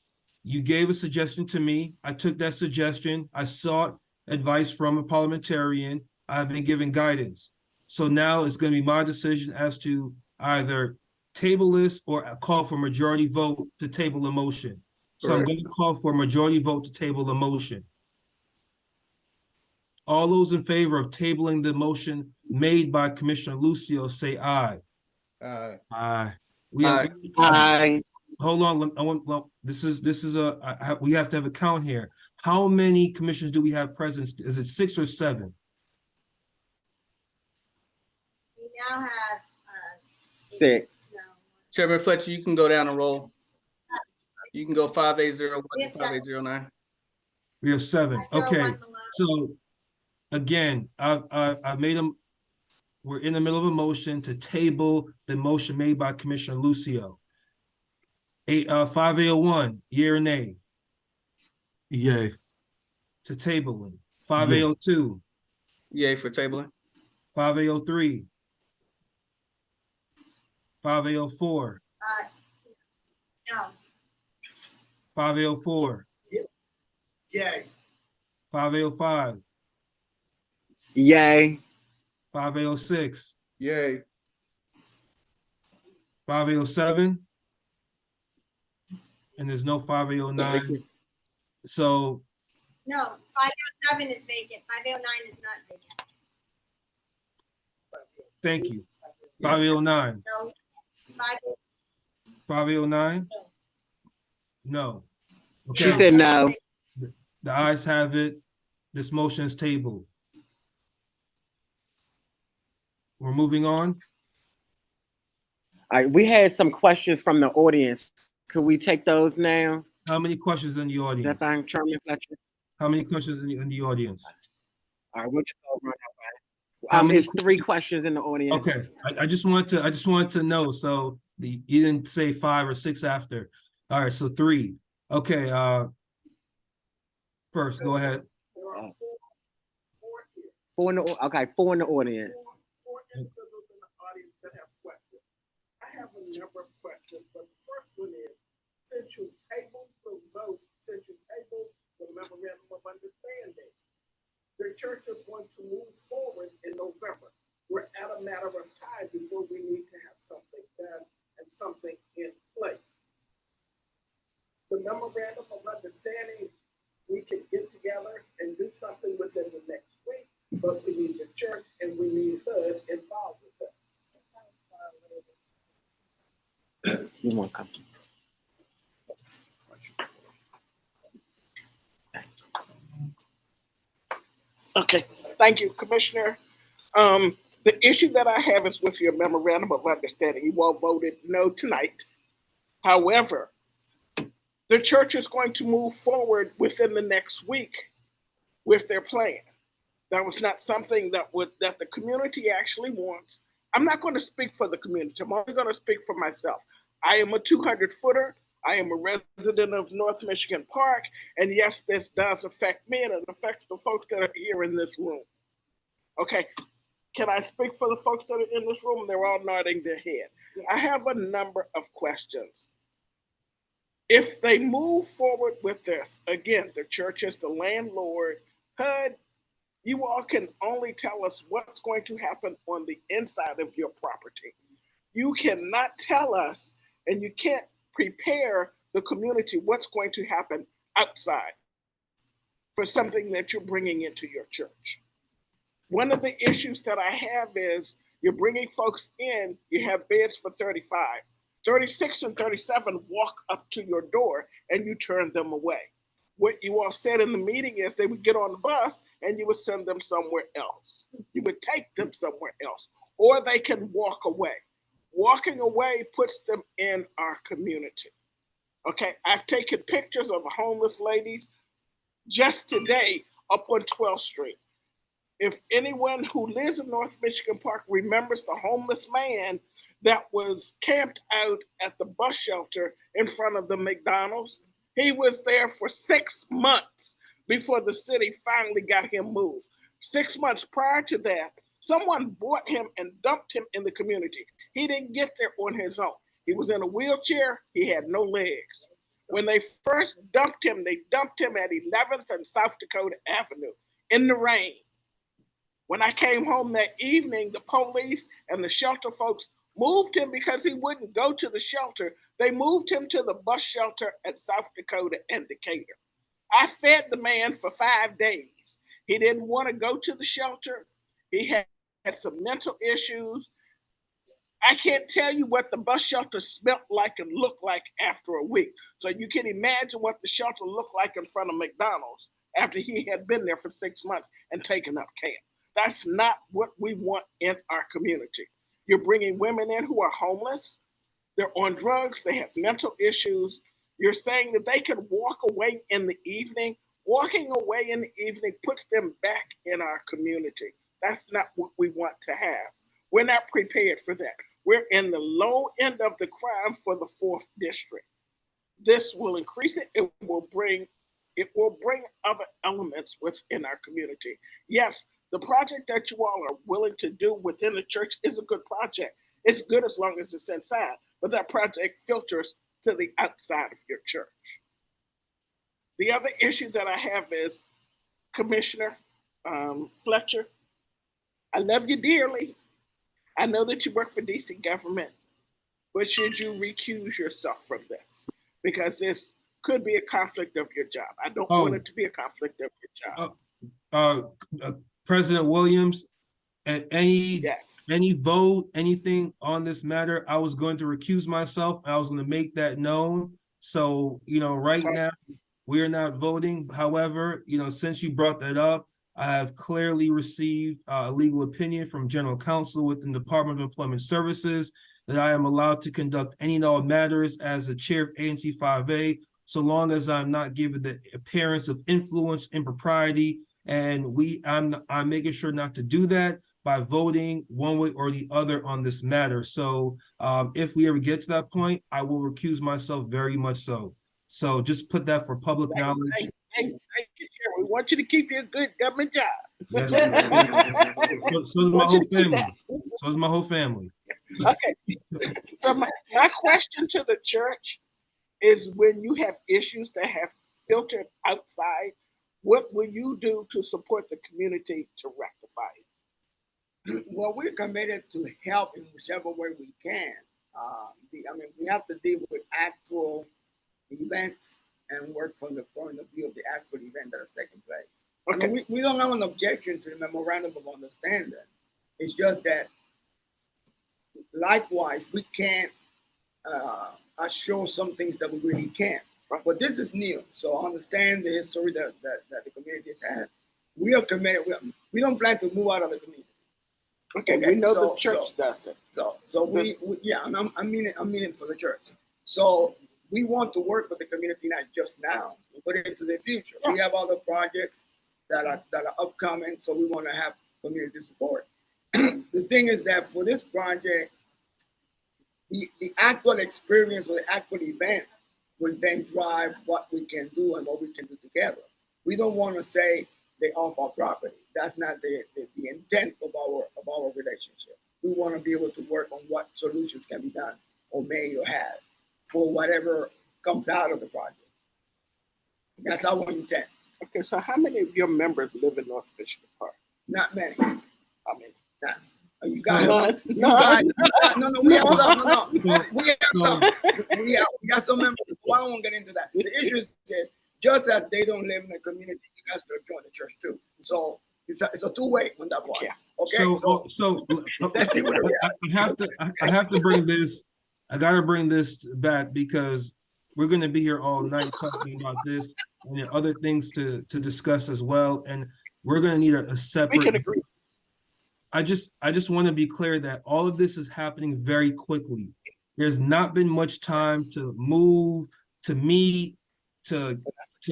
you gave a suggestion to me. I took that suggestion. I sought advice from a parliamentarian. I've been given guidance. So now it's going to be my decision as to either table this or call for majority vote to table the motion. So I'm going to call for a majority vote to table the motion. All those in favor of tabling the motion made by Commissioner Lucio say aye. Aye. We have, hold on. This is we have to have a count here. How many commissioners do we have present? Is it 6 or 7? We now have 6. Chairman Fletcher, you can go down and roll. You can go 5801 We have to 5809. We have 7. Okay. So again, I made them. We're in the middle of a motion to table the motion made by Commissioner Lucio. 5801, yea or nay? Yay. To tabling. 5802. Yay for tabling. 5803. 5804. no. 5804. Yay. 5805. Yay. 5806. Yay. 5807. And there's no 5809. So No, 507 is vacant. 509 is not vacant. thank you. 5809. No. 5809? No. She said no. The ayes have it. This motion is tabled. We're moving on. All right, we had some questions from the audience. Could we take those now? How many questions in the audience? That fine, Chairman Fletcher? How many questions in the audience? All right, we'll just go run that way. It's 3 questions in the audience. Okay, I just want to know. So you didn't say 5 or 6 after. All right, so 3. Okay, first, go ahead. 4 in the audience. I have a number of questions, but the first one is, since you tabled the vote, since you tabled the memorandum of understanding, the church is going to move forward in November. We're at a matter of time before we need to have something done and something in place. The memorandum of understanding, we can get together and do something within the next week, but we need the church and we need HUD involved with that. You want to come? Okay, thank you, Commissioner. The issue that I have is with your memorandum of understanding. You all voted no tonight. However, the church is going to move forward within the next week with their plan. That was not something that the community actually wants. I'm not going to speak for the community. I'm only going to speak for myself. I am a 200-footer. I am a resident of North Michigan Park. And yes, this does affect me and it affects the folks that are here in this room. Okay, can I speak for the folks that are in this room? They're all nodding their head. I have a number of questions. If they move forward with this, again, the church is the landlord. HUD, you all can only tell us what's going to happen on the inside of your property. You cannot tell us, and you can't prepare the community what's going to happen outside for something that you're bringing into your church. One of the issues that I have is you're bringing folks in, you have beds for 35. 36 and 37 walk up to your door and you turn them away. What you all said in the meeting is they would get on the bus and you would send them somewhere else. You would take them somewhere else, or they can walk away. Walking away puts them in our community. Okay, I've taken pictures of homeless ladies just today up on 12th Street. If anyone who lives in North Michigan Park remembers the homeless man that was camped out at the bus shelter in front of the McDonald's, he was there for 6 months before the city finally got him moved. 6 months prior to that, someone bought him and dumped him in the community. He didn't get there on his own. He was in a wheelchair. He had no legs. When they first dumped him, they dumped him at 11th and South Dakota Avenue in the rain. When I came home that evening, the police and the shelter folks moved him because he wouldn't go to the shelter. They moved him to the bus shelter at South Dakota and Decatur. I fed the man for 5 days. He didn't want to go to the shelter. He had some mental issues. I can't tell you what the bus shelter smelled like and looked like after a week. So you can imagine what the shelter looked like in front of McDonald's after he had been there for 6 months and taken up camp. That's not what we want in our community. You're bringing women in who are homeless, they're on drugs, they have mental issues. You're saying that they can walk away in the evening. Walking away in the evening puts them back in our community. That's not what we want to have. We're not prepared for that. We're in the low end of the crime for the 4th district. This will increase it. It will bring other elements within our community. Yes, the project that you all are willing to do within the church is a good project. It's good as long as it's inside, but that project filters to the outside of your church. The other issue that I have is Commissioner Fletcher, I love you dearly. I know that you work for DC government, but should you recuse yourself from this? Because this could be a conflict of your job. I don't want it to be a conflict of your job. President Williams, at any vote, anything on this matter, I was going to recuse myself. I was going to make that known. So, right now, we're not voting. However, since you brought that up, I have clearly received a legal opinion from General Counsel within the Department of Employment Services that I am allowed to conduct any and all matters as the chair of ANC 5A, so long as I'm not given the appearance of influence, impropriety, and I'm making sure not to do that by voting one way or the other on this matter. So if we ever get to that point, I will recuse myself very much so. So just put that for public knowledge. Thank you, Chair. We want you to keep your good government job. Yes. So is my whole family. So is my whole family. Okay. So my question to the church is, when you have issues that have filtered outside, what will you do to support the community to rectify it? Well, we're committed to help in whichever way we can. We have to deal with actual events and work from the point of view of the actual event that is taking place. Okay. We don't have an objection to the memorandum of understanding. It's just that, likewise, we can't assure some things that we really can't. But this is new, so I understand the history that the community has had. We are committed. We don't plan to move out of the community. Okay, we know the church does it. I mean it for the church. So we want to work with the community, not just now, but into the future. Yeah. We have other projects that are upcoming, so we want to have community support. The thing is that for this project, the actual experience or the actual event will then drive what we can do and what we can do together. We don't want to say they off our property. That's not the intent of our relationship. We want to be able to work on what solutions can be done or made or had for whatever comes out of the project. That's our intent. Okay, so how many of your members live in North Michigan Park? Not many. How many? You guys, no, we have some. We have some members. Well, I won't get into that. The issue is this: just as they don't live in the community, you guys better join the church too. So it's a two-way on that part. Okay. So I have to bring this. I got to bring this back because we're going to be here all night talking about this, and there are other things to discuss as well. And we're going to need a separate. We can agree. I just want to be clear that all of this is happening very quickly. There's not been much time to move, to meet, to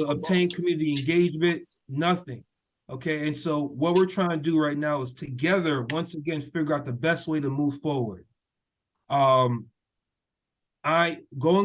obtain community engagement, nothing. Okay, and so what we're trying to do right now is together, once again, figure out the best way to move forward. Going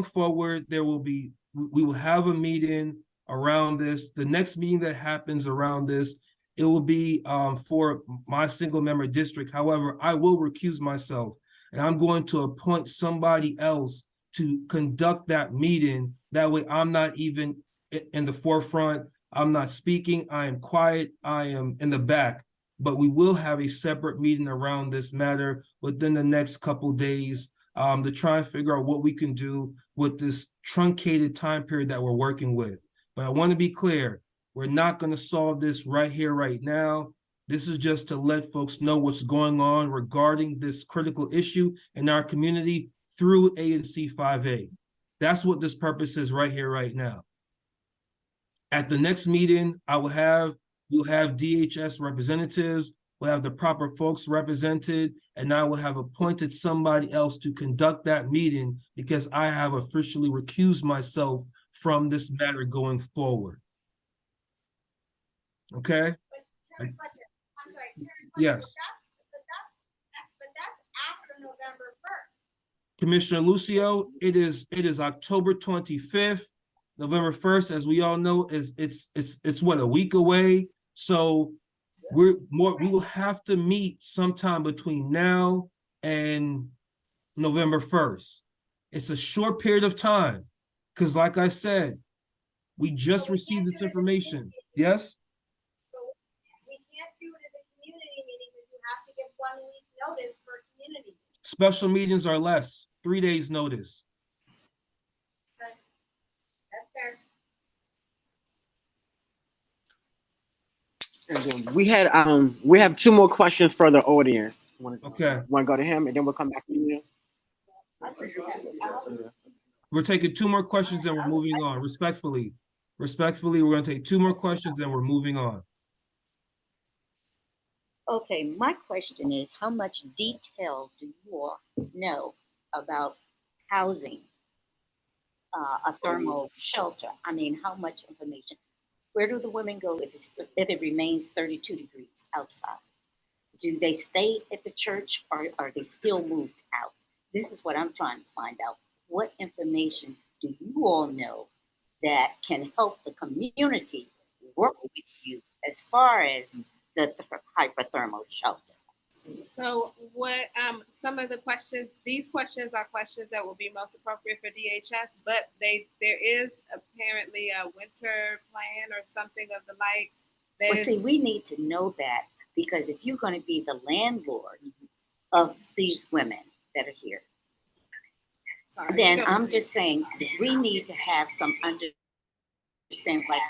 forward, we will have a meeting around this. The next meeting that happens around this, it will be for my single member district. However, I will recuse myself, and I'm going to appoint somebody else to conduct that meeting. That way I'm not even in the forefront. I'm not speaking. I am quiet. I am in the back. But we will have a separate meeting around this matter within the next couple days to try and figure out what we can do with this truncated time period that we're working with. But I want to be clear, we're not going to solve this right here, right now. This is just to let folks know what's going on regarding this critical issue in our community through ANC 5A. That's what this purpose is right here, right now. At the next meeting, we'll have DHS representatives, we'll have the proper folks represented, and I will have appointed somebody else to conduct that meeting because I have officially recused myself from this matter going forward. Okay? Chairman Fletcher, I'm sorry, Chairman Fletcher, Yes. but that's after November 1st. Commissioner Lucio, it is October 25th. November 1st, as we all know, it's what, a week away. So we will have to meet sometime between now and November 1st. It's a short period of time. Because like I said, we just received this information. Yes? So we can't do it as a community meeting because you have to give 1 week notice for a community. Special meetings are less, 3 days notice. Okay. That's fair. And then we have 2 more questions for the audience. Okay. Want to go to him and then we'll come back to you? We're taking 2 more questions and we're moving on, respectfully. Respectfully, we're going to take 2 more questions and we're moving on. Okay, my question is, how much detail do you all know about housing a thermal shelter? I mean, how much information? Where do the women go if it remains 32 degrees outside? Do they stay at the church or are they still moved out? This is what I'm trying to find out. What information do you all know that can help the community work with you as far as the hyperthermal shelter? So what, some of the questions, these questions are questions that will be most appropriate for DHS, but there is apparently a winter plan or something of the like. Well, see, we need to know that because if you're going to be the landlord of these women that are here, then I'm just saying we need to have some understanding, like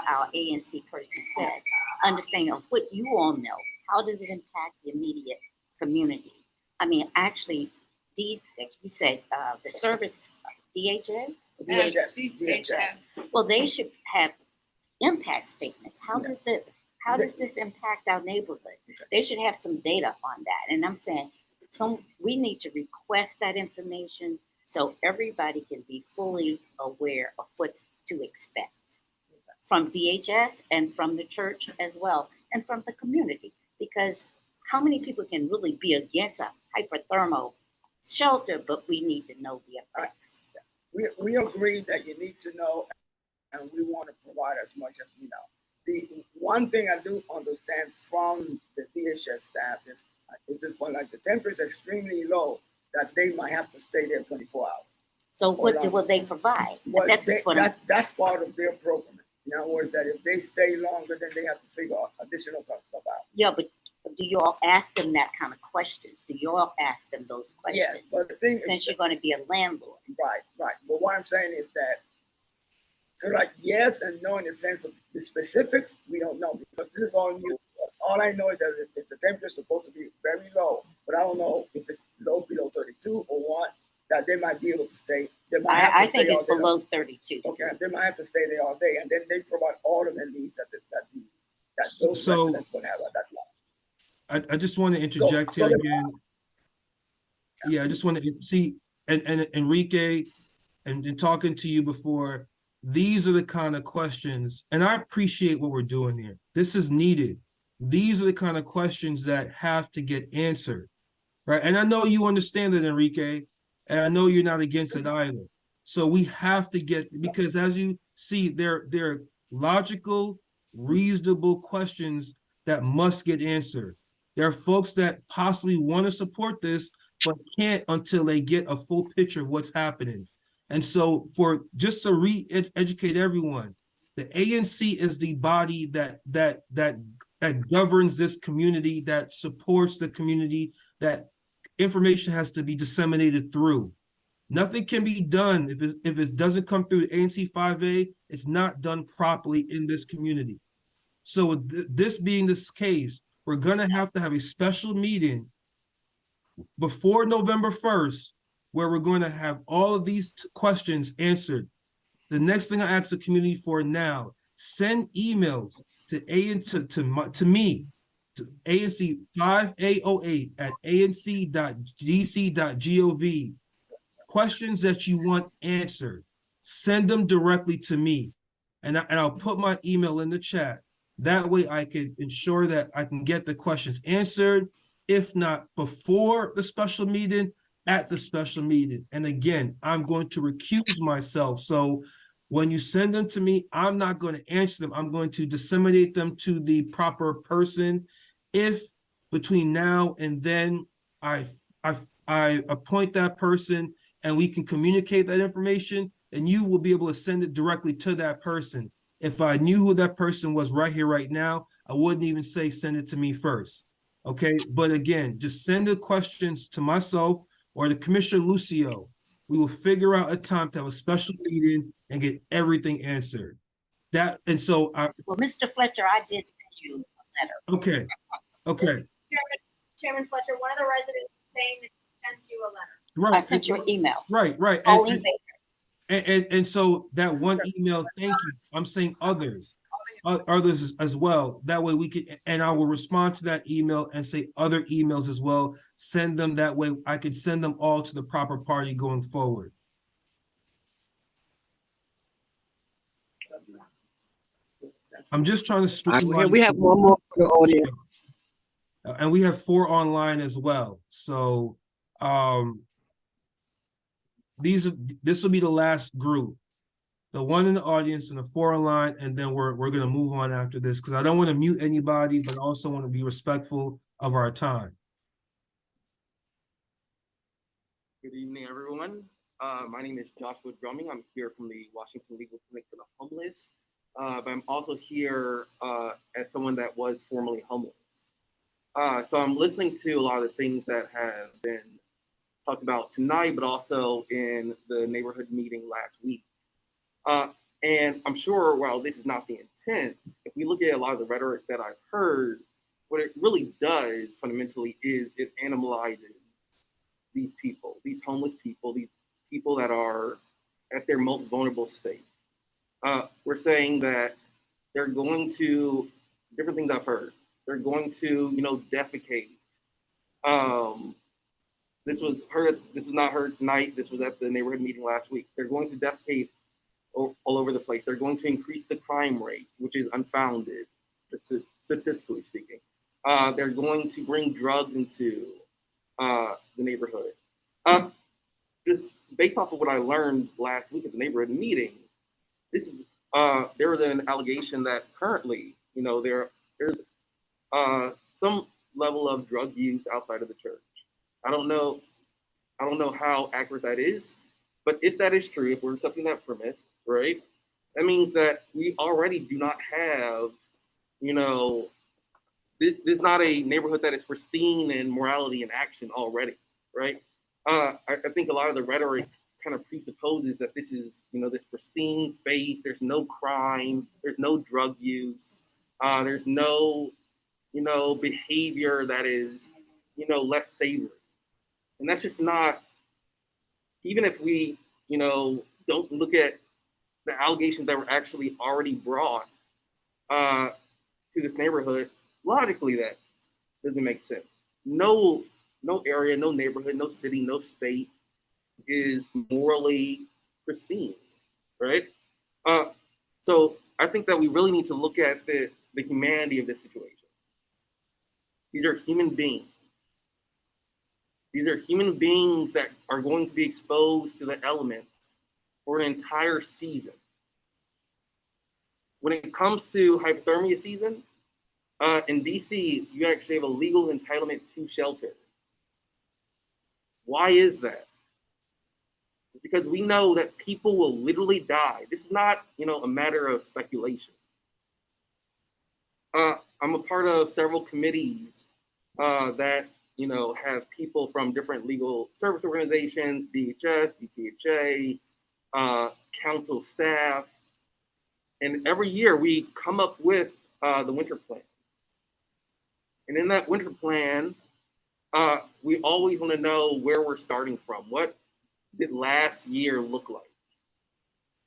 our ANC person said, understanding of what you all know. How does it impact the immediate community? I mean, actually, like you said, the service, DHA? DHS. Well, they should have impact statements. How does this impact our neighborhood? They should have some data on that. And I'm saying, we need to request that information so everybody can be fully aware of what's to expect from DHS and from the church as well, and from the community. Because how many people can really be against a hyperthermal shelter, but we need to know the effects. We agree that you need to know, and we want to provide as much as we know. The one thing I do understand from the DHS staff is if this one, like the temperature is extremely low, that they might have to stay there 24 hours. So what will they provide? Well, that's part of their program. In other words, that if they stay longer, then they have to figure out additional stuff out. Yeah, but do you all ask them that kind of questions? Do you all ask them those questions? Yeah, but the thing since you're going to be a landlord. Right. But what I'm saying is that, so like yes and no in the sense of the specifics, we don't know because this is all new to us. All I know is that if the temperature is supposed to be very low, but I don't know if it's low below 32 or what, that they might be able to stay. I think it's below 32. Okay, they might have to stay there all day, and then they provide all of the needs that those residents would have at that time. I just want to interject here again. Yeah, I just want to see, and Enrique, and talking to you before, these are the kind of questions, and I appreciate what we're doing here. This is needed. These are the kind of questions that have to get answered, right? And I know you understand that, Enrique, and I know you're not against it either. So we have to get, because as you see, they're logical, reasonable questions that must get answered. There are folks that possibly want to support this, but can't until they get a full picture of what's happening. And so just to re-educate everyone, the ANC is the body that governs this community, that supports the community, that information has to be disseminated through. Nothing can be done if it doesn't come through ANC 5A, it's not done properly in this community. So this being this case, we're gonna have to have a special meeting before November 1st, where we're going to have all of these questions answered. The next thing I ask the community for now, send emails to me, to ANC 5808 at anc.dc.gov. Questions that you want answered, send them directly to me. And I'll put my email in the chat. That way I can ensure that I can get the questions answered, if not before the special meeting, at the special meeting. And again, I'm going to recuse myself. So when you send them to me, I'm not going to answer them. I'm going to disseminate them to the proper person. If between now and then I appoint that person and we can communicate that information, and you will be able to send it directly to that person. If I knew who that person was right here, right now, I wouldn't even say send it to me first. Okay, but again, just send the questions to myself or the Commissioner Lucio. We will figure out a time to have a special meeting and get everything answered. Well, Mr. Fletcher, I did send you a letter. Okay. Chairman Fletcher, one of the residents is saying that he sent you a letter. Right. I sent you an email. Right. And so that one email, thank you. I'm saying others as well. That way we can, and I will respond to that email and say other emails as well. Send them that way. I can send them all to the proper party going forward. I'm just trying to streamline. We have one more for the audience. And we have 4 online as well. So this will be the last group. The 1 in the audience and the 4 online, and then we're gonna move on after this because I don't want to mute anybody, but I also want to be respectful of our time. Good evening, everyone. My name is Joshua Drumming. I'm here from the Washington Legal Clinic for the Homeless, but I'm also here as someone that was formerly homeless. So I'm listening to a lot of the things that have been talked about tonight, but also in the neighborhood meeting last week. And I'm sure while this is not the intent, if we look at a lot of the rhetoric that I've heard, what it really does fundamentally is it animalizes these people, these homeless people, these people that are at their most vulnerable state. We're saying that they're going to, different things I've heard, they're going to, defecate. This was not heard tonight. This was at the neighborhood meeting last week. They're going to defecate all over the place. They're going to increase the crime rate, which is unfounded, statistically speaking. They're going to bring drugs into the neighborhood. Just based off of what I learned last week at the neighborhood meeting, there was an allegation that currently, there's some level of drug use outside of the church. I don't know how accurate that is, but if that is true, if we're accepting that premise, right, that means that we already do not have, this is not a neighborhood that is pristine in morality and action already, right? I think a lot of the rhetoric kind of presupposes that this is, this pristine space. There's no crime. There's no drug use. There's no, behavior that is, less savory. And that's just not, even if we, don't look at the allegations that were actually already brought to this neighborhood, logically that doesn't make sense. No area, no neighborhood, no city, no state is morally pristine, right? So I think that we really need to look at the humanity of this situation. These are human beings. These are human beings that are going to be exposed to the elements for an entire season. When it comes to hypothermia season, in DC, you actually have a legal entitlement to shelter. Why is that? Because we know that people will literally die. This is not, a matter of speculation. I'm a part of several committees that, have people from different legal service organizations, DHS, DCHA, council staff. And every year we come up with the winter plan. And in that winter plan, we always want to know where we're starting from. What did last year look like?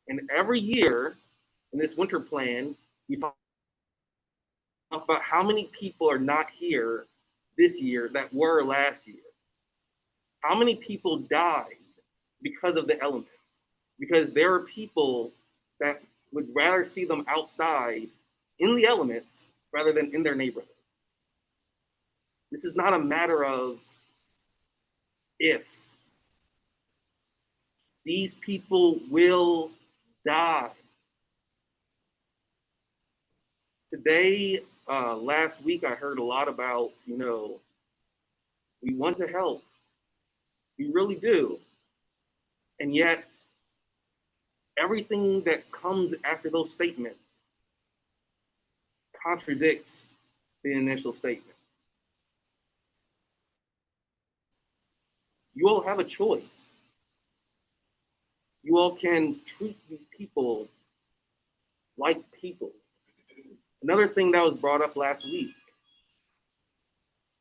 And every year in this winter plan, we talk about how many people are not here this year that were last year. How many people died because of the elements? Because there are people that would rather see them outside in the elements rather than in their neighborhood. This is not a matter of if. These people will die. Today, last week, I heard a lot about, we want to help. We really do. And yet, everything that comes after those statements contradicts the initial statement. You all have a choice. You all can treat these people like people. Another thing that was brought up last week,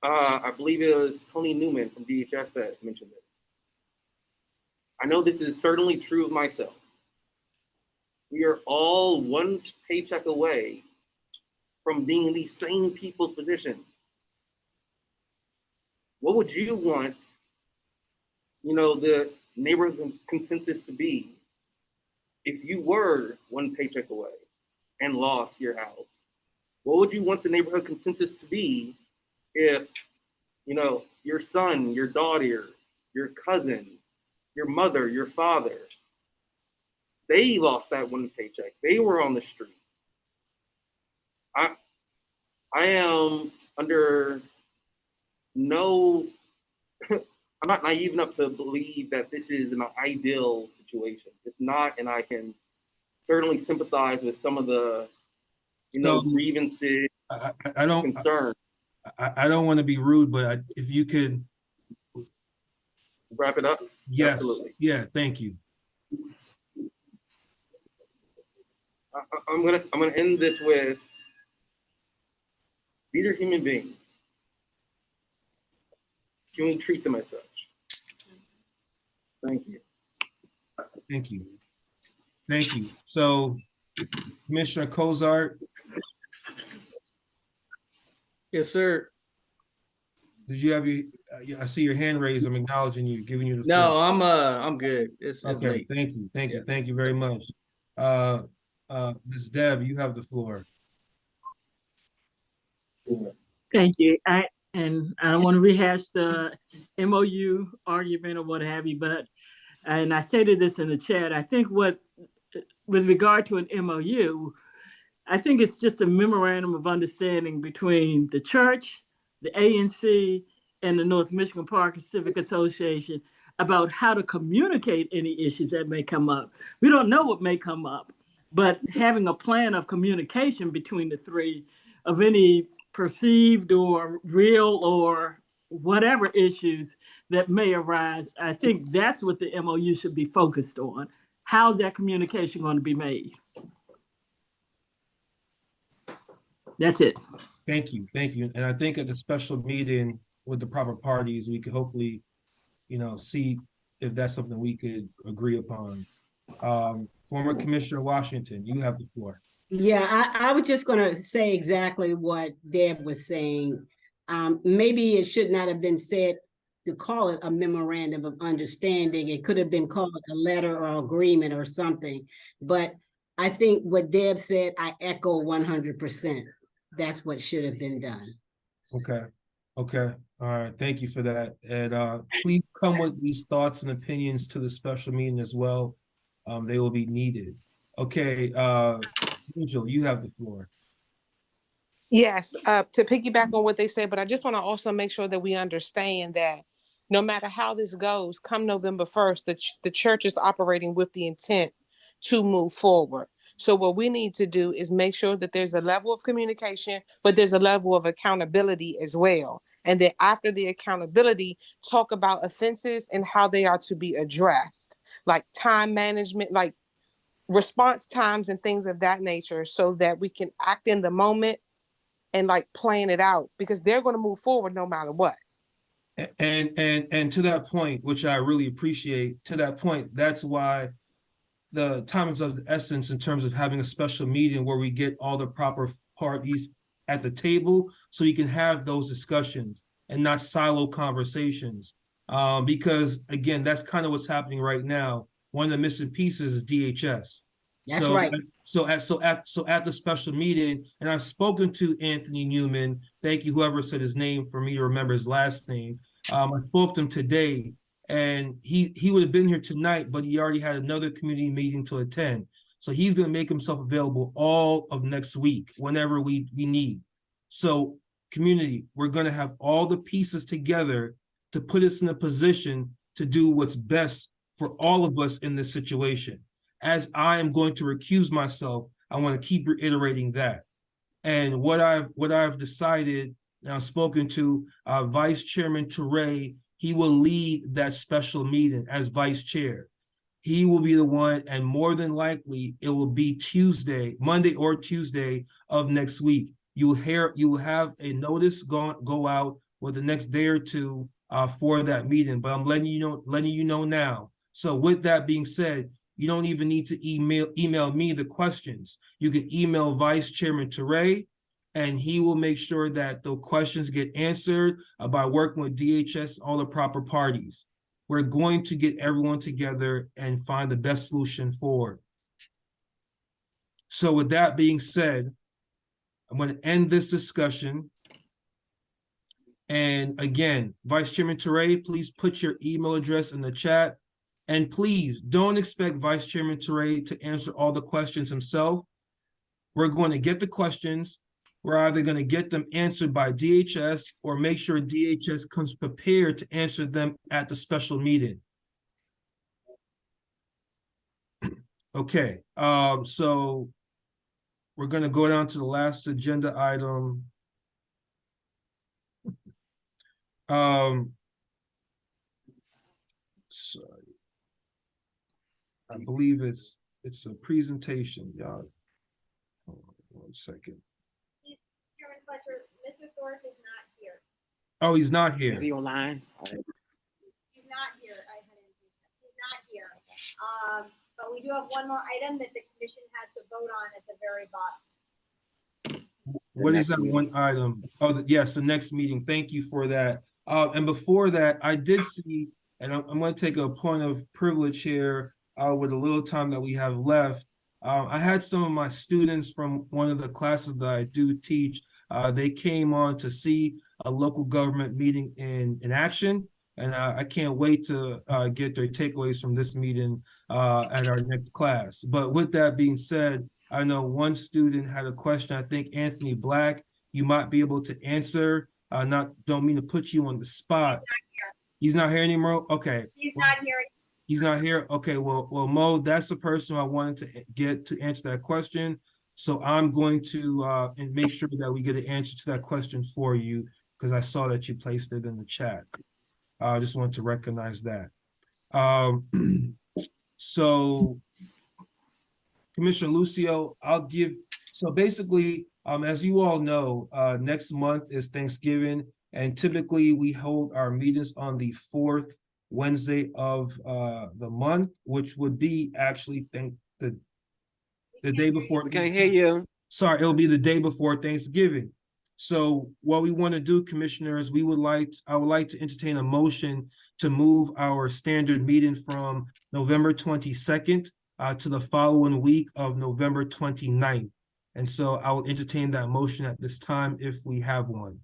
I believe it was Tony Newman from DHS that mentioned this. I know this is certainly true of myself. We are all one paycheck away from being in these same people's position. What would you want, the neighborhood consensus to be if you were one paycheck away and lost your house? What would you want the neighborhood consensus to be if, your son, your daughter, your cousin, your mother, your father, they lost that one paycheck. They were on the street. I am under no, I'm not naive enough to believe that this is an ideal situation. It's not, and I can certainly sympathize with some of the, grievances, I don't concerns. I don't want to be rude, but if you could wrap it up. Yes. Absolutely. Yeah. Thank you. I'm gonna end this with, these are human beings. Can we treat them as such? Thank you. Thank you. Thank you. So, Commissioner Cozart. Yes, sir. Did you have I see your hand raised. I'm acknowledging you, giving you the No, floor. I'm good. It's Okay. late. Thank you. Thank you. Thank you very much. Ms. Deb, you have the floor. Thank you. I don't want to rehash the MOU argument or what have you, and I stated this in the chat, I think with regard to an MOU, I think it's just a memorandum of understanding between the church, the ANC, and the North Michigan Park Civic Association about how to communicate any issues that may come up. We don't know what may come up, but having a plan of communication between the three of any perceived or real or whatever issues that may arise, I think that's what the MOU should be focused on. How's that communication going to be made? That's it. Thank you. Thank you. And I think at the special meeting with the proper parties, we could hopefully, see if that's something we could agree upon. Former Commissioner Washington, you have the floor. Yeah, I was just going to say exactly what Deb was saying. Maybe it should not have been said to call it a memorandum of understanding. It could have been called a letter or agreement or something. But I think what Deb said, I echo 100%. That's what should have been done. Okay. Okay. All right. Thank you for that. And please come with these thoughts and opinions to the special meeting as well. They will be needed. Okay. Angel, you have the floor. Yes, to piggyback on what they said, but I just want to also make sure that we understand that no matter how this goes, come November 1st, the church is operating with the intent to move forward. So what we need to do is make sure that there's a level of communication, but there's a level of accountability as well. And that after the accountability, talk about offenses and how they are to be addressed, like time management, like response times and things of that nature, so that we can act in the moment and like plan it out, because they're going to move forward no matter what. And to that point, which I really appreciate, to that point, that's why the time is of the essence in terms of having a special meeting where we get all the proper parties at the table so we can have those discussions and not silo conversations. Because again, that's kind of what's happening right now. One of the missing pieces is DHS. That's right. So at the special meeting, and I've spoken to Anthony Newman. Thank you, whoever said his name, for me to remember his last name. I spoke to him today, and he would have been here tonight, but he already had another community meeting to attend. So he's going to make himself available all of next week, whenever we need. So community, we're going to have all the pieces together to put us in a position to do what's best for all of us in this situation. As I am going to recuse myself, I want to keep reiterating that. And what I've decided, and I've spoken to Vice Chairman Toure, he will lead that special meeting as vice chair. He will be the one, and more than likely it will be Monday or Tuesday of next week. You will have a notice go out with the next day or two for that meeting. But I'm letting you know now. So with that being said, you don't even need to email me the questions. You can email Vice Chairman Toure, and he will make sure that the questions get answered by working with DHS, all the proper parties. We're going to get everyone together and find the best solution forward. So with that being said, I'm going to end this discussion. And again, Vice Chairman Toure, please put your email address in the chat. And please don't expect Vice Chairman Toure to answer all the questions himself. We're going to get the questions. We're either going to get them answered by DHS or make sure DHS comes prepared to answer them at the special meeting. Okay, so we're going to go down to the last agenda item. Sorry. I believe it's a presentation, y'all. Hold on 1 second. Chairman Fletcher, Mr. Thorpe is not here. Oh, he's not here. Is he online? He's not here. He's not here. But we do have one more item that the commission has to vote on at the very bottom. What is that one item? Oh, yes, the next meeting. Thank you for that. And before that, I did see, and I'm going to take a point of privilege here with the little time that we have left. I had some of my students from one of the classes that I do teach. They came on to see a local government meeting in action. And I can't wait to get their takeaways from this meeting at our next class. But with that being said, I know one student had a question. I think Anthony Black, you might be able to answer. Don't mean to put you on the spot. He's not here anymore. Okay. He's not here. He's not here. Okay. Well, Mo, that's the person I wanted to get to answer that question. So I'm going to and make sure that we get an answer to that question for you, because I saw that you placed it in the chat. I just wanted to recognize that. So Commissioner Lucio, so basically, as you all know, next month is Thanksgiving, and typically we hold our meetings on the 4th Wednesday of the month, which would be actually the day before. We can't hear you. Sorry, it'll be the day before Thanksgiving. So what we want to do, commissioners, I would like to entertain a motion to move our standard meeting from November 22nd to the following week of November 29th. And so I will entertain that motion at this time if we have one.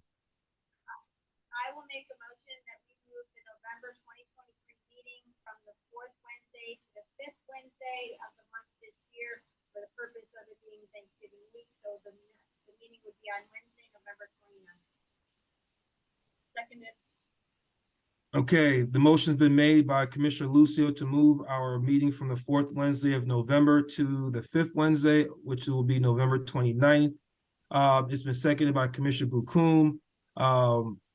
I will make a motion that we move the November 2023 meeting from the 4th Wednesday to the 5th Wednesday of the month this year for the purpose of it being Thanksgiving week. So the meeting would be on Wednesday, November 29th. Seconded. Okay, the motion's been made by Commissioner Lucio to move our meeting from the 4th Wednesday of November to the 5th Wednesday, which will be November 29th. It's been seconded by Commissioner Bukum.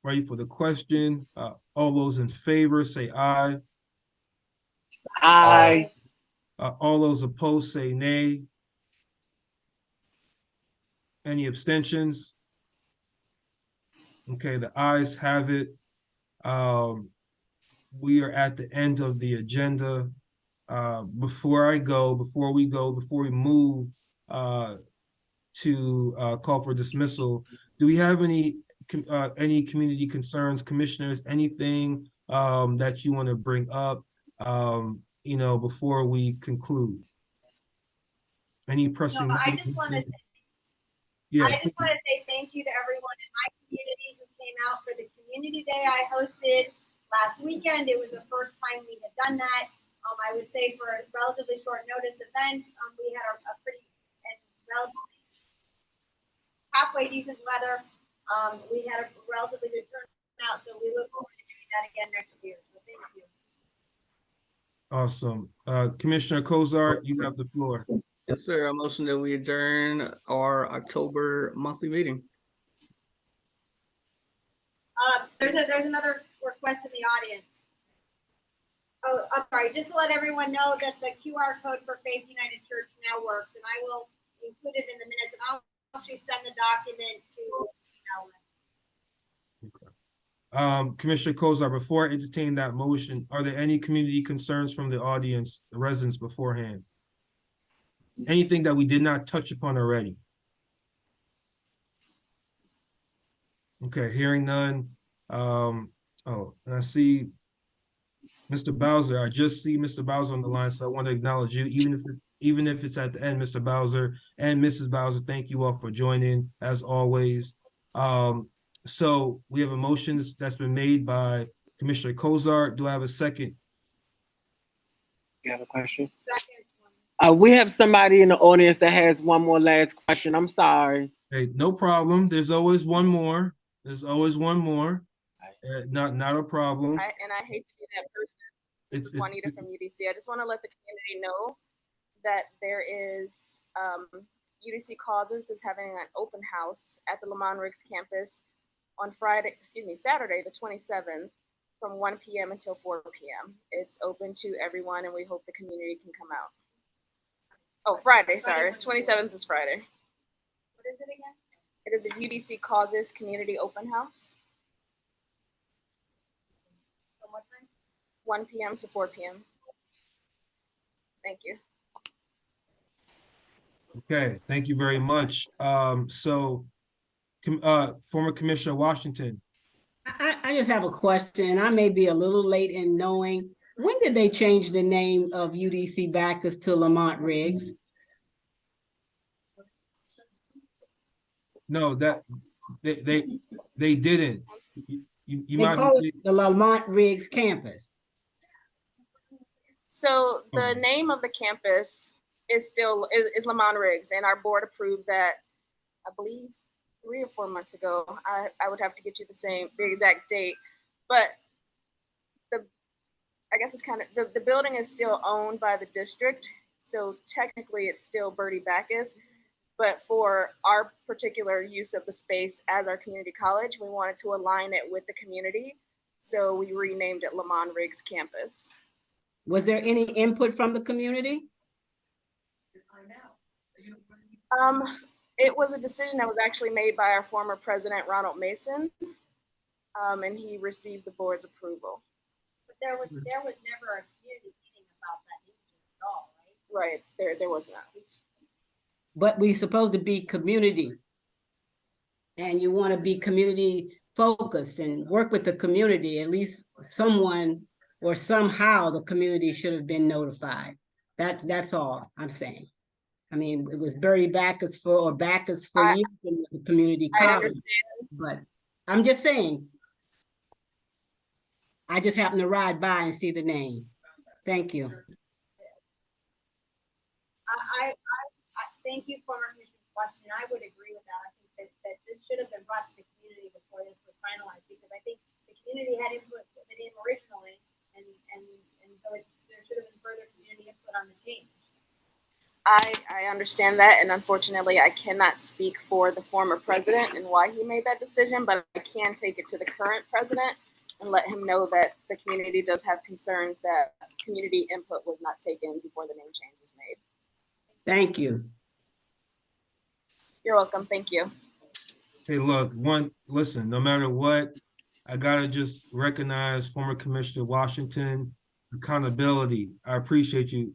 Ready for the question? All those in favor say aye. Aye. All those opposed say nay. Any abstentions? Okay, the ayes have it. We are at the end of the agenda. Before we move to call for dismissal, do we have any community concerns, commissioners, anything that you want to bring up, before we conclude? Any pressing? No, I just want to say thank you to everyone in my community who came out for the community day I hosted last weekend. It was the first time we had done that. I would say for a relatively short notice event, we had a pretty and relatively halfway decent weather. We had a relatively good turnout, so we look forward to doing that again next year. So thank you. Awesome. Commissioner Kozar, you have the floor. Yes, sir. A motion that we adjourn our October monthly meeting. There's another request in the audience. Oh, I'm sorry. Just to let everyone know that the QR code for Faith United Church now works, and I will include it in the minutes, and I'll actually send the document to Ellen. Commissioner Kozar, before I entertain that motion, are there any community concerns from the audience, the residents beforehand? Anything that we did not touch upon already? Okay, hearing none. And I see Mr. Bowser. I just see Mr. Bowser on the line, so I want to acknowledge you, even if it's at the end, Mr. Bowser and Mrs. Bowser. Thank you all for joining, as always. So we have a motion that's been made by Commissioner Kozar. Do I have a second? You have a question? Second. We have somebody in the audience that has one more last question. I'm sorry. Hey, no problem. There's always one more. There's always one more. Not a problem. And I hate to be that person. It's Juanita from UDC. I just want to let the community know that there is UDC Causes is having an open house at the Lamont Riggs campus on Saturday, the 27th, from 1 p.m. until 4 p.m. It's open to everyone, and we hope the community can come out. Oh, Friday, sorry. 27th is Friday. What is it again? It is a UDC Causes Community Open House. From what time? 1 p.m. to 4 p.m. Thank you. Okay, thank you very much. Former Commissioner Washington. I just have a question. I may be a little late in knowing. When did they change the name of UDC Baptist to Lamont Riggs? No, that they didn't. You they might call it the Lamont Riggs campus. So the name of the campus is still is Lamont Riggs, and our board approved that, I believe, 3 or 4 months ago. I would have to get you the exact date, but I guess it's kind of the building is still owned by the district, so technically it's still Bertie Backus. But for our particular use of the space as our community college, we wanted to align it with the community, so we renamed it Lamont Riggs Campus. Was there any input from the community? It was a decision that was actually made by our former president, Ronald Mason, and he received the board's approval. But there was never a community meeting about that at all, right? Right, there was not. But we're supposed to be community, and you want to be community focused and work with the community. At least someone or somehow the community should have been notified. That's all I'm saying. I mean, it was Bertie Backus for years, and it was a community college. But I'm just saying, I just happened to ride by and see the name. Thank you. I thank you for your question. I would agree with that. I think that this should have been brought to the community before this was finalized, because I think the community had input with it in originally, and so there should have been further community input on the change. I understand that, and unfortunately, I cannot speak for the former president and why he made that decision, but I can take it to the current president and let him know that the community does have concerns that community input was not taken before the name change was made. Thank you. You're welcome. Thank you. Hey, look, listen, no matter what, I gotta just recognize former Commissioner Washington, accountability. I appreciate you,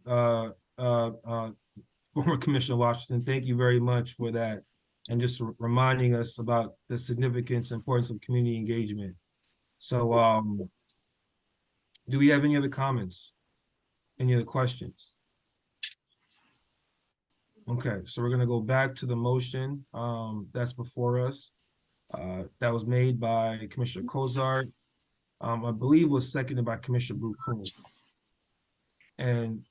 former Commissioner Washington. Thank you very much for that. And just reminding us about the significance and importance of community engagement. So, do we have any other comments? Any other questions? Okay, so we're gonna go back to the motion that's before us. That was made by Commissioner Cozart. I believe was seconded by Commissioner Bucco. And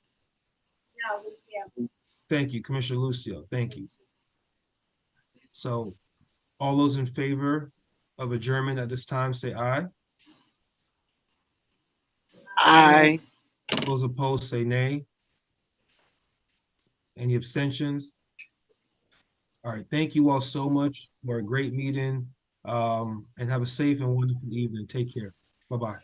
No, Lucio. thank you, Commissioner Lucio. Thank you. So all those in favor of adjournment at this time, say aye. Aye. Those opposed, say nay. Any abstentions? All right, thank you all so much for a great meeting, and have a safe and wonderful evening. Take care. Bye-bye.